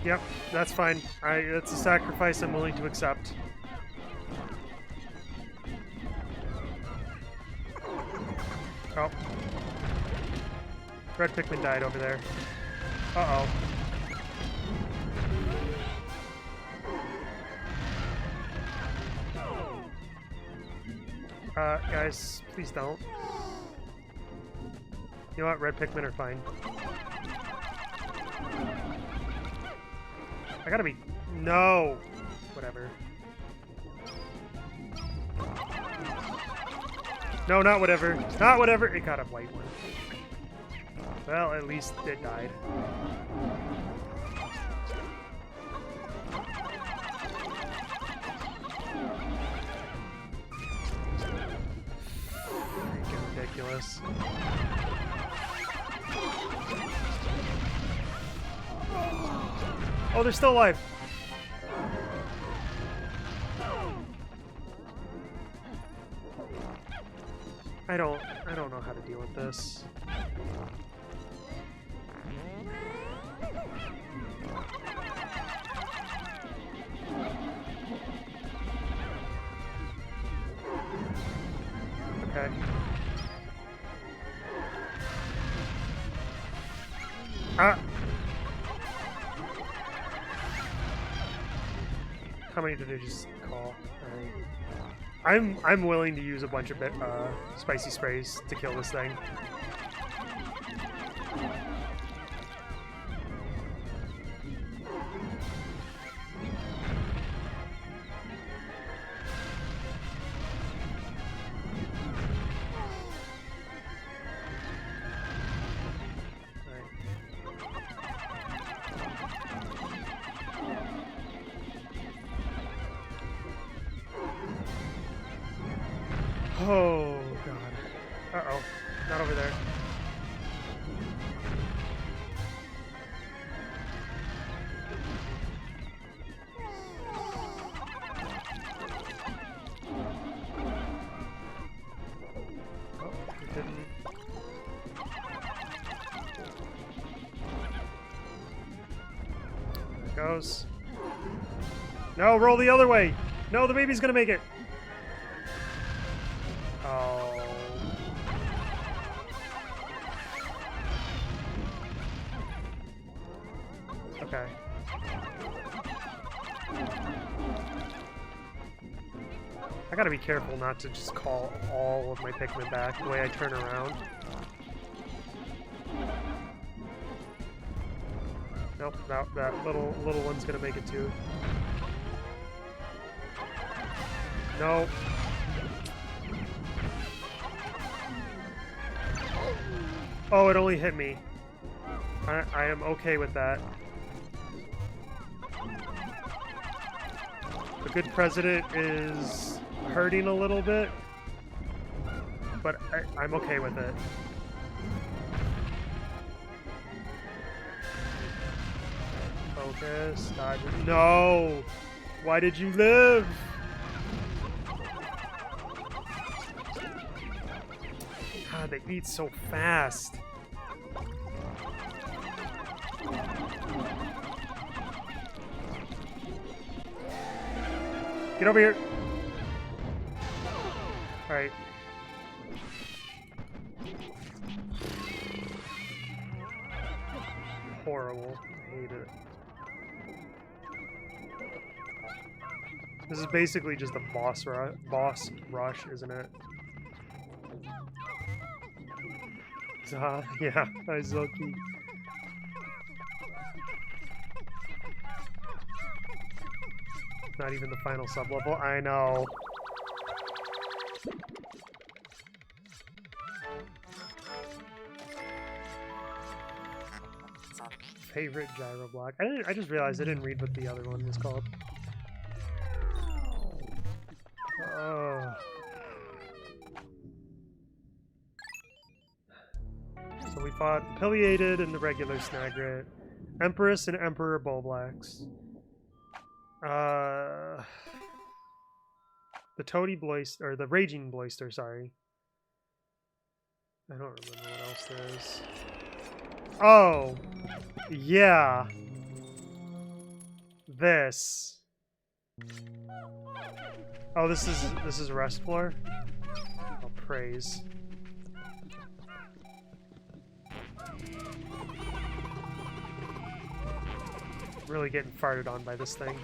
Yep, that's fine. That's a sacrifice I'm willing to accept. Oh. Red Pikmin died over there. Uh-oh. Guys, please don't. You know what? Red Pikmin are fine. I gotta be... No! Whatever. No, not whatever. Not whatever! It got a white one. Well, at least it died. Freaking ridiculous. Oh, they're still alive. I don't know how to deal with this. Okay. Ah. How many did I just call? I'm willing to use a bunch of spicy sprays to kill this thing. Oh, God. Uh-oh. Not over there. Oh, it didn't. There it goes. No, roll the other way! No, the baby's gonna make it! Oh. Okay. I gotta be careful not to just call all of my Pikmin back the way I turn around. Nope, that little one's gonna make it too. No. Oh, it only hit me. I am okay with that. The good president is hurting a little bit, but I'm okay with it. Focus, dodge. No! Why did you live? God, they eat so fast. Get over here. All right. Horrible. I hate it. This is basically just a boss rush, isn't it? Yeah, Aizoki. Not even the final sublevel. I know. Favorite gyro block. I just realized I didn't read what the other one was called. Oh. So we fought Pileated and the regular Snagret, Empress and Emperor Bulblacks. The Toady Bloister, or the Raging Bloister, sorry. I don't remember what else there is. Oh! Yeah! This. Oh, this is Rest Floor? Oh, praise. Really getting farted on by this thing.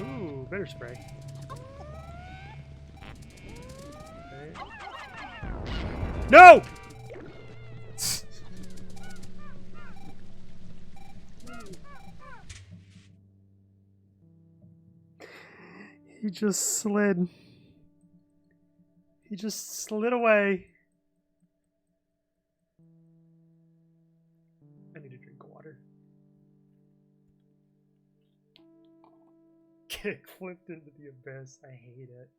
Ooh, bitter spray. Okay. No! He just slid. He just slid away. I need a drink of water. Kick flipped into the abyss. I hate it.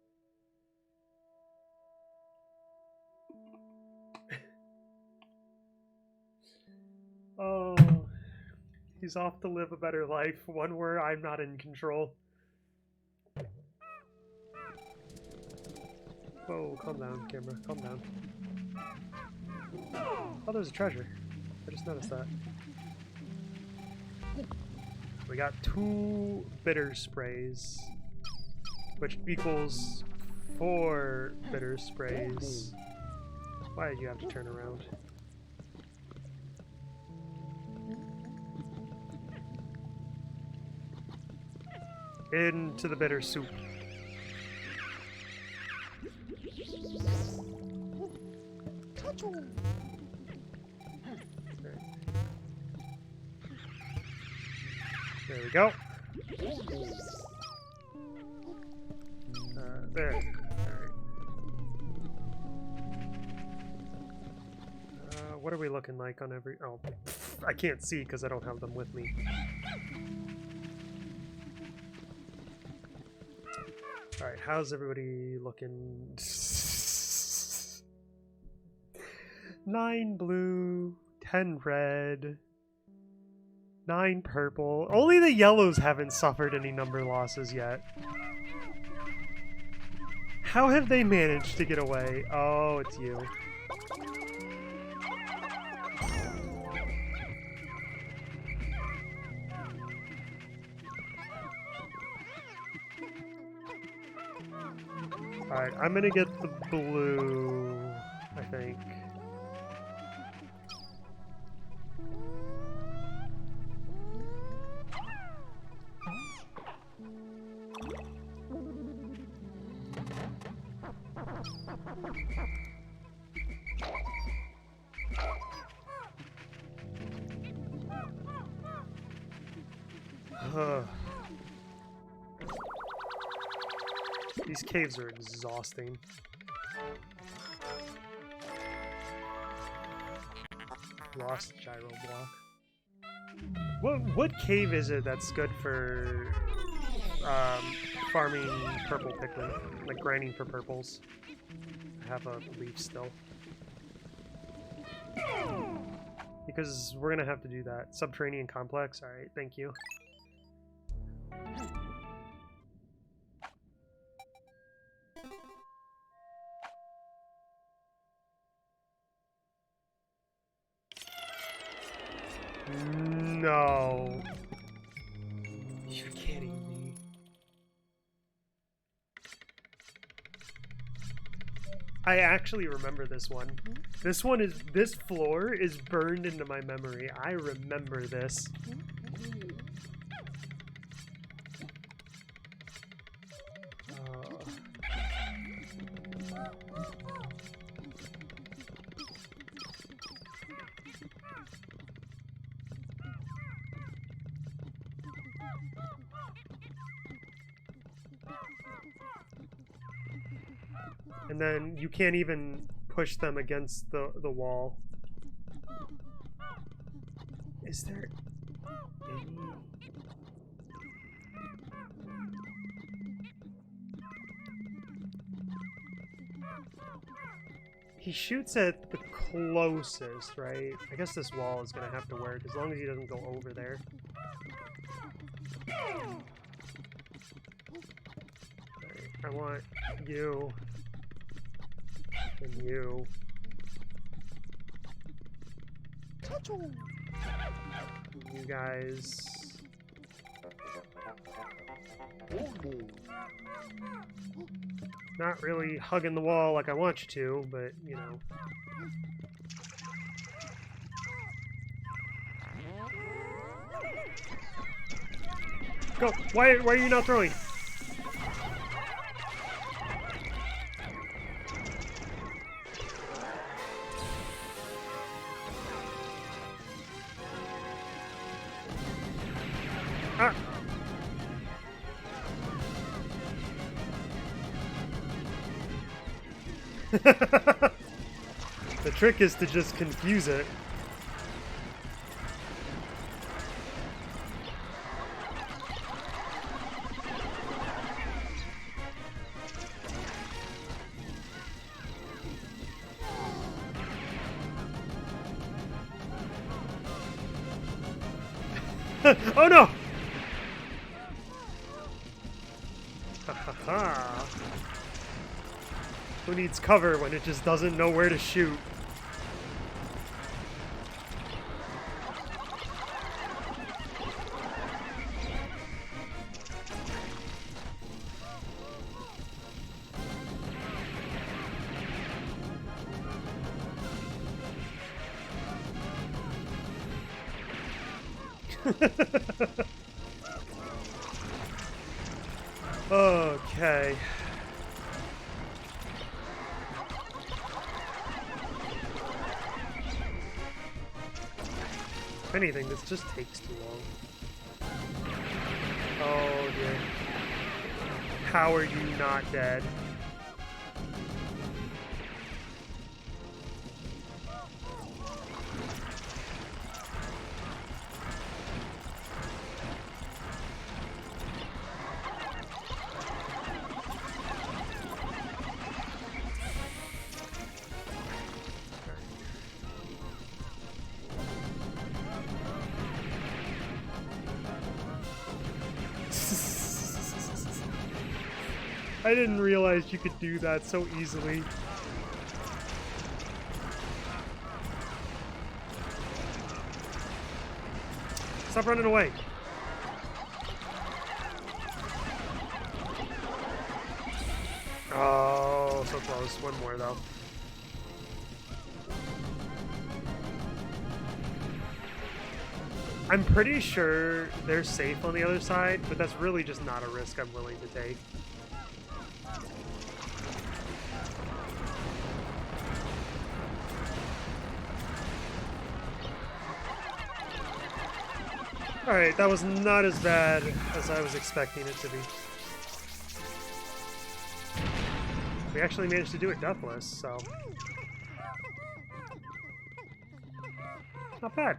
Oh, he's off to live a better life, one where I'm not in control. Whoa, calm down, camera, calm down. Oh, there's a treasure. I just noticed that. We got 2 bitter sprays, which equals 4 bitter sprays. Why did you have to turn around? Into the bitter soup. There we go. There. Alright. What are we looking like on every... Oh, I can't see because I don't have them with me. Alright, how's everybody looking? 9 blue, 10 red, 9 purple. Only the yellows haven't suffered any number losses yet. How have they managed to get away? Oh, it's you. Alright, I'm gonna get the blue, I think. These caves are exhausting. Lost gyro block. What cave is it that's good for farming purple Pikmin? Like grinding for purples? I have a leaf still. Because we're gonna have to do that. Subterranean complex? Alright, thank you. No. You're kidding me. I actually remember this one. This floor is burned into my memory. I remember this. And then you can't even push them against the wall. Is there any... He shoots at the closest, right? I guess this wall is gonna have to work as long as he doesn't go over there. Right, I want you. And you. You guys. Not really hugging the wall like I want you to, but you know. Go! Why are you not throwing? Ah. The trick is to just confuse it. Oh no! Who needs cover when it just doesn't know where to shoot? Okay. If anything, this just takes too long. Oh dear. How are you not dead? I didn't realize you could do that so easily. Stop running away. Oh, so close. One more, though. I'm pretty sure they're safe on the other side, but that's really just not a risk I'm willing to take. Alright, that was not as bad as I was expecting it to be. We actually managed to do it deathless, so... not bad.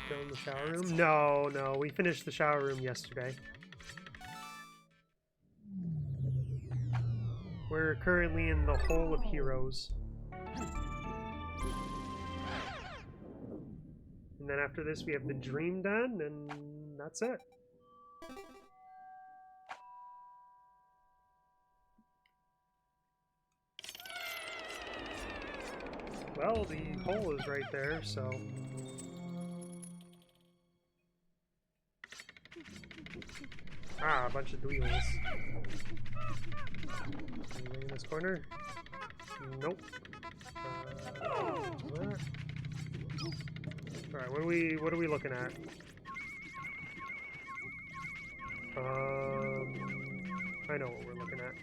Go in the shower room? No, we finished the shower room yesterday. We're currently in the Hole of Heroes. And then after this we have the Dream Den, and that's it. Well, the hole is right there, so... ah, a bunch of dweebs. Anything in this corner? Nope. Alright, what are we looking at? I know what we're looking at.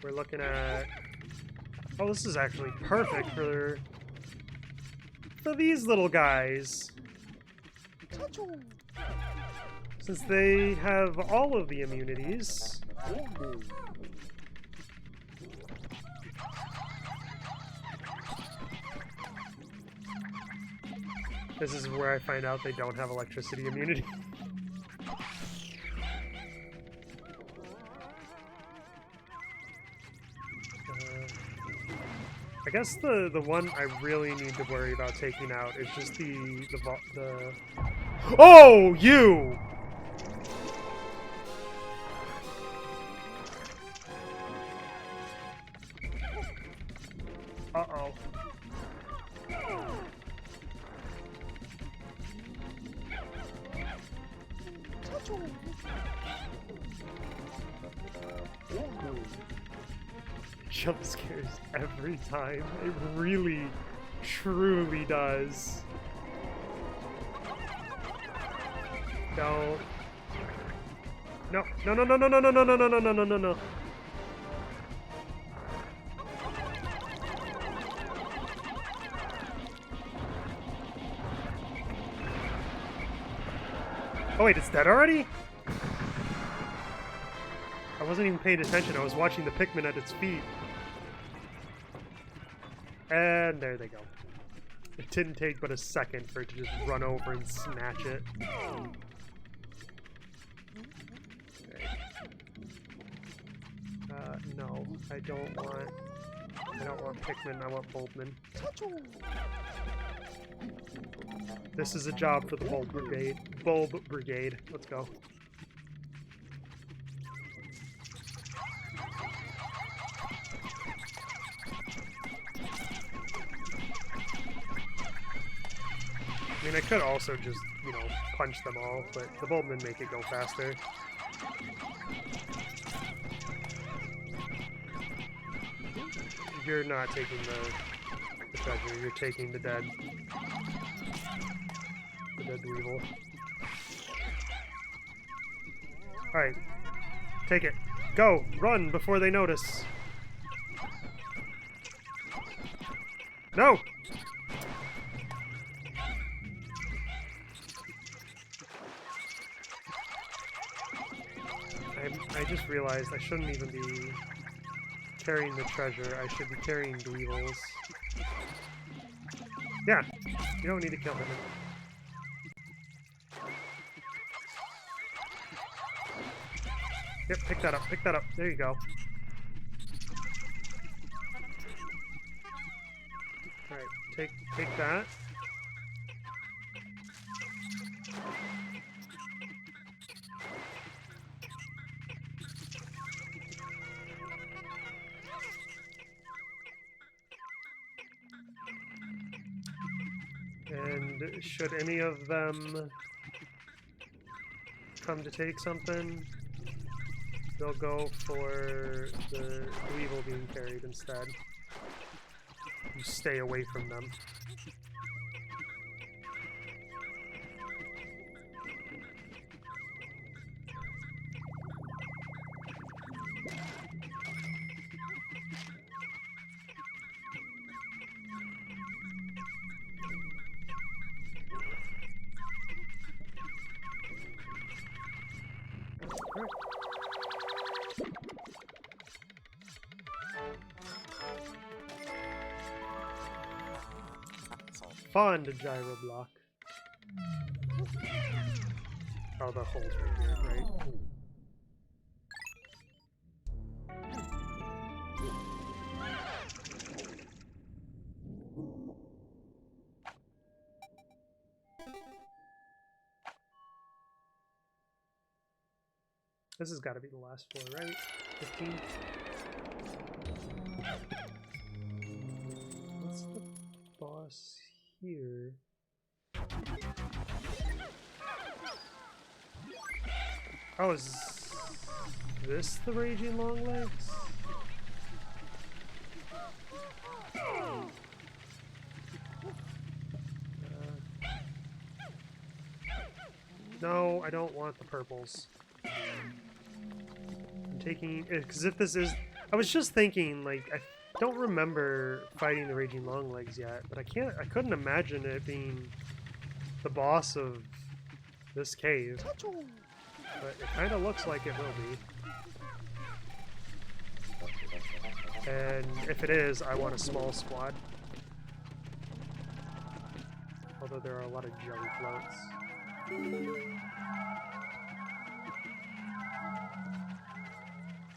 We're looking at... oh, this is actually perfect for these little guys. Since they have all of the immunities. This is where I find out they don't have electricity immunity. I guess the one I really need to worry about taking out is just the oh, you! Uh-oh. Jump scares every time. It really, truly does. No. No, no, no, no, no, no, no, no, no, no, no, no, no, no. Oh wait, it's dead already? I wasn't even paying attention. I was watching the Pikmin at its feet. And there they go. It didn't take but a second for it to just run over and snatch it. No, I don't want Pikmin, I want Bulbmin. This is a job for the Bulb Brigade. Bulb Brigade. Let's go. I mean, I could also just, you know, punch them all, but the Bulbmin make it go faster. You're not taking the treasure, you're taking the dead. The dead Dweevil. Alright. Take it. Go! Run before they notice! No! I just realized I shouldn't even be carrying the treasure. I should be carrying Dweevils. Yeah, you don't need to kill him. Yep, pick that up, pick that up. There you go. Alright, take that. And should any of them come to take something, they'll go for the Weevil being carried instead. You stay away from them. Fond gyro block. Oh, the hole's right here, right? This has got to be the last floor, right? 15? What's the boss here? Oh, is this the Raging Longlegs? No, I don't want the purples. I'm taking... Because if this is... I was just thinking, like, I don't remember fighting the Raging Longlegs yet, but I couldn't imagine it being the boss of this cave. But it kind of looks like it will be. And if it is, I want a small squad. Although there are a lot of jelly floats.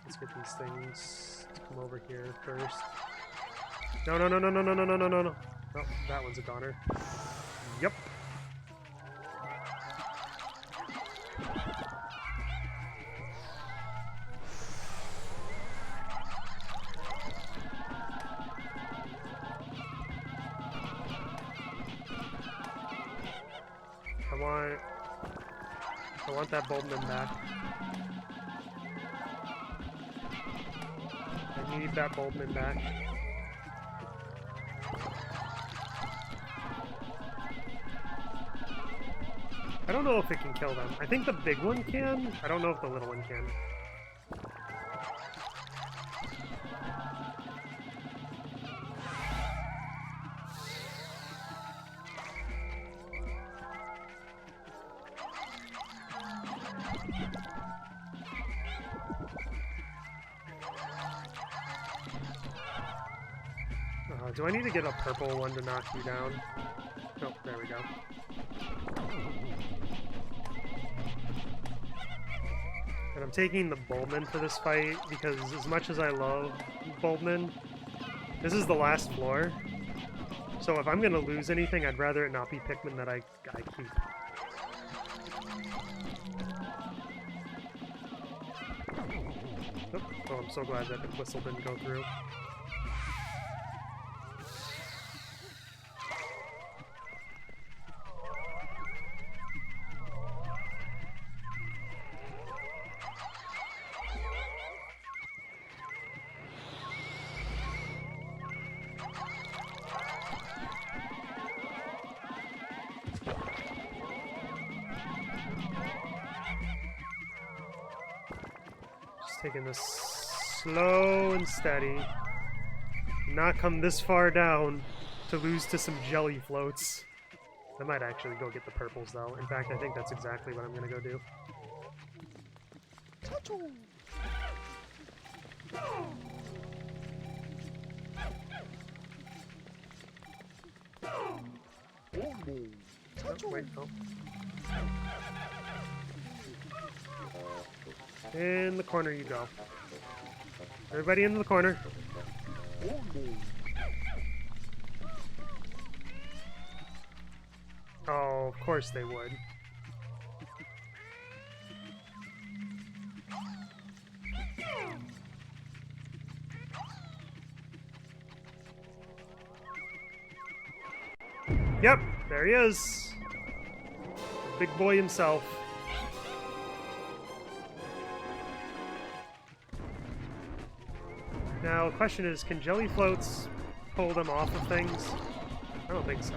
Let's get these things to come over here first. No, no, no, no, no, no, no, no, no, no, no. Oh, that one's a goner. Yep. I want that Bulbman back. I need that Bulbman back. I don't know if it can kill them. I think the big one can. I don't know if the little one can. Do I need to get a purple one to knock you down? Oh, there we go. And I'm taking the Bulbman for this fight because as much as I love Bulbman, this is the last floor. So if I'm going to lose anything, I'd rather it not be Pikmin that I keep. Oh, I'm so glad that the whistle didn't go through. Taking this slow and steady. Not come this far down to lose to some jelly floats. I might actually go get the purples though. In fact, I think that's exactly what I'm gonna go do. Oh, wait, oh. In the corner you go. Everybody into the corner. Oh, of course they would. Yep, there he is. The big boy himself. Now, the question is, can jelly floats pull them off of things? I don't think so.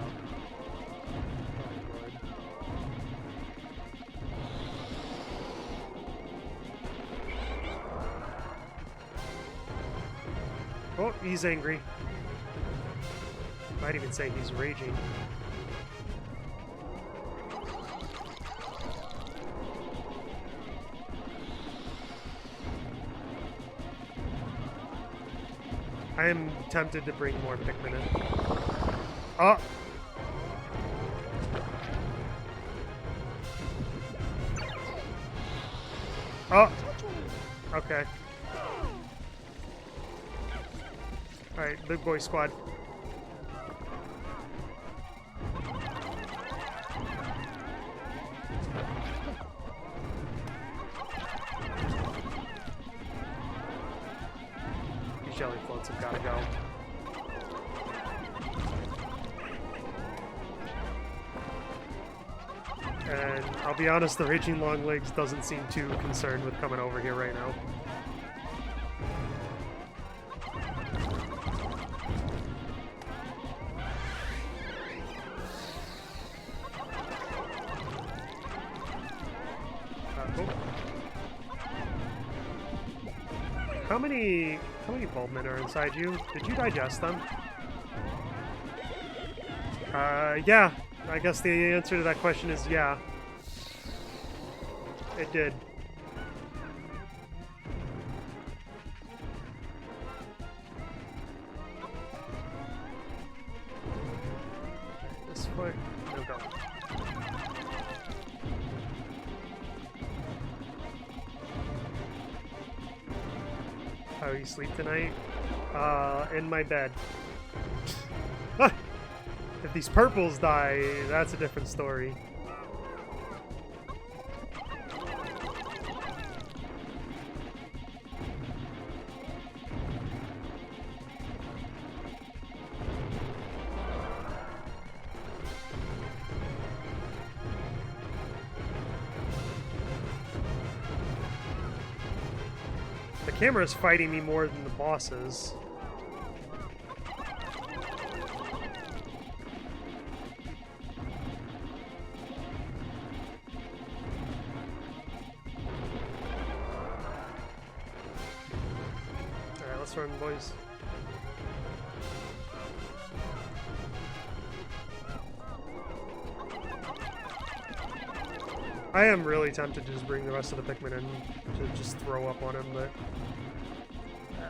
Oh, he's angry. Might even say he's raging. I am tempted to bring more Pikmin in. Oh! Oh! Okay. Alright, big boy squad. These jelly floats have gotta go. And I'll be honest, the Raging Longlegs doesn't seem too concerned with coming over here right now. How many Bulbmen are inside you? Did you digest them? Yeah. I guess the answer to that question is yeah. It did. This way. No go. How you sleep tonight? In my bed. If these purples die, that's a different story. The camera's fighting me more than the bosses. Alright, let's run, boys. I am really tempted to just bring the rest of the Pikmin in to just throw up on him, but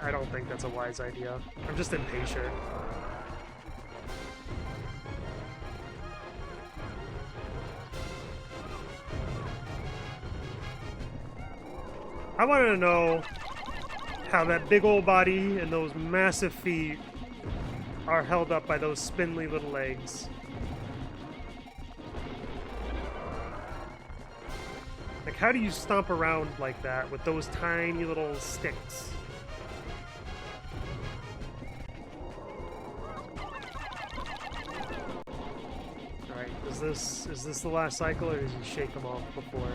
I don't think that's a wise idea. I'm just impatient. I want to know how that big old body and those massive feet are held up by those spindly little legs. Like, how do you stomp around like that with those tiny little sticks? Alright, is this the last cycle, or does he shake them off before?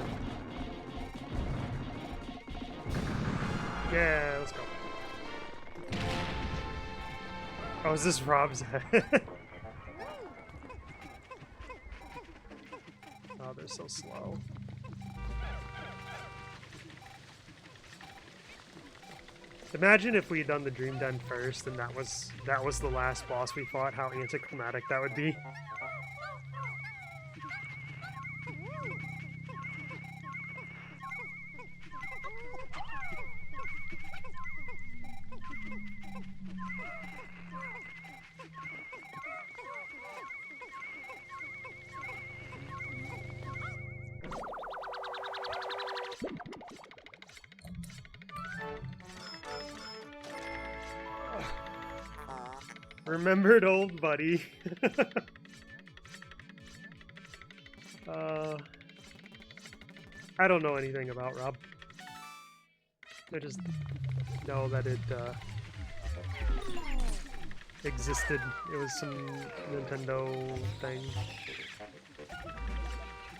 Yeah, let's go. Oh, is this Rob's head? Oh, they're so slow. Imagine if we had done the Dream Den first, and that was the last boss we fought. How anticlimactic that would be. Remembered old buddy. I don't know anything about Rob. I just know that it existed. It was some Nintendo thing.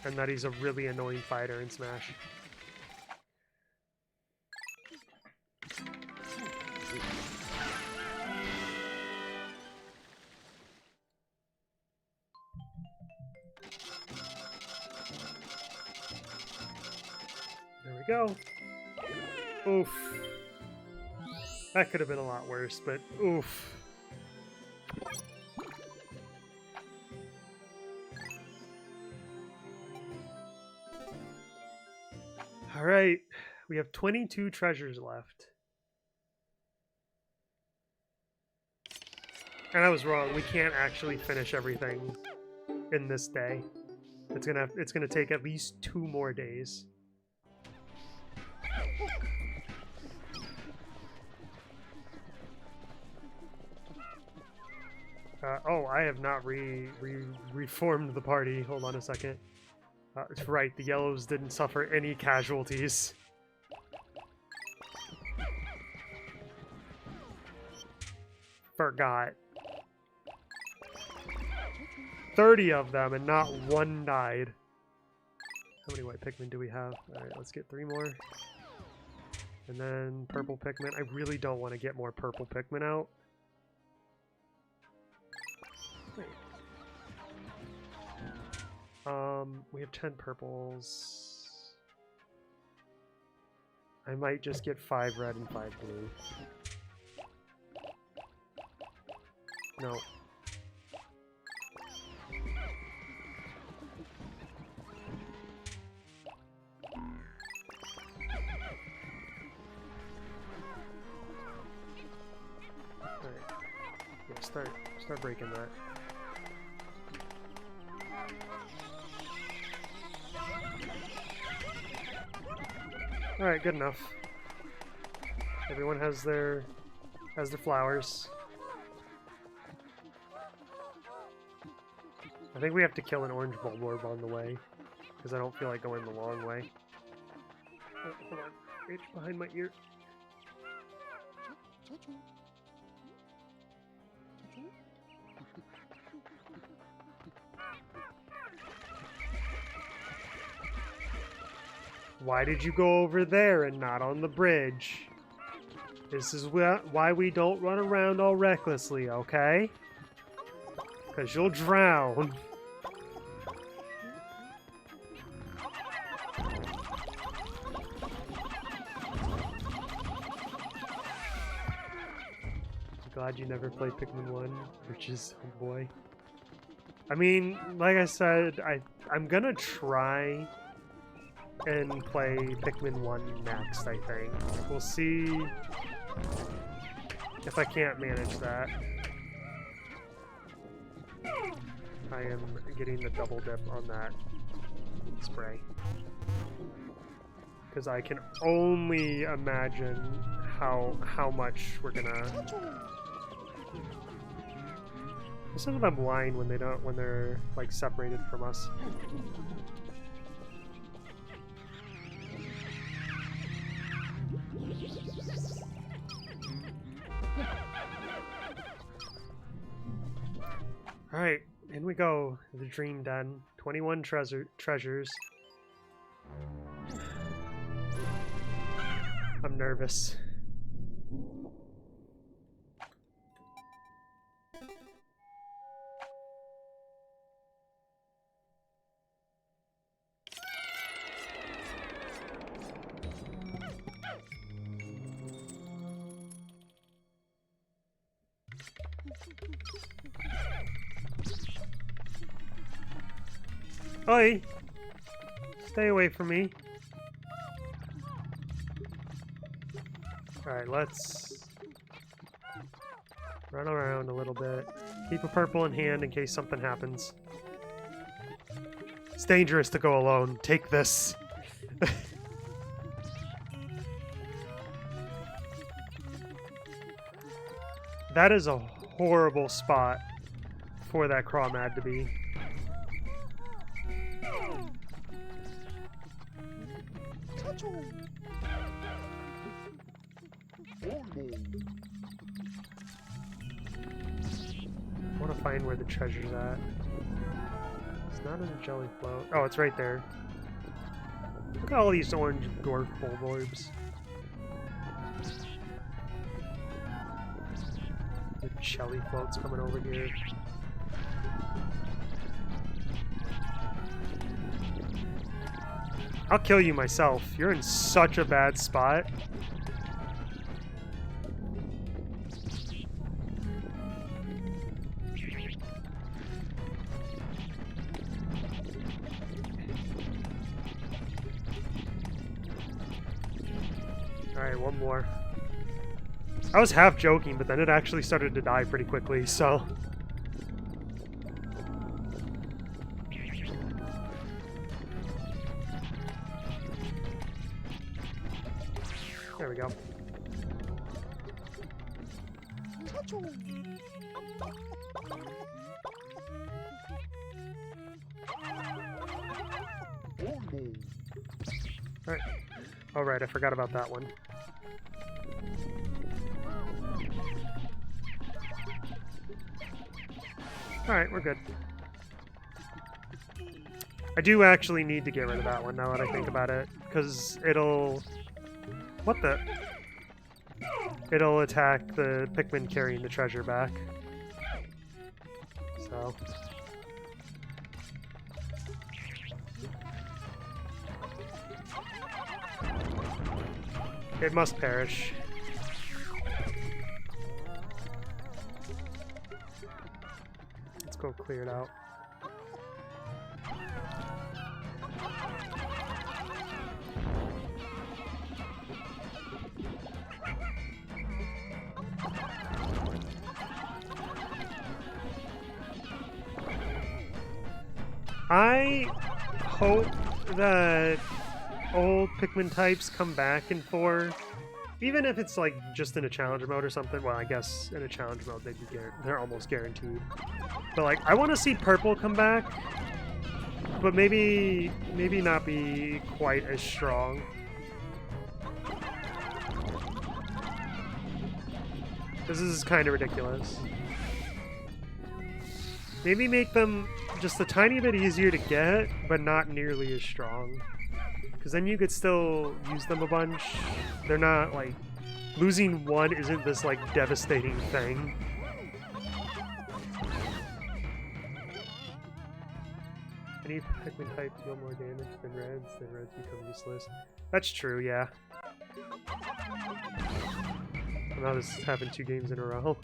And that he's a really annoying fighter in Smash. go. Oof. That could have been a lot worse, but oof. Alright, we have 22 treasures left. And I was wrong, we can't actually finish everything in this day. It's gonna take at least 2 more days. Oh, I have not reformed the party. Hold on a second. It's right, the yellows didn't suffer any casualties. Forgot. 30 of them and not one died. How many white Pikmin do we have? Alright, let's get 3 more. And then purple Pikmin. I really don't want to get more purple Pikmin out. Wait. We have 10 purples. I might just get 5 red and 5 blue. No. Alright. Yeah, start breaking that. Alright, good enough. Everyone has their flowers. I think we have to kill an orange bulborb on the way, because I don't feel like going the long way. Oh, hold on. Itch behind my ear. Why did you go over there and not on the bridge? This is why we don't run around all recklessly, okay? Because you'll drown. I'm glad you never played Pikmin 1, which is, oh boy. I mean, like I said, I'm gonna try and play Pikmin 1 next, I think. We'll see if I can't manage that. I am getting the double dip on that spray. Because I can only imagine how much we're gonna... Some of them whine when they're like separated from us. Alright, in we go. The Dream Den. 21 treasures. I'm nervous. Oi! Stay away from me. Alright, let's run around a little bit. Keep a purple in hand in case something happens. It's dangerous to go alone. Take this. That is a horrible spot for that Crawmad to be. I want to find where the treasure's at. It's not in the jelly float. Oh, it's right there. Look at all these orange dwarf bulborbs. The jelly float's coming over here. I'll kill you myself. You're in such a bad spot. Alright, one more. I was half joking, but then it actually started to die pretty quickly, so... There we go. Alright. Alright, I forgot about that one. Alright, we're good. I do actually need to get rid of that one now that I think about it, because it'll... What the? It'll attack the Pikmin carrying the treasure back. So... It must perish. Let's go clear it out. I hope that old Pikmin types come back in 4, even if it's like just in a challenge mode or something. Well, I guess in a challenge mode they're almost guaranteed. But like, I want to see purple come back, but maybe not be quite as strong. This is kind of ridiculous. Maybe make them just a tiny bit easier to get, but not nearly as strong. Because then you could still use them a bunch. They're not, like... Losing one isn't this, like, devastating thing. Any Pikmin type deal more damage than reds become useless. That's true, yeah. Now this happened 2 games in a row.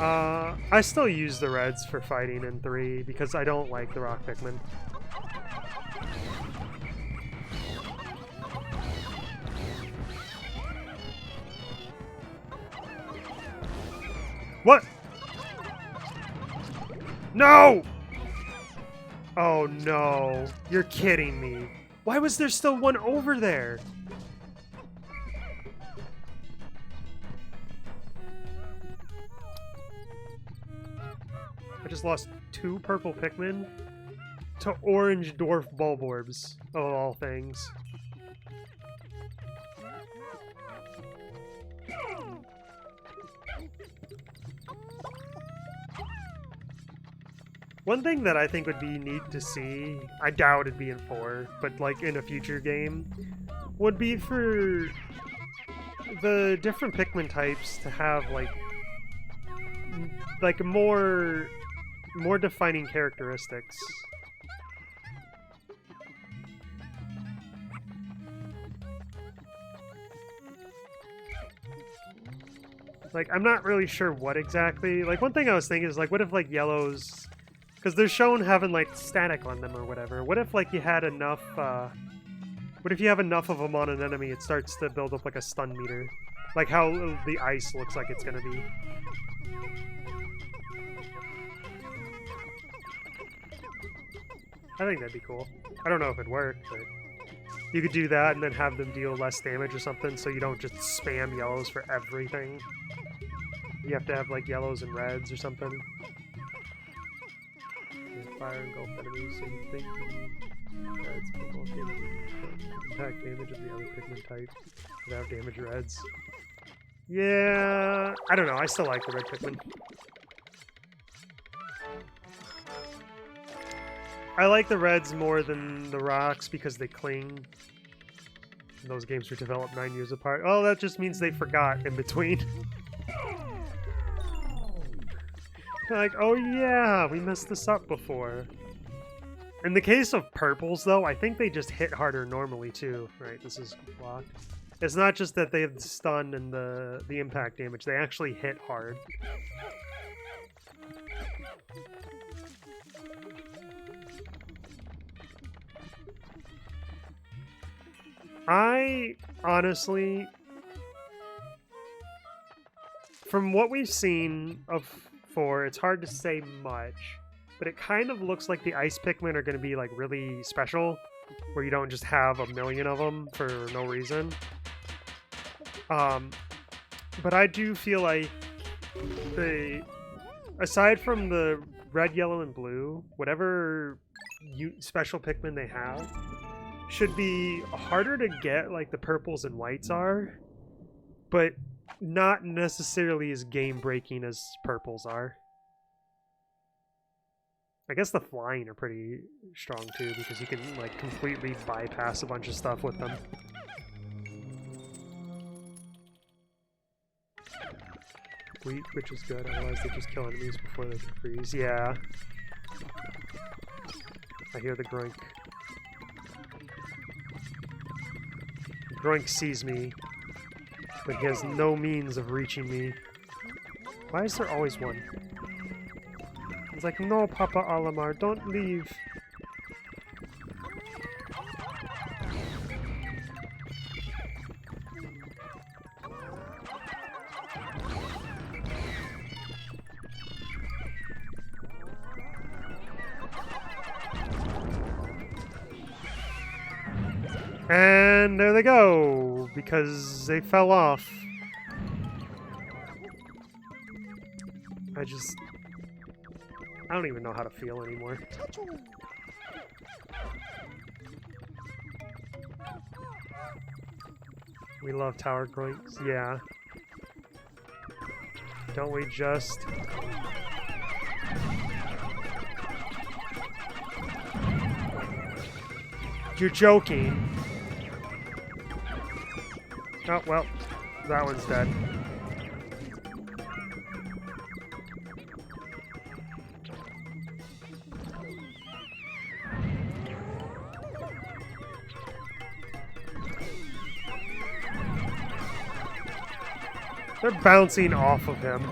I still use the reds for fighting in 3 because I don't like the rock Pikmin. What? No! Oh no. You're kidding me. Why was there still one over there? I just lost 2 purple Pikmin to orange dwarf Bulborbs, of all things. One thing that I think would be neat to see, I doubt it'd be in 4, but like in a future game, would be for the different Pikmin types to have like more defining characteristics. Like, I'm not really sure what exactly. Like, one thing I was thinking is, like, what if, like, yellows... Because they're shown having, like, static on them or whatever. What if, like, you had enough, What if you have enough of them on an enemy, it starts to build up, like, a stun meter? Like how the ice looks like it's gonna be. I think that'd be cool. I don't know if it'd work, but... You could do that and then have them deal less damage or something, so you don't just spam yellows for everything. You have to have, like, yellows and reds or something. Fire and engulf enemies, so you think reds will impact damage of the other Pikmin type that have damage reds. Yeah, I don't know, I still like the red Pikmin. I like the reds more than the rocks because they cling. Those games were developed 9 years apart. Oh, that just means they forgot in between. Like, oh yeah, we messed this up before. In the case of purples, though, I think they just hit harder normally, too. Right, this is blocked. It's not just that they have the stun and the impact damage. They actually hit hard. I honestly, from what we've seen of 4, it's hard to say much, but it kind of looks like the ice Pikmin are going to be like really special, where you don't just have a million of them for no reason. But I do feel like aside from the red, yellow, and blue, whatever special Pikmin they have should be harder to get like the purples and whites are, but not necessarily as game-breaking as purples are. I guess the flying are pretty strong too, because you can like completely bypass a bunch of stuff with them. Which is good, otherwise they just kill enemies before they can freeze. Yeah. I hear the Groink. Groink sees me, but he has no means of reaching me. Why is there always one? He's like, no, Papa Alamar, don't leave. And there they go, because they fell off. I don't even know how to feel anymore. We love tower groinks, yeah. Don't we just... You're joking. Oh, well, that one's dead. They're bouncing off of him.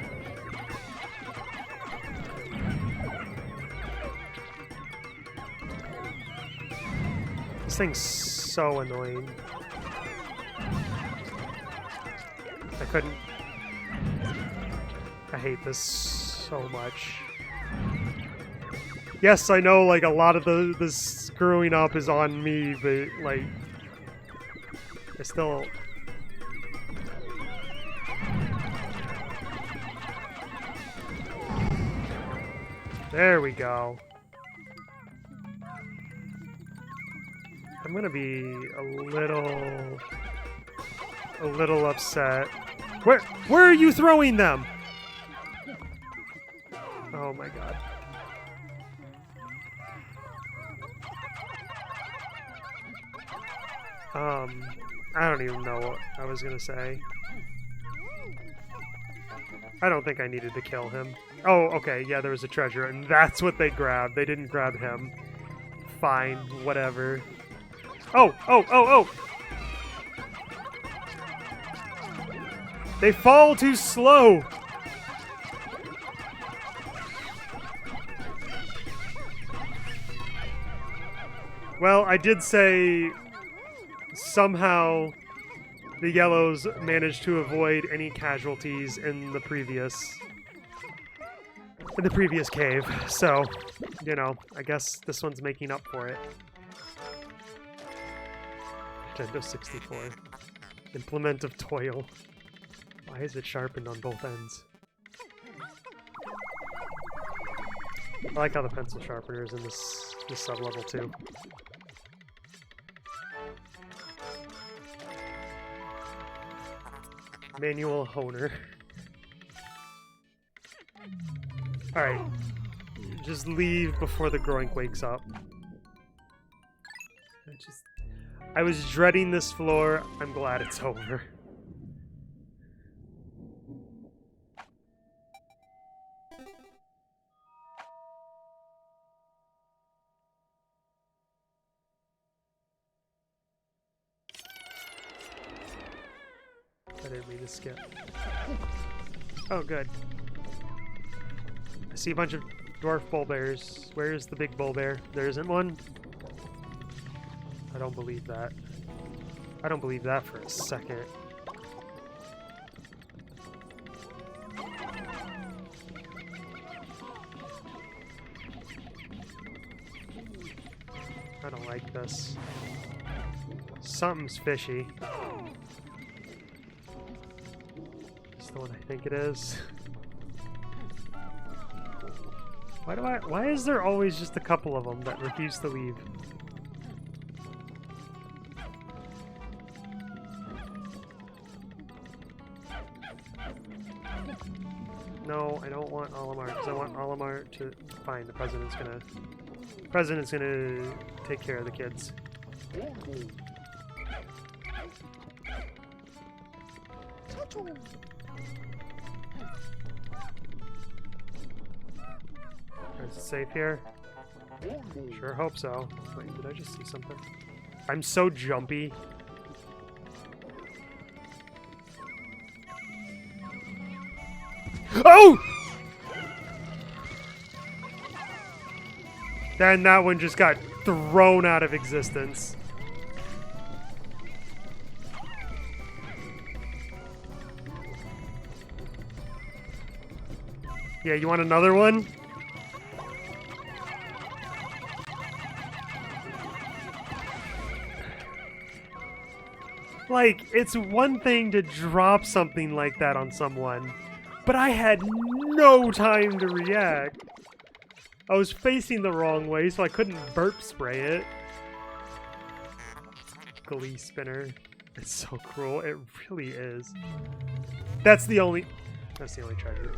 This thing's so annoying. I couldn't... I hate this so much. Yes, I know, like, a lot of the screwing up is on me, but, like... I still... There we go. I'm gonna be a little upset. Where are you throwing them? Oh my god. I don't even know what I was gonna say. I don't think I needed to kill him. Oh, okay, yeah, there was a treasure, and that's what they grabbed. They didn't grab him. Fine, whatever. Oh! They fall too slow! Well, I did say somehow the yellows managed to avoid any casualties in the previous cave, so, you know, I guess this one's making up for it. Nintendo 64. Implement of toil. Why is it sharpened on both ends? I like how the pencil sharpener is in this sub-level too. Manual honer. Alright. Just leave before the Groink wakes up. I was dreading this floor. I'm glad it's over. I didn't mean to skip. Oh, good. I see a bunch of dwarf bull bears. Where's the big bull bear? There isn't one? I don't believe that. I don't believe that for a second. I don't like this. Something's fishy. It's the one I think it is. Why is there always just a couple of them that refuse to leave? No, I don't want Olimar, because I want Olimar to... Fine, the president's gonna take care of the kids. Is it safe here? Sure hope so. Wait, did I just see something? I'm so jumpy. Oh! Then that one just got thrown out of existence. Yeah, you want another one? Like, it's one thing to drop something like that on someone, but I had no time to react. I was facing the wrong way, so I couldn't burp spray it. Glee spinner. It's so cruel. It really is. That's the only treasure.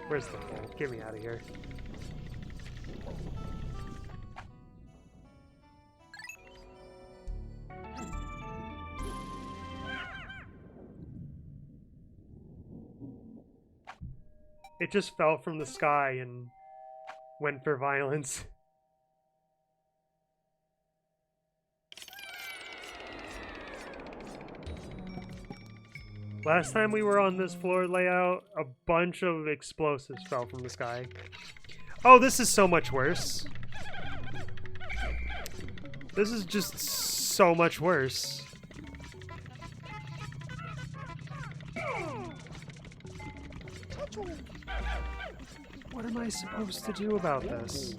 Where's the hole? Get me out of here. It just fell from the sky and went for violence. Last time we were on this floor layout, a bunch of explosives fell from the sky. Oh, this is so much worse. This is just so much worse. What am I supposed to do about this?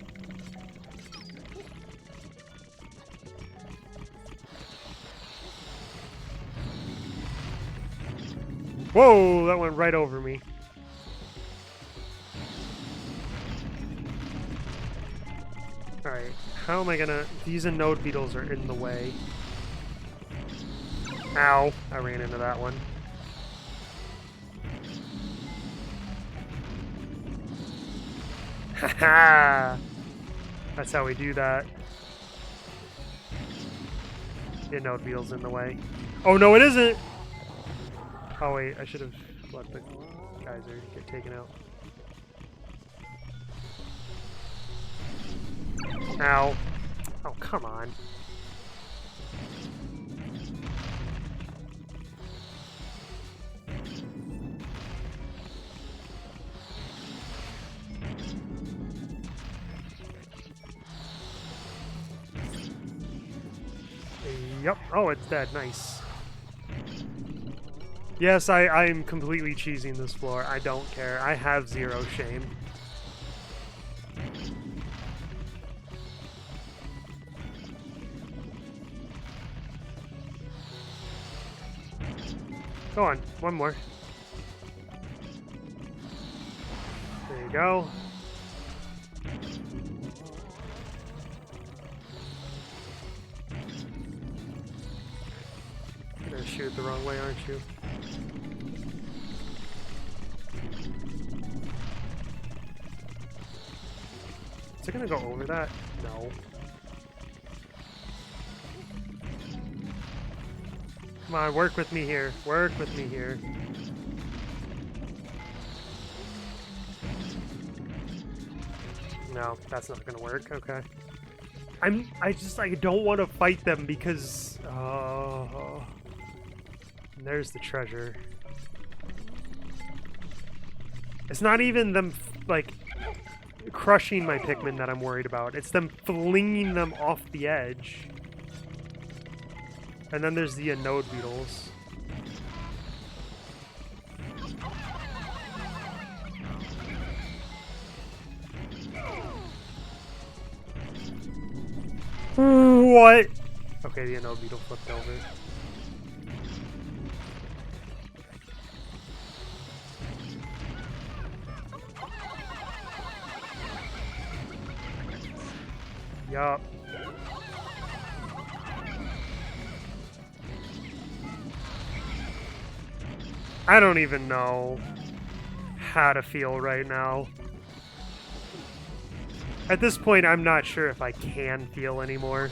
Whoa, that went right over me. Alright, how am I gonna... These node beetles are in the way. Ow, I ran into that one. Haha! That's how we do that. The node beetle's in the way. Oh no, it isn't! Oh wait, I should have let the geyser get taken out. Ow. Oh, come on. Yep. Oh, it's dead. Nice. Yes, I'm completely cheesing this floor. I don't care. I have zero shame. Go on. One more. There you go. You're gonna shoot the wrong way, aren't you? Is it gonna go over that? No. Come on, work with me here. Work with me here. No, that's not gonna work. Okay. I don't want to fight them because And there's the treasure. It's not even them, like, crushing my Pikmin that I'm worried about. It's them flinging them off the edge. And then there's the node beetles. What? Okay, the node beetle flipped over. Yup. I don't even know how to feel right now. At this point, I'm not sure if I can feel anymore.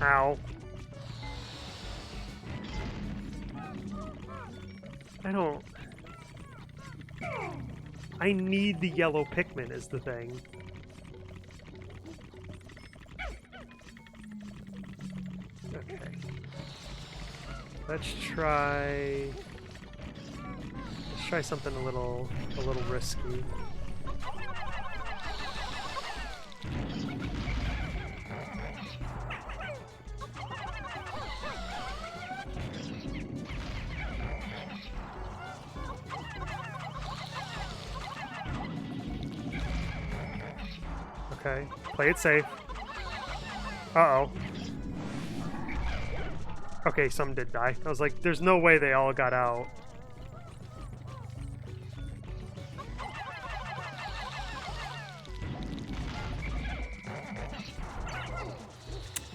Ow. I need the yellow Pikmin is the thing. Okay. Let's try something a little risky. Okay, play it safe. Uh-oh. Okay, some did die. I was like, there's no way they all got out.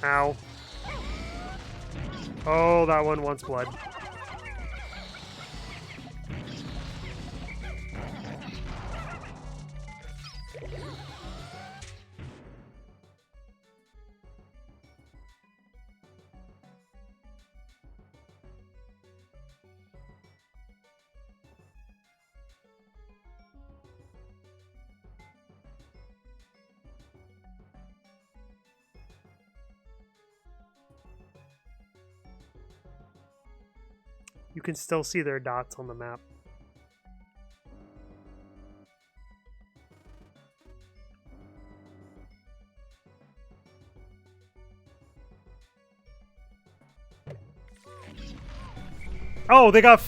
Ow. Oh, that one wants blood. You can still see their dots on the map. Oh, they got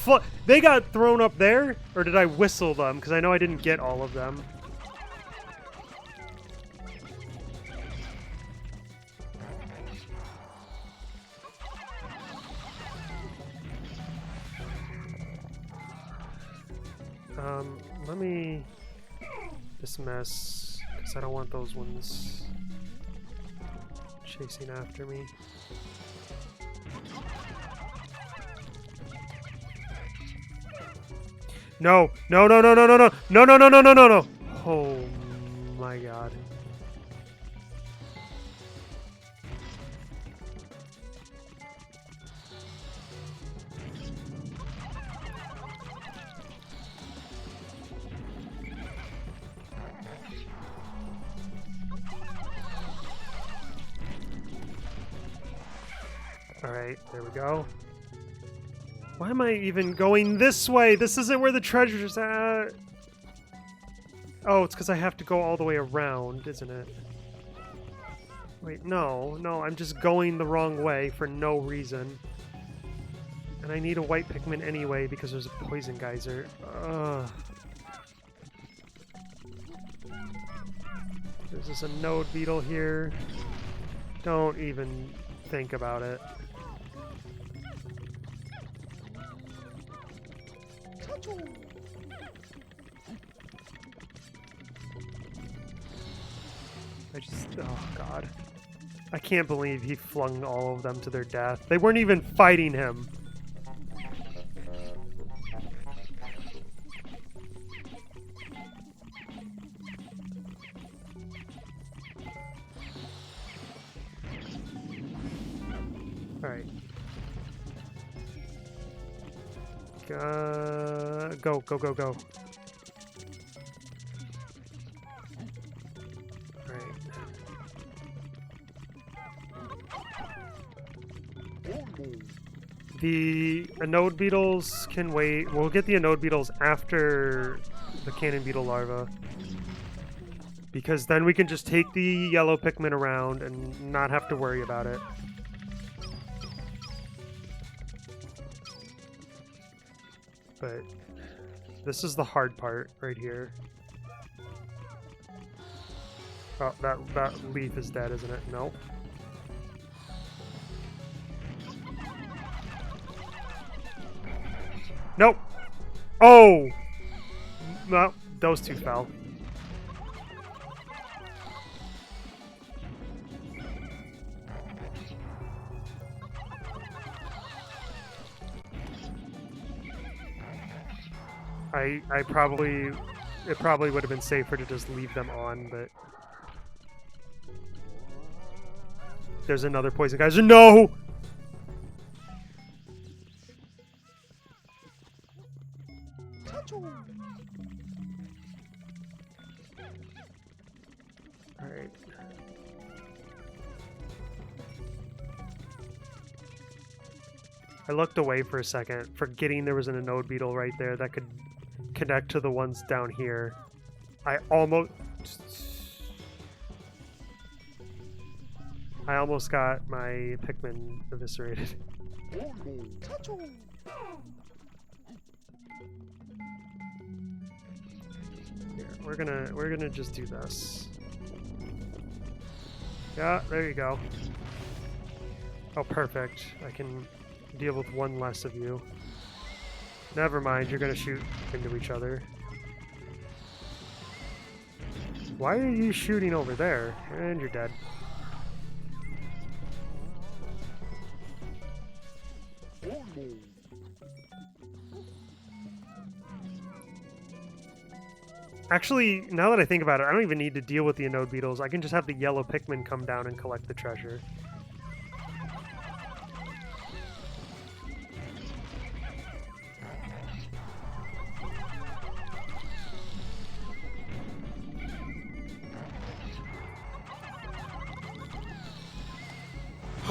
thrown up there? Or did I whistle them? Because I know I didn't get all of them. Let me dismiss, because I don't want those ones chasing after me. No, no, no, no, no, no, no, no, no, no, no, no, no, no. Oh my god. Alright, there we go. Why am I even going this way? This isn't where the treasure's at. Oh, it's because I have to go all the way around, isn't it? Wait, no, I'm just going the wrong way for no reason. And I need a white Pikmin anyway because there's a poison geyser. Ugh. There's just a node beetle here. Don't even think about it. Oh god. I can't believe he flung all of them to their death. They weren't even fighting him. Alright. Go, go, go, go. The anode beetles can wait. We'll get the anode beetles after the cannon beetle larva. Because then we can just take the yellow Pikmin around and not have to worry about it. But this is the hard part right here. Oh, that leaf is dead, isn't it? No. Nope. Oh! No, those two fell. It probably would have been safer to just leave them on, but there's another poison geyser. No! Alright. I looked away for a second, forgetting there was an anode beetle right there that could connect to the ones down here. I almost got my Pikmin eviscerated. Here, we're gonna just do this. Yeah, there you go. Oh, perfect. I can deal with one less of you. Never mind, you're gonna shoot into each other. Why are you shooting over there? And you're dead. Actually, now that I think about it, I don't even need to deal with the anode beetles. I can just have the yellow Pikmin come down and collect the treasure.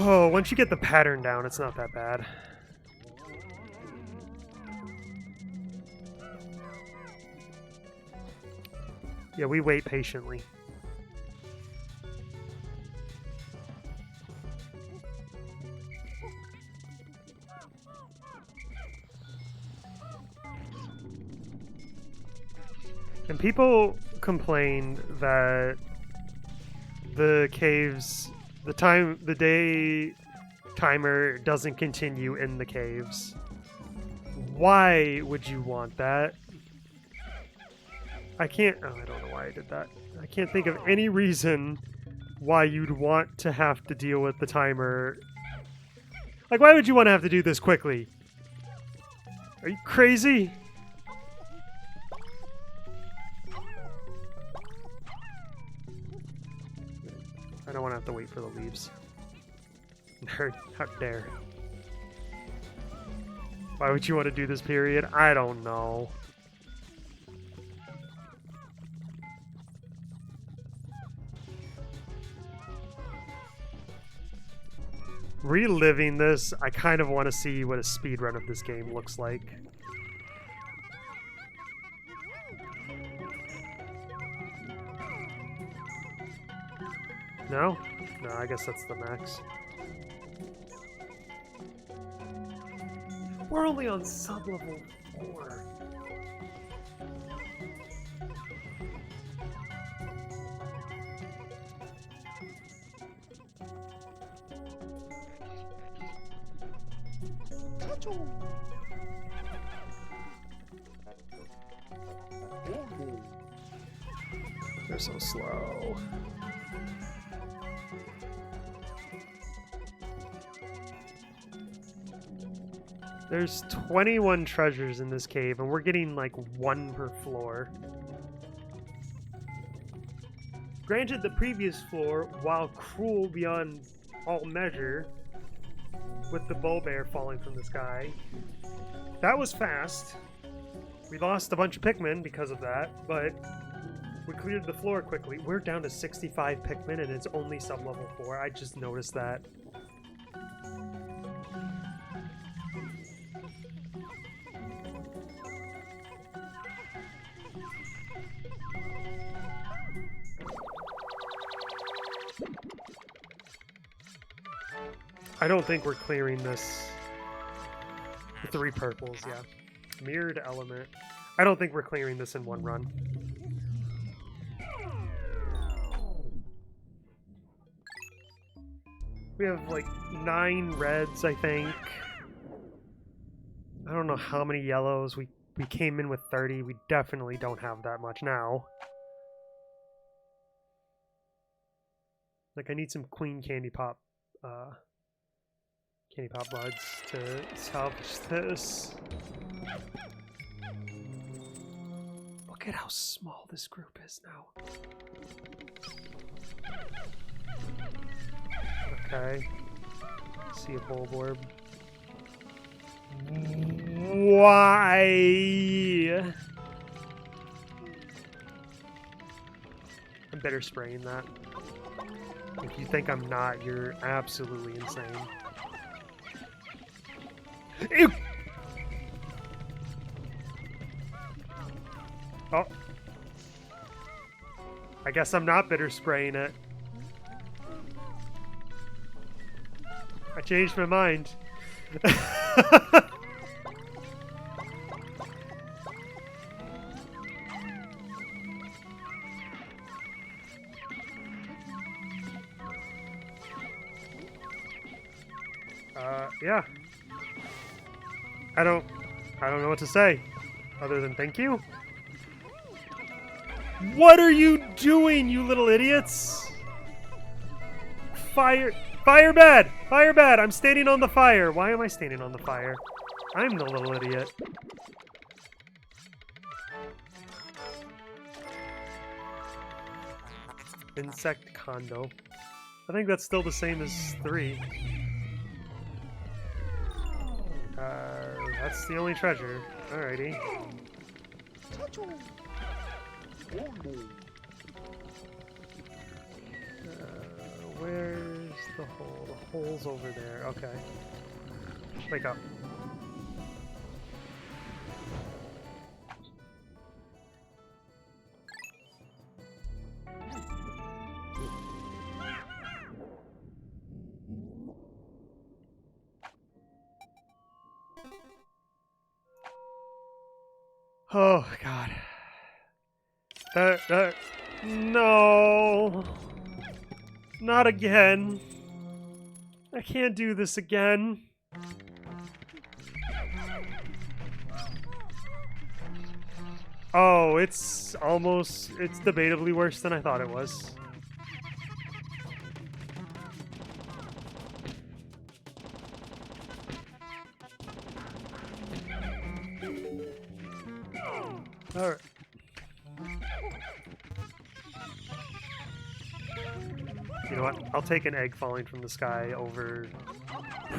Oh, once you get the pattern down, it's not that bad. Yeah, we wait patiently. And people complained that the caves... The day timer doesn't continue in the caves. Why would you want that? I don't know why I did that. I can't think of any reason why you'd want to have to deal with the timer. Like, why would you want to have to do this quickly? Are you crazy? I don't want to have to wait for the leaves. Nerd, how dare. Why would you want to do this period? I don't know. Reliving this, I kind of want to see what a speedrun of this game looks like. No? No, I guess that's the max. We're only on sub-level 4. They're so slow. There's 21 treasures in this cave, and we're getting like 1 per floor. Granted, the previous floor, while cruel beyond all measure, with the bull bear falling from the sky, that was fast. We lost a bunch of Pikmin because of that, but we cleared the floor quickly. We're down to 65 Pikmin, and it's only sub-level 4. I just noticed that. I don't think we're clearing this. The 3 purples, yeah. Mirrored element. I don't think we're clearing this in one run. We have like 9 reds, I think. I don't know how many yellows. We came in with 30. We definitely don't have that much now. Like, I need some Queen Candy Pop buds to salvage this. Look at how small this group is now. Okay. See a Bulborb. Why? I'm better spraying that. If you think I'm not, you're absolutely insane. Ew! Oh. I guess I'm not bitter spraying it. I changed my mind. Yeah. I don't know what to say other than thank you. What are you doing, you little idiots? Fire bad! Fire bad! I'm standing on the fire. Why am I standing on the fire? I'm the little idiot. Insect condo. I think that's still the same as 3. That's the only treasure. Alrighty. Where's the hole? The hole's over there. Okay. Wake up. Oh, God. No. Not again. I can't do this again. Oh, it's debatably worse than I thought it was. All right. You know what? I'll take an egg falling from the sky over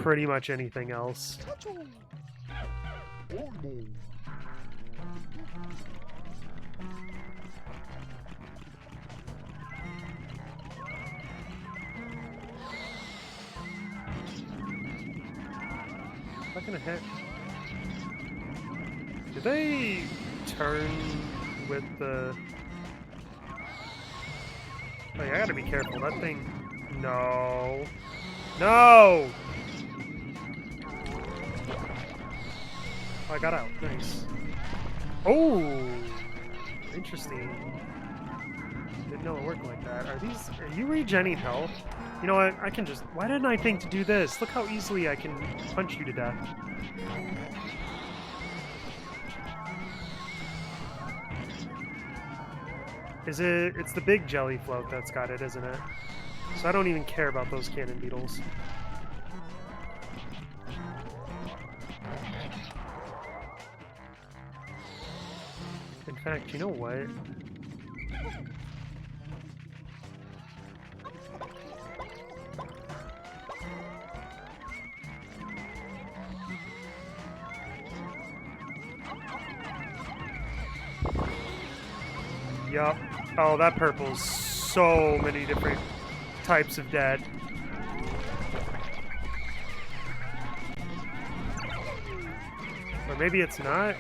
pretty much anything else. Not gonna hit. Did they turn with the... Oh yeah, I gotta be careful. That thing... No. No! Oh, I got out. Nice. Oh! Interesting. Didn't know it worked like that. Are you regenning health? You know what? I can just... Why didn't I think to do this? Look how easily I can punch you to death. It's the big jelly float that's got it, isn't it? So I don't even care about those cannon beetles. In fact, you know what? Yup. Oh, that purple's so many different types of dead. Or maybe it's not.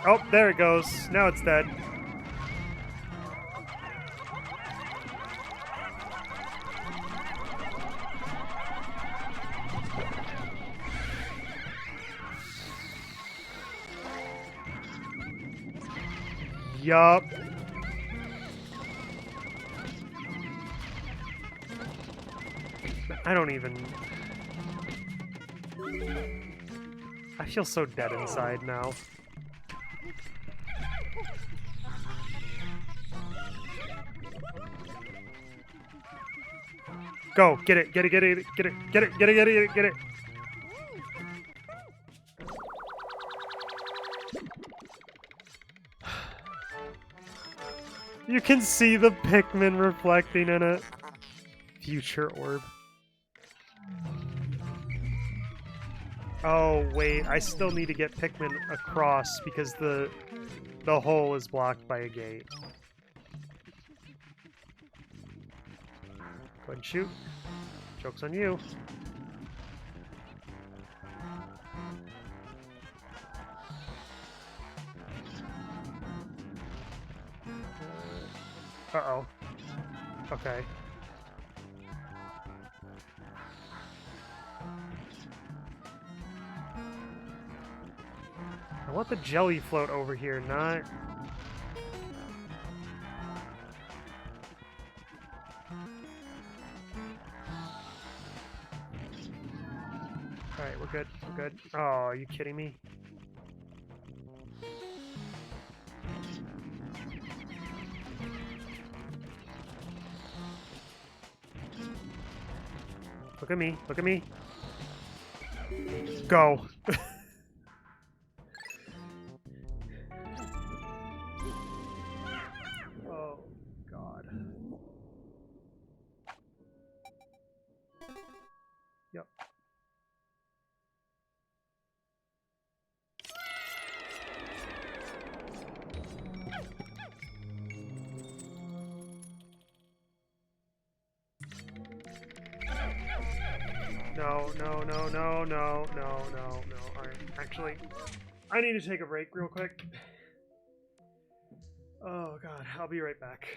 Oh, there it goes. Now it's dead. Yup. I don't even... I feel so dead inside now. Go, get it, get it, get it, get it, get it, get it, get it, get it. You can see the Pikmin reflecting in it. Future orb. Oh, wait, I still need to get Pikmin across because the hole is blocked by a gate. Go ahead and shoot. Joke's on you. Uh-oh. Okay. I want the jelly float over here, not... Alright, we're good, we're good. Oh, are you kidding me? Look at me, look at me. Go. Oh, God. Yep. No, no, no, no, no, no, no, no. Alright, actually, I need to take a break real quick. Oh, God, I'll be right back.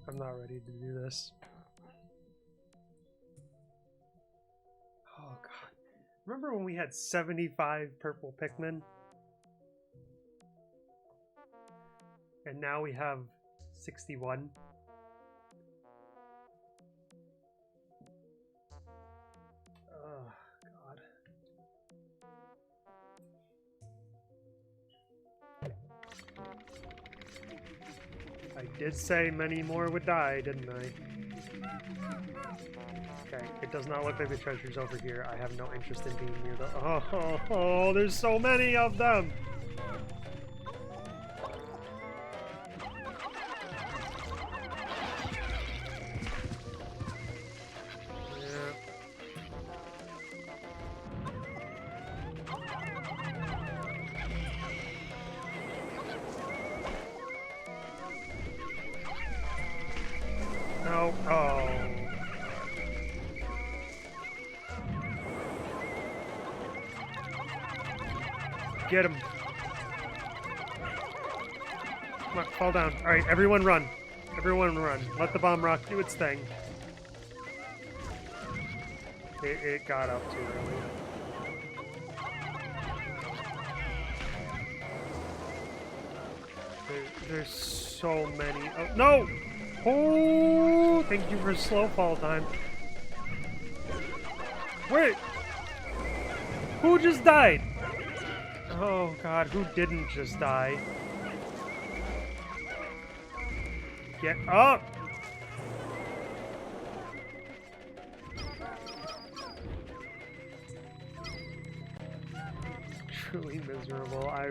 I'm not ready to do this. Oh god. Remember when we had 75 purple Pikmin? And now we have 61? Oh god. I did say many more would die, didn't I? Okay, it does not look like the treasure's over here. I have no interest in being near the... Oh, there's so many of them! No. Oh. Get him. Come on, fall down. Alright, everyone run. Everyone run. Let the bomb rock do its thing. It got up too early. There's so many. Oh, no! Oh, thank you for slow fall time. Wait! Who just died? Oh god, who didn't just die? Get up! Truly miserable, I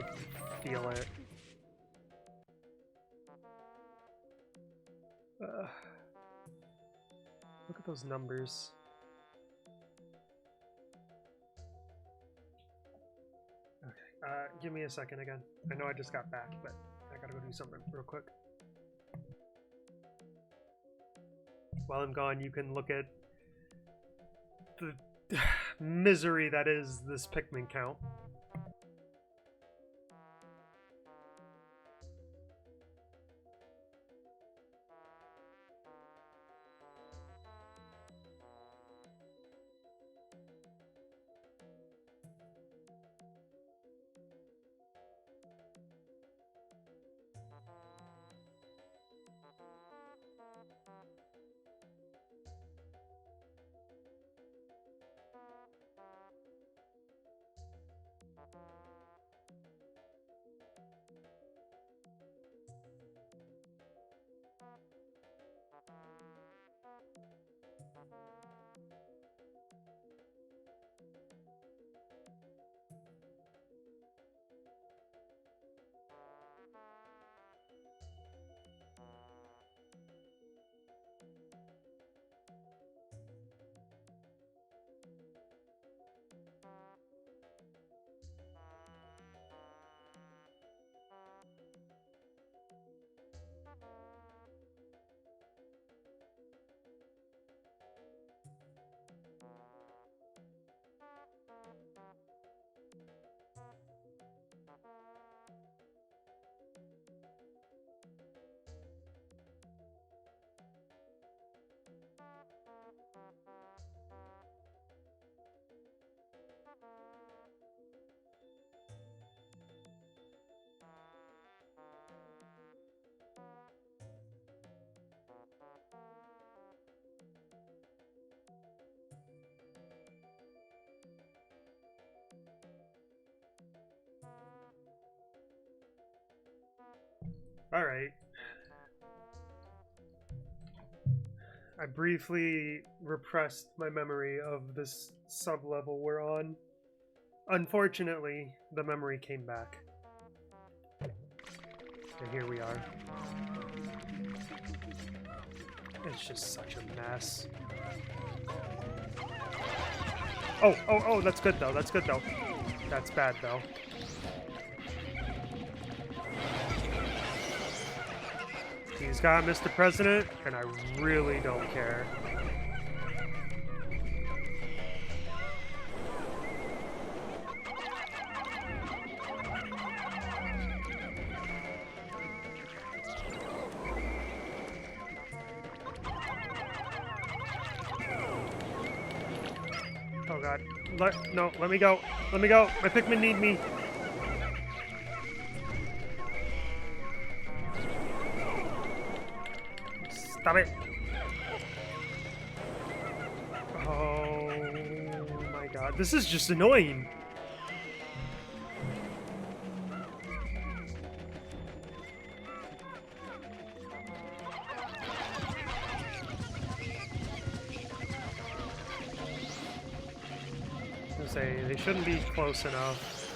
feel it. Look at those numbers. Okay, give me a second again. I know I just got back, but I gotta go do something real quick. While I'm gone, you can look at the misery that is this Pikmin count. Alright. I briefly repressed my memory of this sub-level we're on. Unfortunately, the memory came back. And here we are. It's just such a mess. Oh, that's good though, that's good though. That's bad though. He's got Mr. President, and I really don't care. Oh god. No, let me go. Let me go. My Pikmin need me. Stop it. Oh my god. This is just annoying. Say they shouldn't be close enough.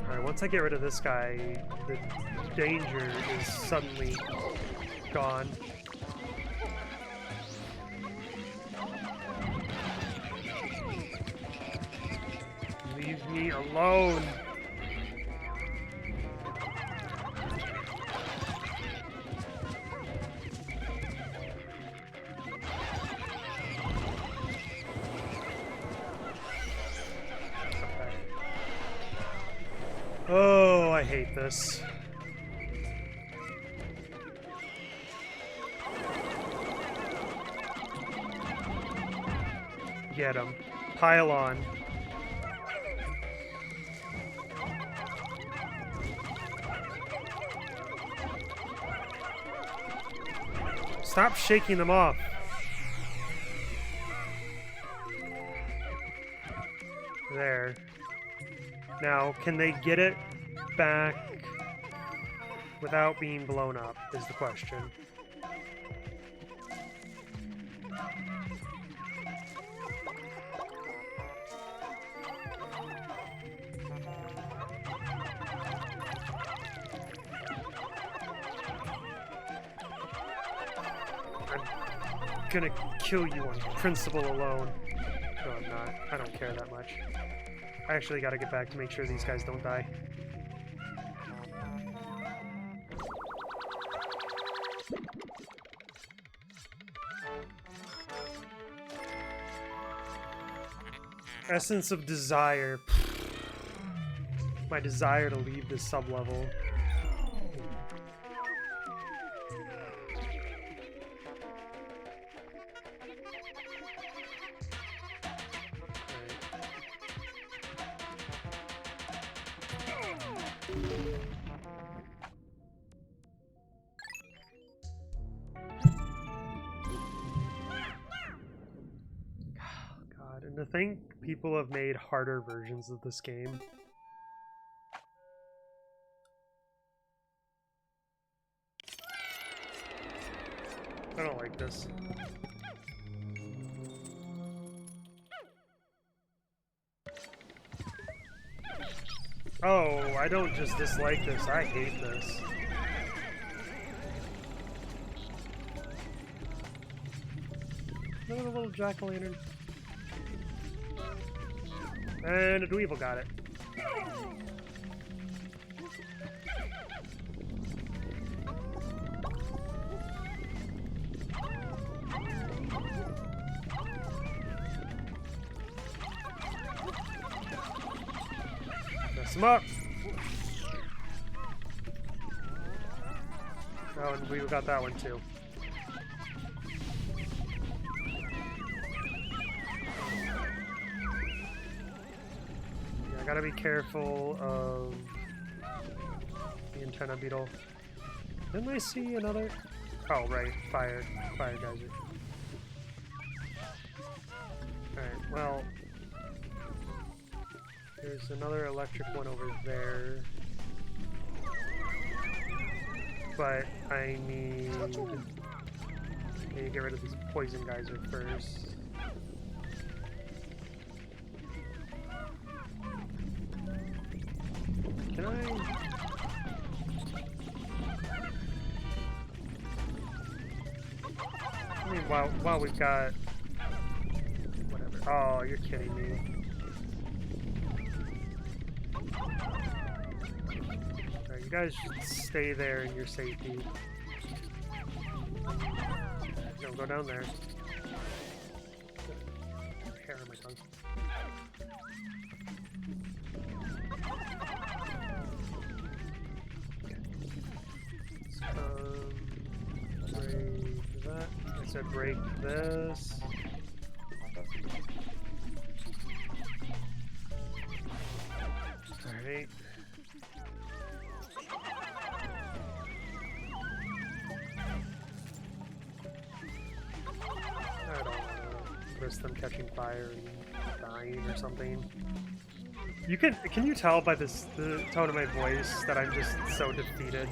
Alright, once I get rid of this guy, the danger is suddenly gone. Leave me alone! Oh, I hate this. Get him. Pile on. Stop shaking them off. There. Now, can they get it back without being blown up, is the question. I'm gonna kill you on principle alone. No, I'm not. I don't care that much. I actually gotta get back to make sure these guys don't die. Essence of desire. My desire to leave this sub-level. And to think people have made harder versions of this game. I don't like this. Oh, I don't just dislike this, I hate this. Look at the little jack-o'-lantern. And a Dweevil got it. Mess him up. Oh, and Dweevil got that one too. I gotta be careful of the antenna beetle. Didn't I see another? Oh, right. Fire geyser. Alright, well. There's another electric one over there. But I need to get rid of this poison geyser first. Can I mean, while we've got whatever. Oh, you're kidding me. Alright, you guys should stay there in your safety. Don't go down there. Hair on my tongue. Break that. I said break this. Alright. I don't want to risk them catching fire and dying or something. Can you tell by the tone of my voice that I'm just so defeated?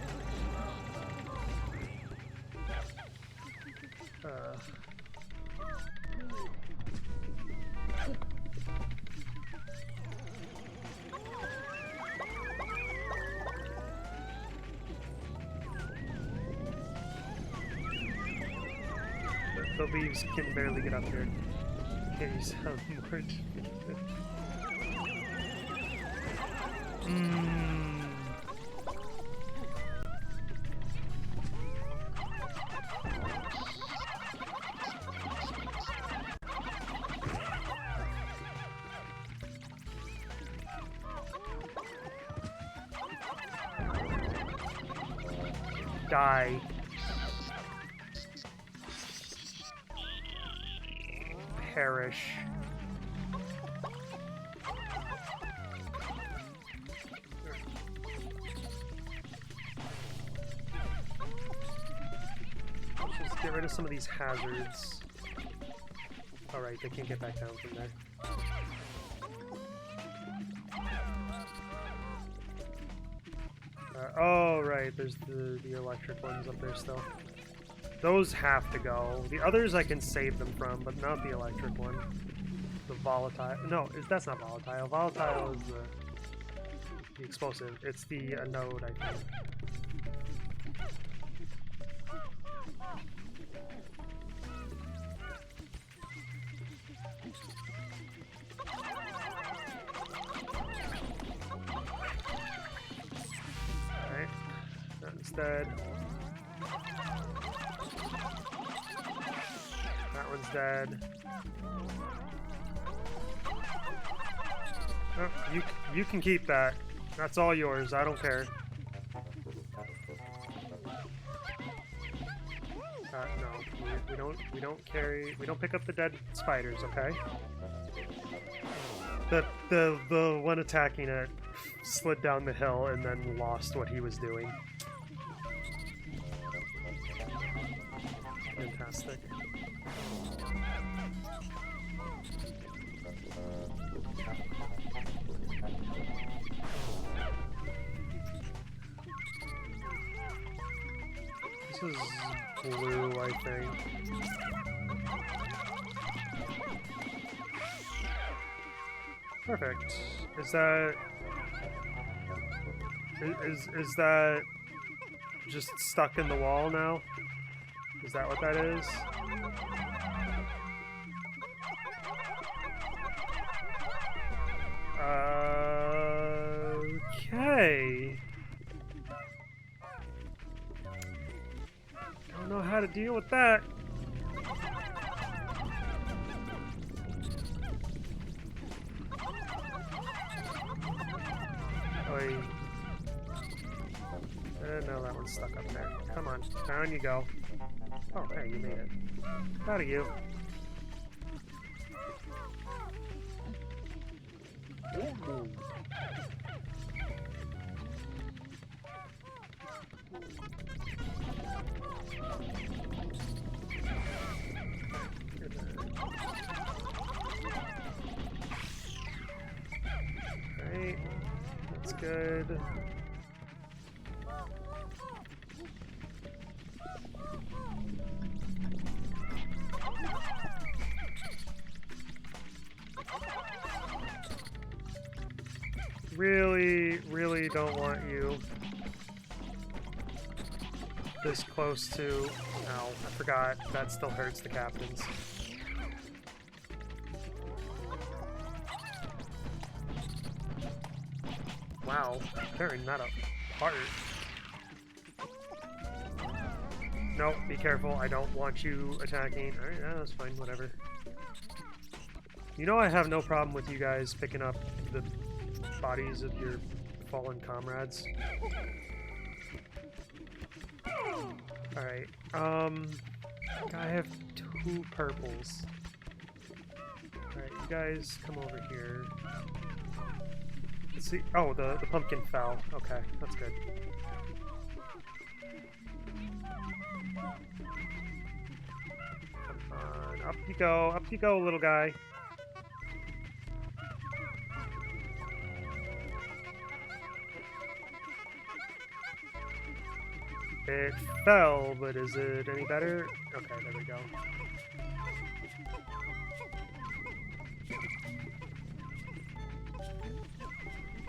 The leaves can barely get up here. Can you sound more? Die. Perish. Let's just get rid of some of these hazards. Alright, they can't get back down from there. Oh, right, there's the electric ones up there still. Those have to go. The others I can save them from, but not the electric one. The volatile. No, that's not volatile. Volatile is the explosive. It's the anode, I think. Alright. That one's dead. That one's dead. Oh, you can keep that. That's all yours. I don't care. No, we don't pick up the dead spiders, okay? The one attacking it slid down the hill and then lost what he was doing. Fantastic. This is blue, I think. Perfect. Is that just stuck in the wall now? Is that what that is? Okay. Don't know how to deal with that. Oi. No, that one's stuck up there. Come on, down you go. Oh, hey, you made it. Proud of you. Ooh. That's good. Really don't want you this close to... Ow, I forgot. That still hurts the captains. Wow, tearing that apart. Nope, be careful. I don't want you attacking. Alright, yeah, that's fine, whatever. You know I have no problem with you guys picking up the bodies of your fallen comrades. Alright, I have 2 purples. Alright, you guys come over here. Let's see. Oh, the pumpkin fell. Okay, that's good. Come on, up you go, little guy. It fell, but is it any better? Okay, there we go.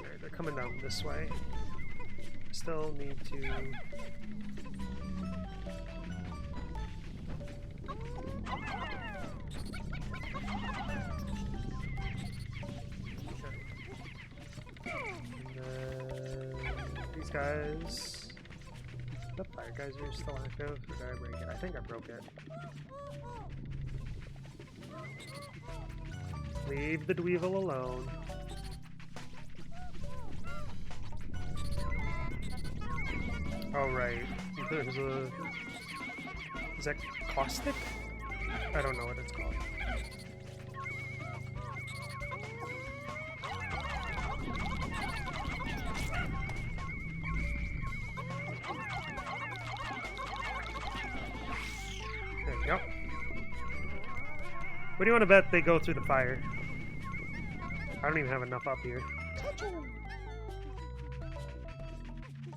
Okay, they're coming down this way. Still need to... And then these guys... The fire guys are still active. Or did I break it? I think I broke it. Leave the Dweevil alone. Oh, right. There's a... Is that caustic? I don't know what it's called. There we go. What do you want to bet they go through the fire? I don't even have enough up here.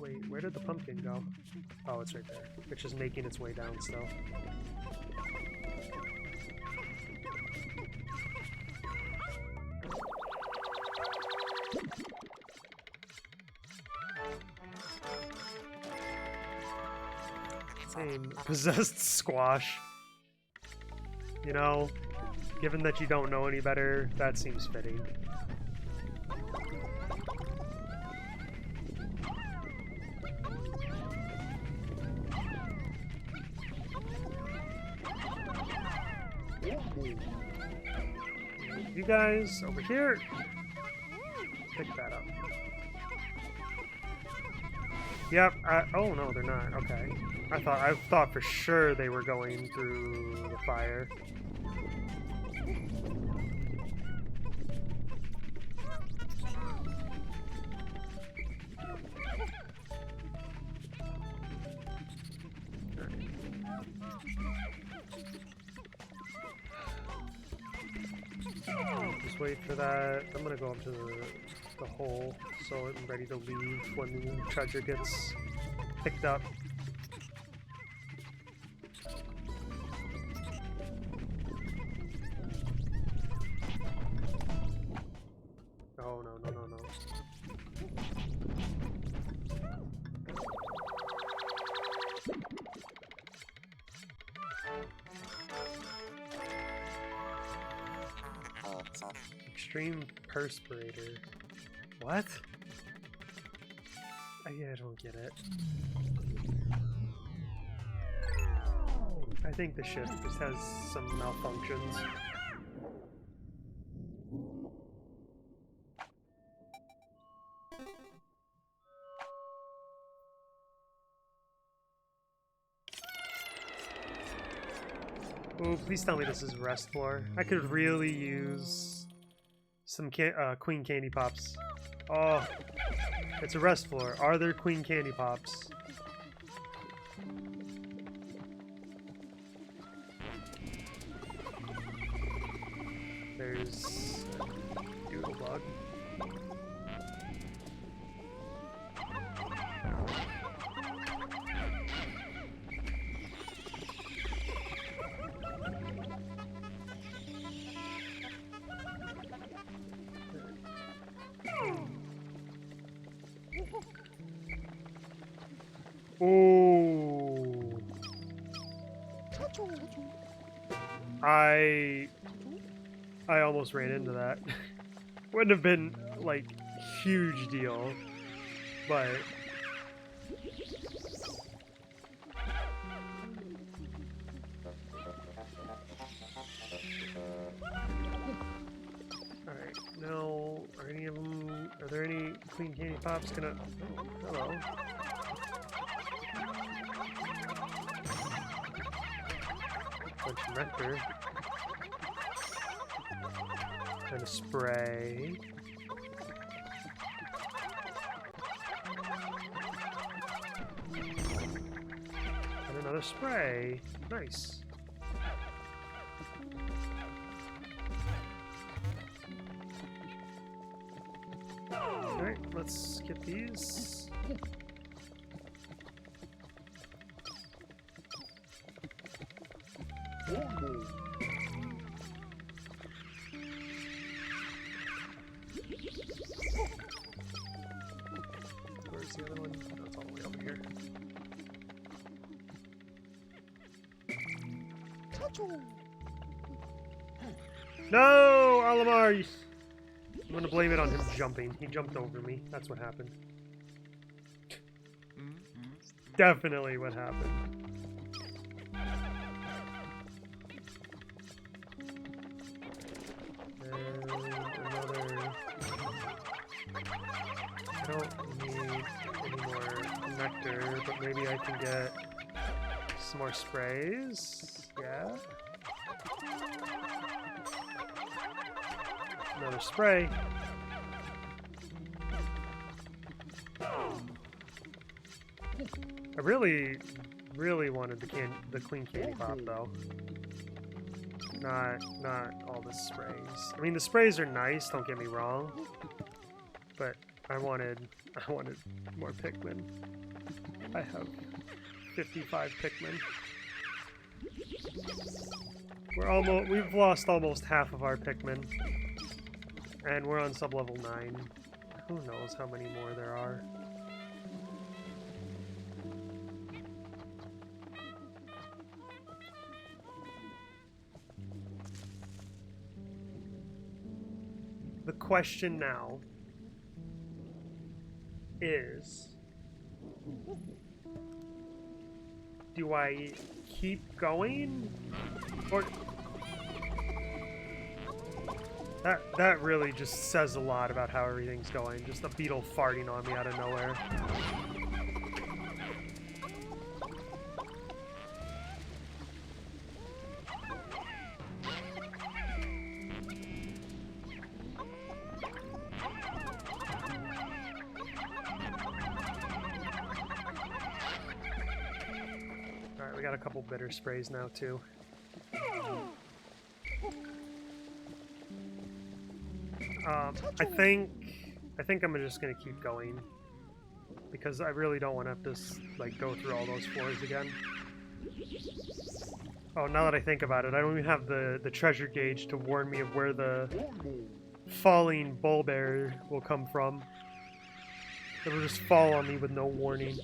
Wait, where did the pumpkin go? Oh, it's right there. It's just making its way down still. Same. Possessed squash. You know, given that you don't know any better, that seems fitting. You guys over here, pick that up. Yep. Oh no, they're not. Okay. I thought for sure they were going through the fire. Just wait for that. I'm gonna go up to the hole so I'm ready to leave when the treasure gets picked up. Oh no. Extreme perspirator. What? I don't get it. I think the ship just has some malfunctions. Oh, please tell me this is rest floor. I could really use some Queen Candy Pops. Oh, it's a rest floor. Are there Queen Candy Pops? There's Doodlebug. Ooh. I almost ran into that. Wouldn't have been like huge deal, but alright, now are any of them, are there any clean candy pops gonna, oh, hello. Bunch of nectar. And a spray. And another spray. Nice. Alright, let's get these. Where's the other one? No, it's all the way over here. No, Alamar! I'm gonna blame it on him jumping. He jumped over me. That's what happened. Definitely what happened. And another... I don't need any more nectar, but maybe I can get some more sprays. Yeah. Another spray. I really wanted the clean candy pop though. Not all the sprays. I mean, the sprays are nice, don't get me wrong, but I wanted more Pikmin. I have 55 Pikmin. We've lost almost half of our Pikmin. And we're on sub-level 9. Who knows how many more there are. The question now is, do I keep going? Or that really just says a lot about how everything's going. Just a beetle farting on me out of nowhere. Alright, we got a couple bitter sprays now too. I think I'm just gonna keep going because I really don't want to have to like go through all those floors again. Oh, now that I think about it, I don't even have the treasure gauge to warn me of where the falling bull bear will come from. It'll just fall on me with no warning.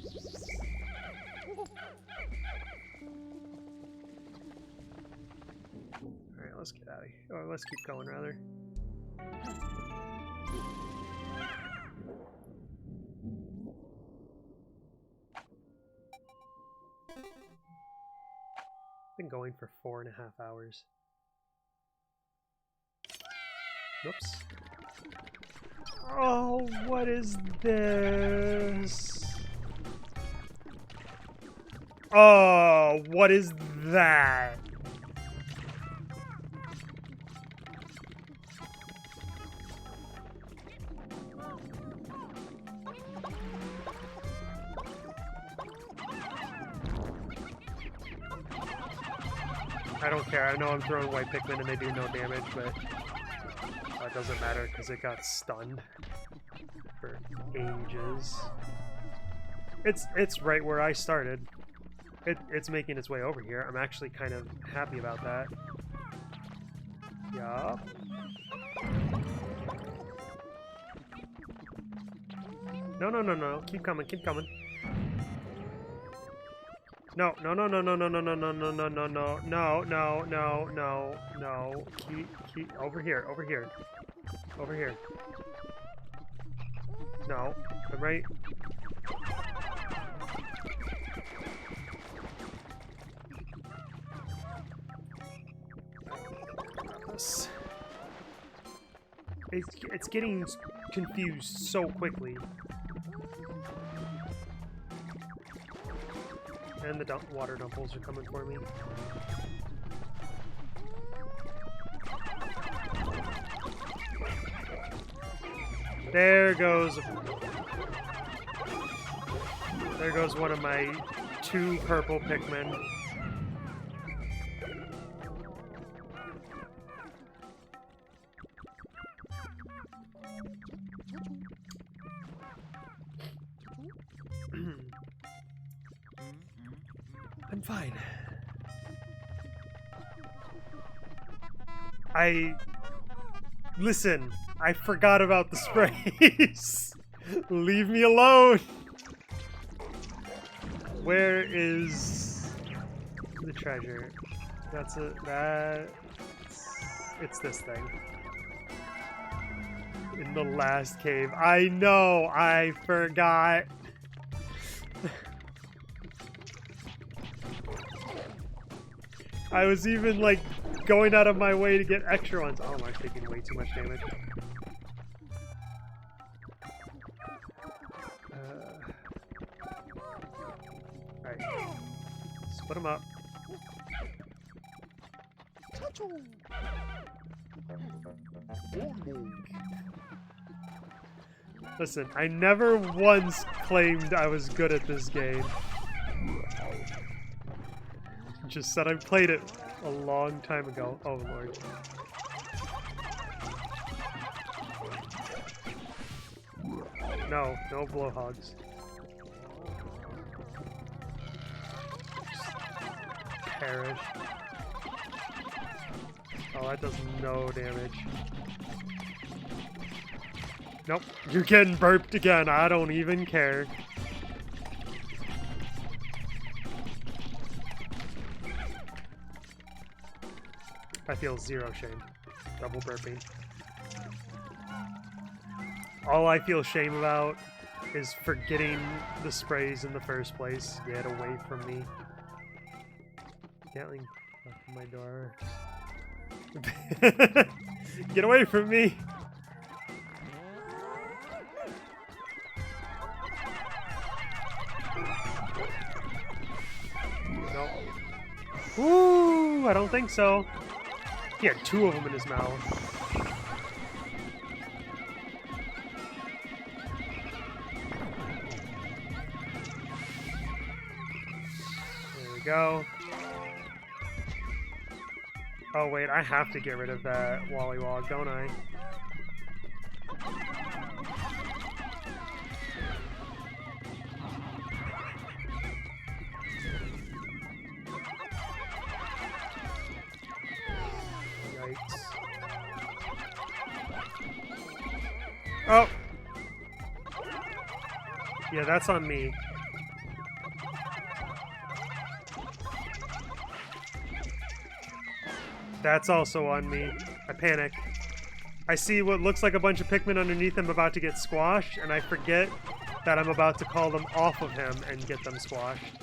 Alright, let's get out of here. Or let's keep going, rather. Been going for 4.5 hours. Whoops. Oh, what is this? Oh, what is that? I don't care. I know I'm throwing white Pikmin and they do no damage, but it doesn't matter because it got stunned for ages. It's right where I started. It's making its way over here. I'm actually kind of happy about that. Yup. No. Keep coming, keep coming. No, no, no, no, no, no, no, no, no, no, no, no, no, no, no, no, no, no. Keep, over here, over here. Over here. No, I'm right. It's getting confused so quickly. And the water dumples are coming for me. There goes one of my 2 purple Pikmin. I'm fine. Listen, I forgot about the sprays. Leave me alone. Where is the treasure? It's this thing. In the last cave. I know, I forgot. I was even, like, going out of my way to get extra ones. Oh, I'm taking way too much damage. Alright. Split them up. Listen, I never once claimed I was good at this game. Just said I played it a long time ago. Oh lord. No, no blowhogs. Perish. Oh, that does no damage. Nope, you're getting burped again. I don't even care. I feel zero shame. Double burping. All I feel shame about is forgetting the sprays in the first place. Get away from me. Gatling left my door. Get away from me! No. Ooh, I don't think so. He had 2 of them in his mouth. There we go. Oh wait, I have to get rid of that Wallywog, don't I? Oh! Yeah, that's on me. That's also on me. I panic. I see what looks like a bunch of Pikmin underneath him about to get squashed, and I forget that I'm about to call them off of him and get them squashed.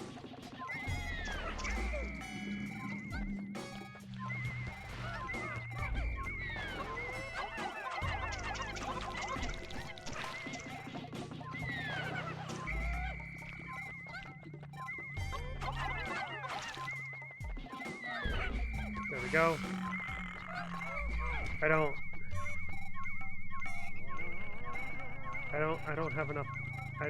There we go. I don't have enough. I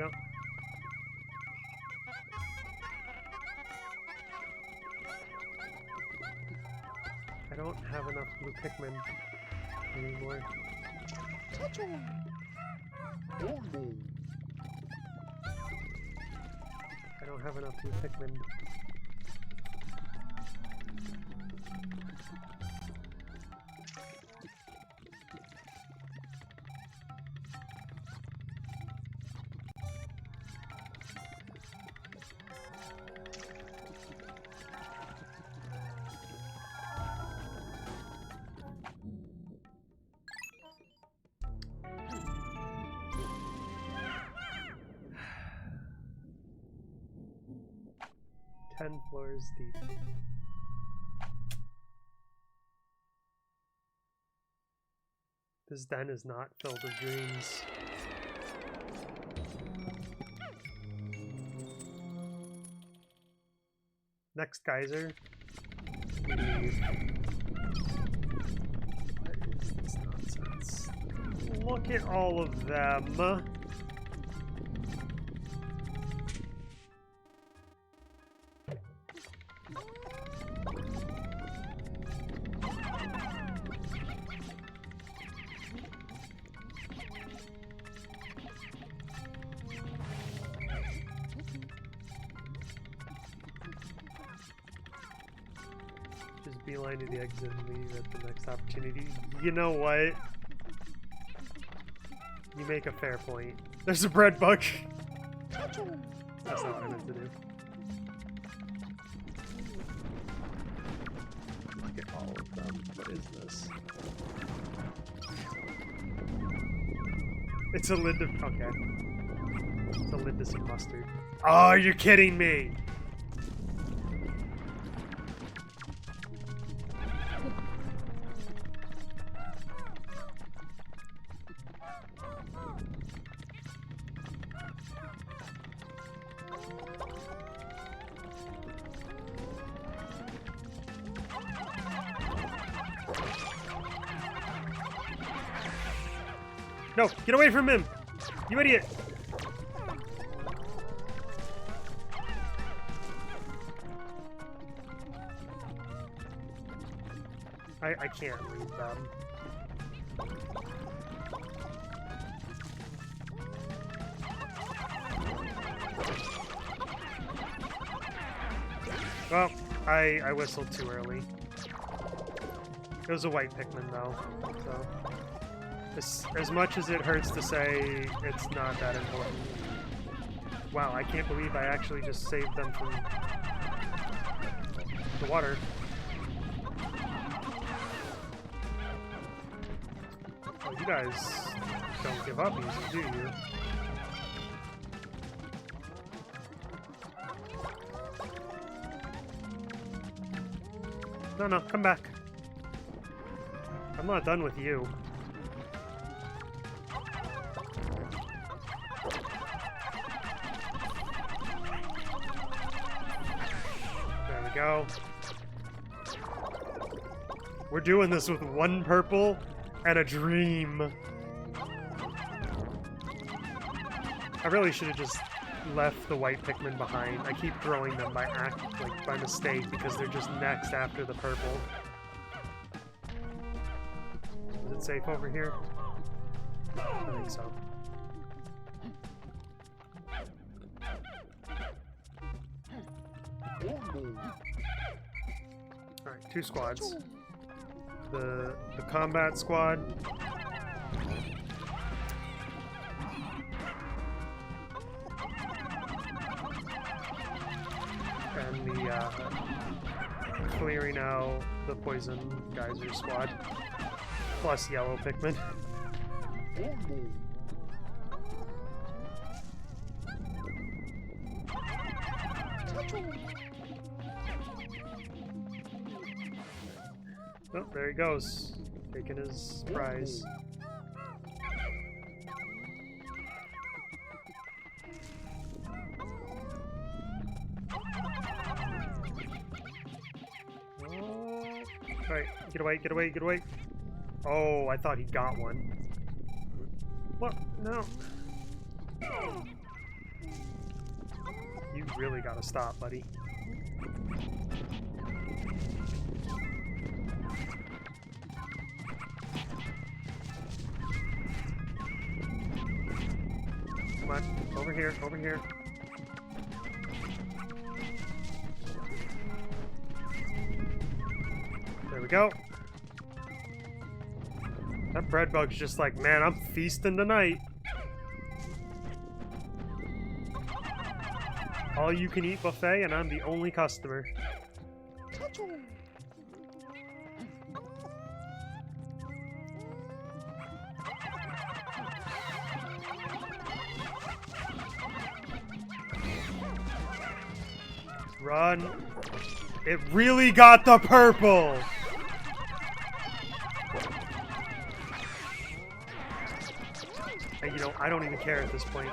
don't have enough blue Pikmin anymore. I don't have enough blue Pikmin. 10 floors deep. This den is not filled with dreams. Next geyser. What is this nonsense? Look at all of them. Just beeline to the exit and leave at the next opportunity. You know what? You make a fair point. There's a bread bug. That's not what I meant to do. Look at all of them. What is this? It's a lid of... okay. It's a lid to some mustard. Oh, you're kidding me! No, get away from him! You idiot! I can't read them. Well, I whistled too early. It was a white Pikmin though, so... As much as it hurts to say, it's not that important. Wow, I can't believe I actually just saved them from the water. Oh, you guys don't give up easy, do you? No, come back. I'm not done with you. Go. We're doing this with one purple and a dream. I really should have just left the white Pikmin behind. I keep throwing them by mistake because they're just next after the purple. Is it safe over here? I think so. Alright, 2 squads. The combat squad. And the clearing out the poison geyser squad. Plus yellow Pikmin. Oh, there he goes, taking his prize. Oh, alright, get away, get away, get away. Oh, I thought he got one. What? No. You really gotta stop, buddy. Come on, over here, over here. There we go. That bread bug's just like, man, I'm feasting tonight. All you can eat buffet, and I'm the only customer. Run. It really got the purple! And, you know, I don't even care at this point.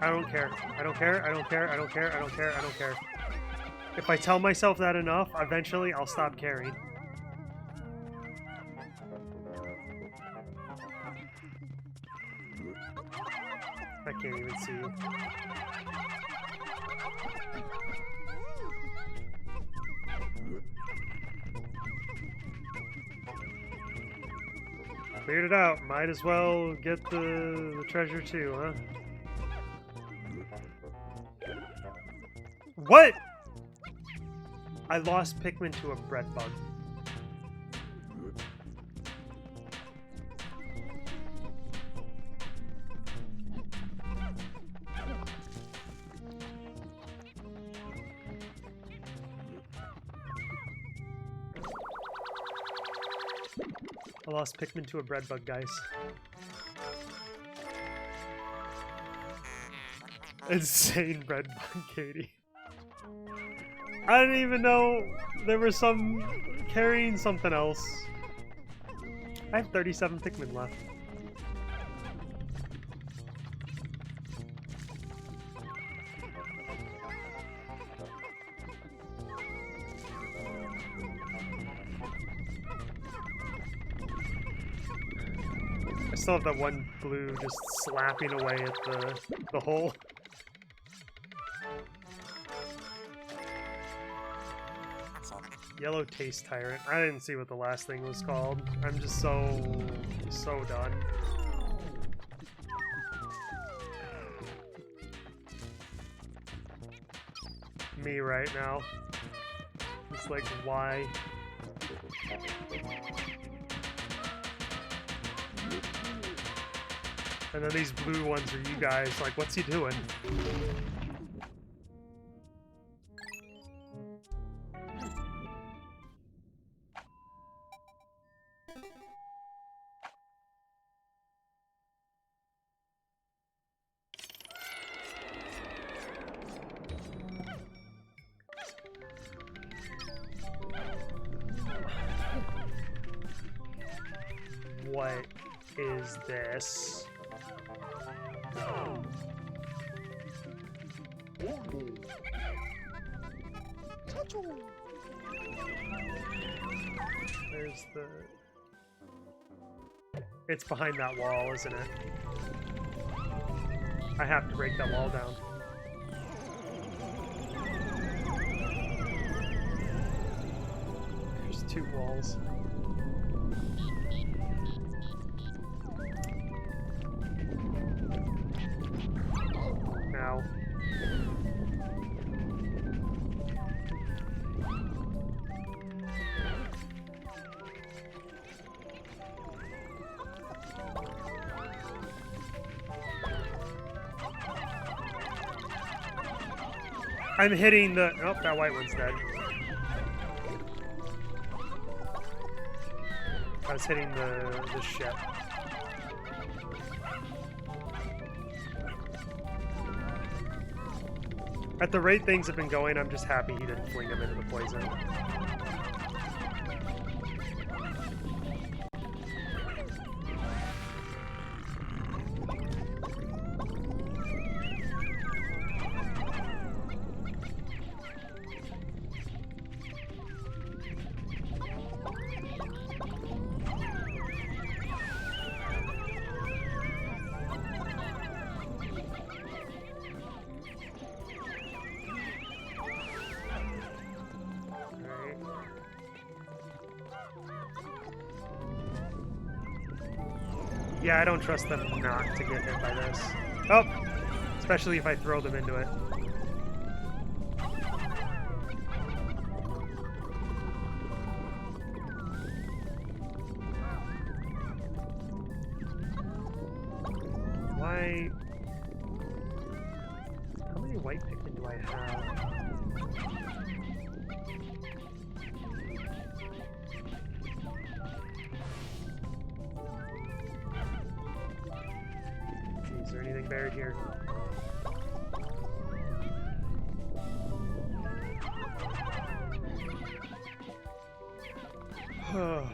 I don't care. I don't care. I don't care. I don't care. I don't care. I don't care. If I tell myself that enough, eventually I'll stop caring. I can't even see. Cleared it out. Might as well get the treasure too, huh? What? I lost Pikmin to a bread bug. I lost Pikmin to a bread bug, guys. Insane bread bug, Katie. I didn't even know there was some carrying something else. I have 37 Pikmin left. I still have that one blue just slapping away at the hole. Yellow Taste Tyrant. I didn't see what the last thing was called. I'm just so done. Me right now. It's like, why? And then these blue ones are you guys. Like, what's he doing? What is this? There's the... It's behind that wall, isn't it? I have to break that wall down. There's two walls. Now. I'm hitting the... Oh, that white one's dead. I was hitting the ship. At the rate things have been going, I'm just happy he didn't fling him into the poison. Yeah, I don't trust them not to get hit by this. Oh! Especially if I throw them into it. Why... How many white Pikmin do I have? Is there anything buried here? Oh.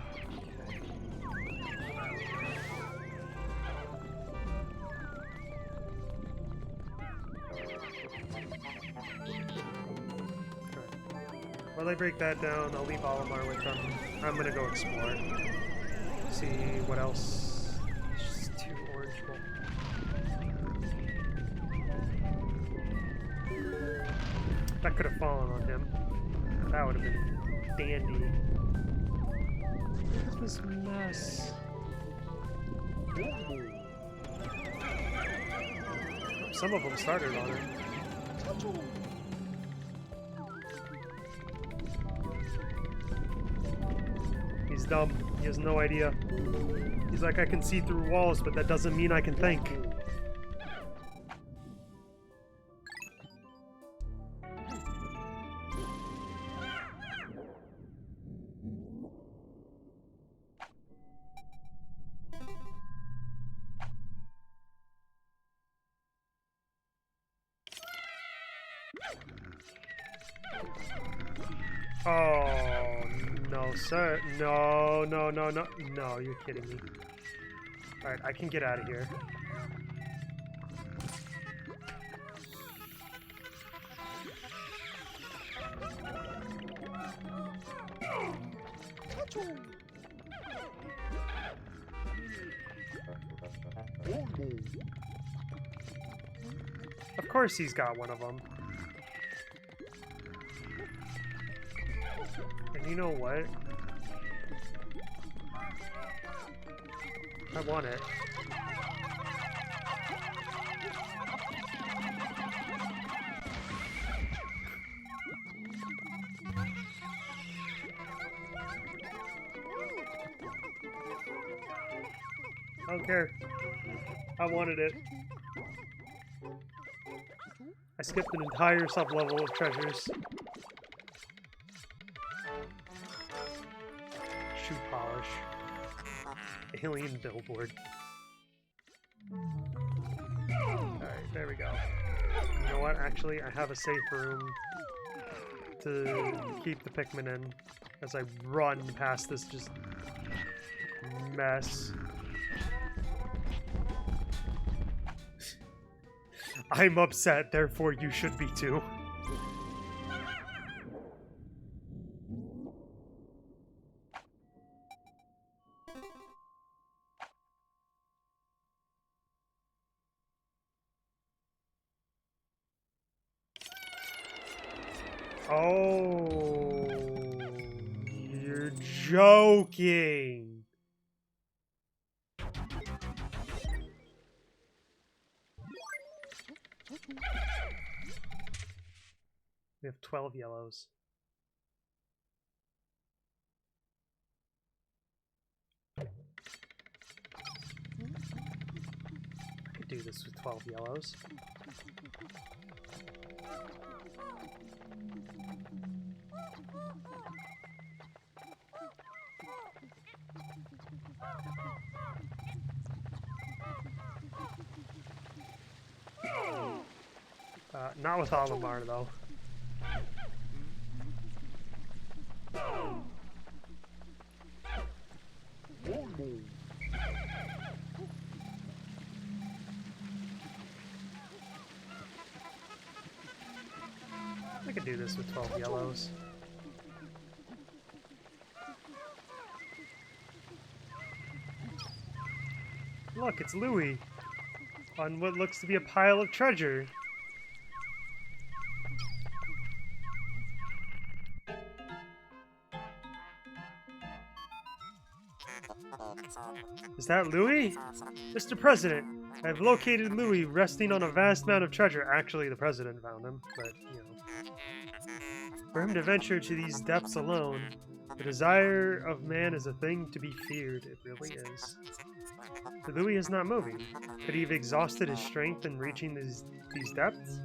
While I break that down, I'll leave Olimar with them. I'm gonna go explore. See what else. It's just too orange. That could have fallen on him. That would have been dandy. What's this mess? Some of them started on it. He's dumb. He has no idea. He's like, I can see through walls, but that doesn't mean I can think. Oh, no, sir. No, no, no, no. No, you're kidding me. Alright, I can get out of here. Of course he's got one of them. And you know what? I want it. I don't care. I wanted it. I skipped an entire sub-level of treasures. Shoe polish. Alien billboard. Alright, there we go. You know what? Actually, I have a safe room to keep the Pikmin in as I run past this just mess. I'm upset, therefore you should be too. Oh, you're joking. We have 12 yellows. I could do this with 12 yellows. Not with Olimar, though. I could do this with 12 yellows. Look, it's Louis on what looks to be a pile of treasure. Is that Louis? Mr. President, I've located Louis resting on a vast amount of treasure. Actually, the president found him, but, you know. For him to venture to these depths alone, the desire of man is a thing to be feared. It really is. But Louis is not moving. Could he have exhausted his strength in reaching these depths?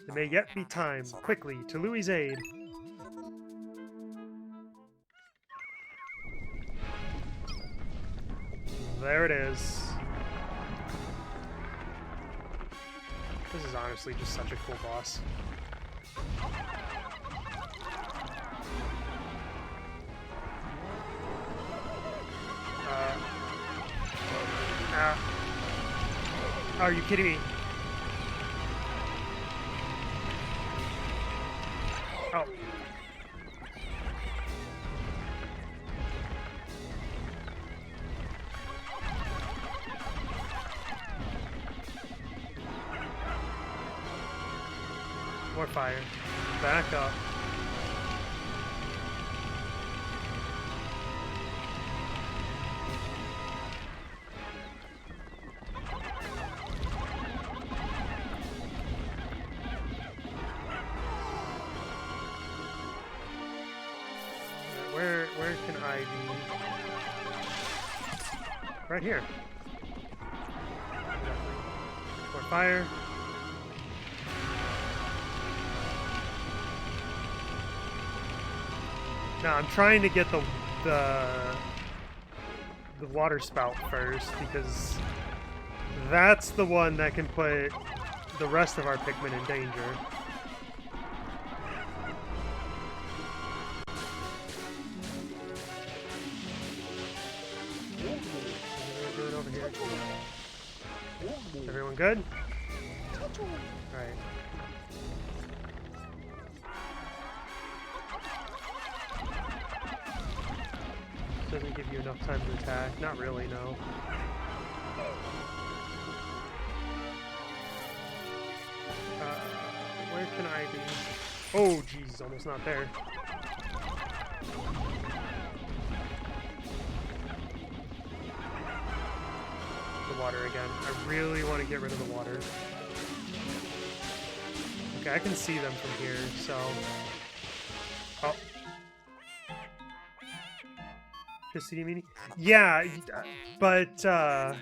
There may yet be time. Quickly, to Louis' aid. There it is. This is honestly just such a cool boss. Are you kidding me? Oh. More fire. Back up. Where can I be? Right here. More fire. Now I'm trying to get the water spout first, because that's the one that can put the rest of our Pikmin in danger. Over here. Everyone good? Alright. Doesn't give you enough time to attack. Not really, no. Where can I be? Oh, jeez, almost not there. The water again. I really want to get rid of the water. Okay, I can see them from here, so... Oh. Just see me? Yeah, but the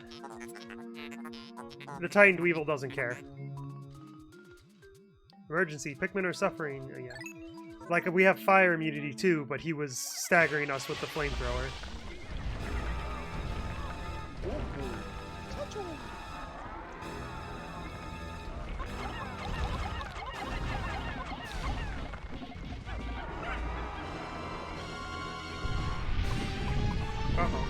Titan Dweevil doesn't care. Emergency. Pikmin are suffering. Yeah. Like, we have fire immunity too, but he was staggering us with the flamethrower. Uh-oh.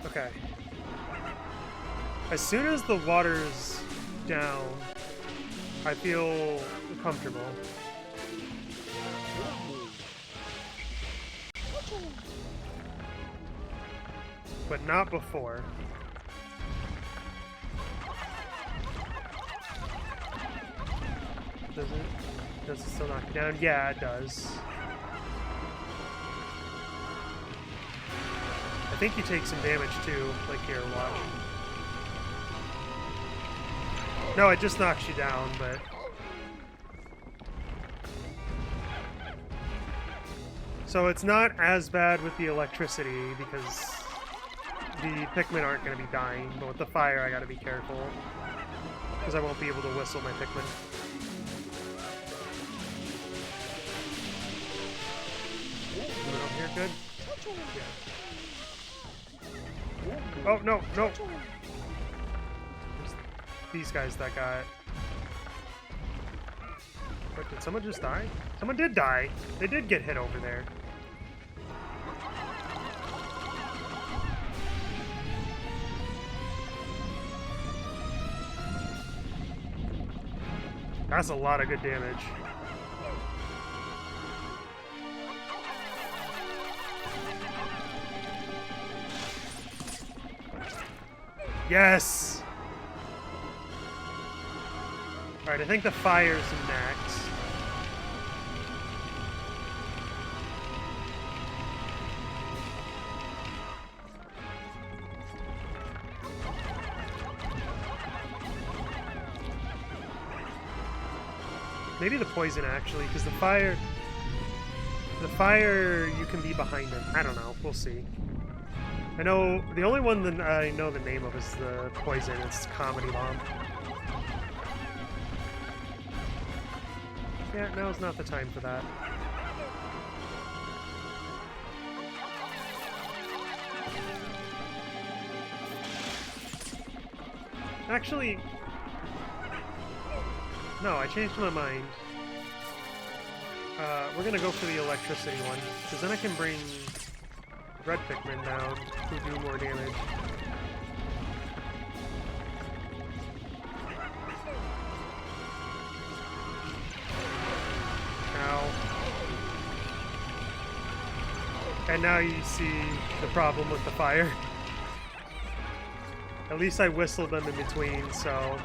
Okay. As soon as the water's down, I feel comfortable. But not before. Does it? Does it still knock you down? Yeah, it does. I think you take some damage too, like here, watch. No, it just knocks you down, but... So it's not as bad with the electricity, because the Pikmin aren't going to be dying, but with the fire I gotta be careful, because I won't be able to whistle my Pikmin. Coming over here, good? Yeah. Oh, no, no! There's these guys that got... What, did someone just die? Someone did die! They did get hit over there. That's a lot of good damage. Yes! Alright, I think the fire's next. Maybe the poison, actually, because the fire you can be behind him. I don't know. We'll see. I know the only one that I know the name of is the poison. It's Comedy Bomb. Yeah, now's not the time for that. Actually, No, I changed my mind. We're gonna go for the electricity one, because then I can bring red Pikmin down who do more damage. Ow. And now you see the problem with the fire. At least I whistled them in between, so...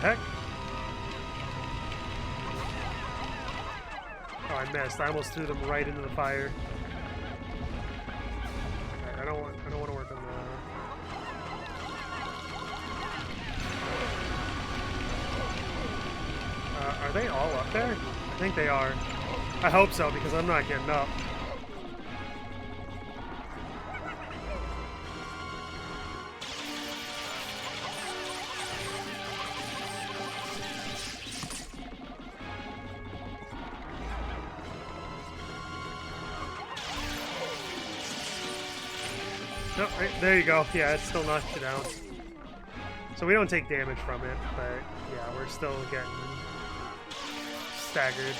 Heck? Oh, I missed. I almost threw them right into the fire. Right, I don't want to work on the... are they all up there? I think they are. I hope so, because I'm not getting up. Oh, right, there you go. Yeah, it still knocks you down. So we don't take damage from it, but yeah, we're still getting staggered.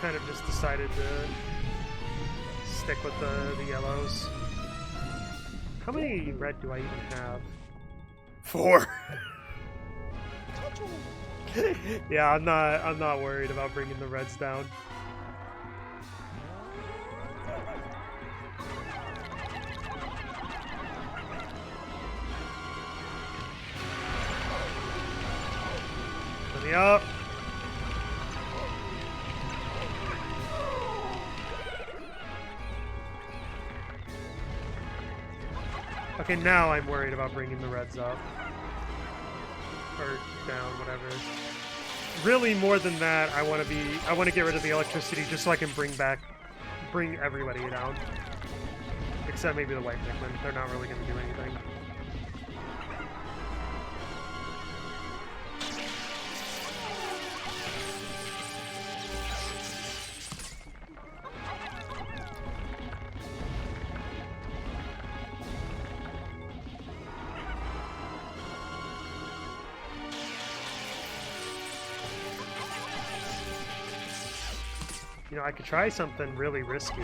Kind of just decided to stick with the yellows. How many red do I even have? 4. Yeah, I'm not worried about bringing the reds down. Let me up. Okay, now I'm worried about bringing the reds up. Or down, whatever. Really, more than that, I want to get rid of the electricity just so I can bring everybody down. Except maybe the white Pikmin. They're not really going to do anything. You know, I could try something really risky.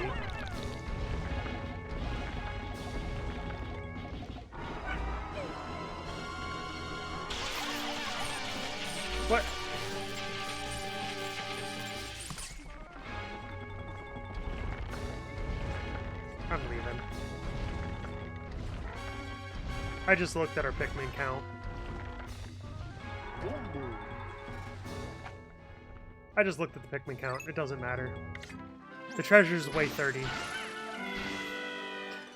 What? I'm leaving. I just looked at our Pikmin count. I just looked at the Pikmin count. It doesn't matter. The treasures weigh 30.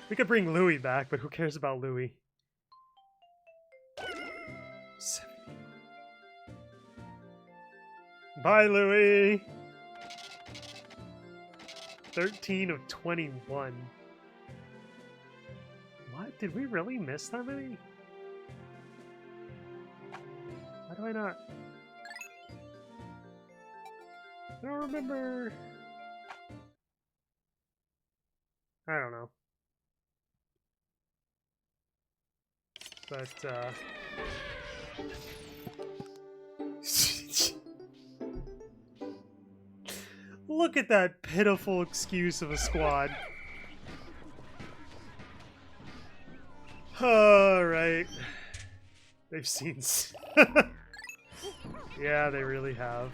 We could bring Louie back, but who cares about Louie? 70. Bye, Louie! 13 of 21. What? Did we really miss that many? Why do I not... I don't remember. I don't know. But, look at that pitiful excuse of a squad. Alright. They've seen... Yeah, they really have.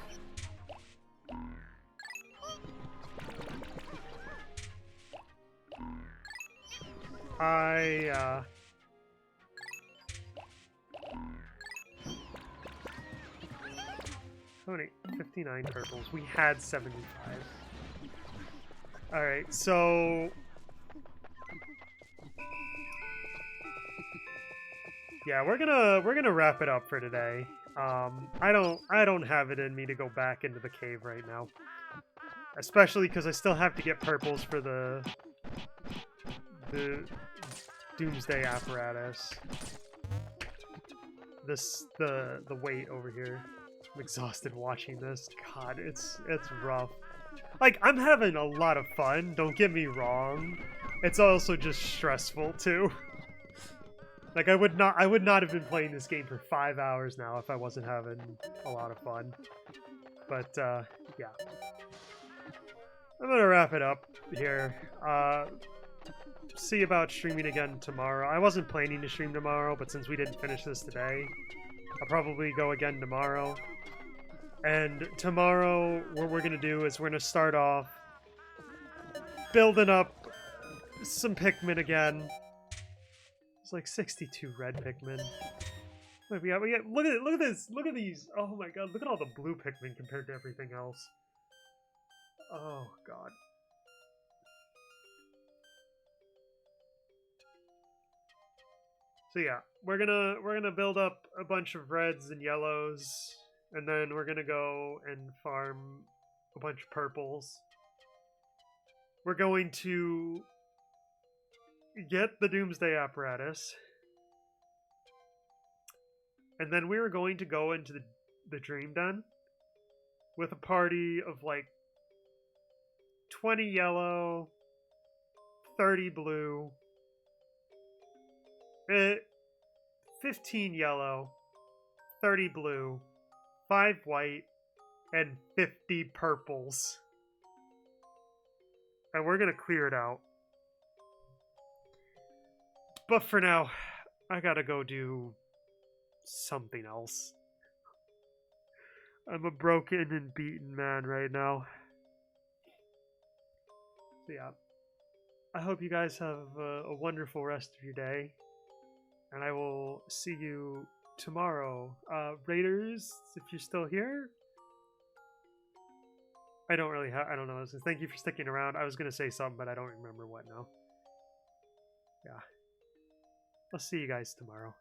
How many? 59 purples. We had 75. Alright, so... yeah, we're gonna wrap it up for today. I don't have it in me to go back into the cave right now, especially because I still have to get purples for the doomsday apparatus. The weight over here. I'm exhausted watching this. God, it's rough. Like, I'm having a lot of fun, don't get me wrong. It's also just stressful too. Like, I would not have been playing this game for 5 hours now if I wasn't having a lot of fun. But yeah. I'm gonna wrap it up here. See about streaming again tomorrow. I wasn't planning to stream tomorrow, but since we didn't finish this today, I'll probably go again tomorrow. And tomorrow, what we're gonna do is we're gonna start off building up some Pikmin again. It's like 62 red Pikmin. Wait, we got look at this, look at these. Oh my god, look at all the blue Pikmin compared to everything else. Oh god. So yeah, we're gonna build up a bunch of reds and yellows, and then we're gonna go and farm a bunch of purples. We're going to get the doomsday apparatus, and then we were going to go into the dream den with a party of like 20 yellow, 30 blue, 15 yellow, 30 blue, 5 white, and 50 purples. And we're gonna clear it out. But for now, I gotta go do something else. I'm a broken and beaten man right now. So yeah, I hope you guys have a wonderful rest of your day. And I will see you tomorrow. Raiders, if you're still here. I don't know. So thank you for sticking around. I was going to say something, but I don't remember what now. Yeah. I'll see you guys tomorrow.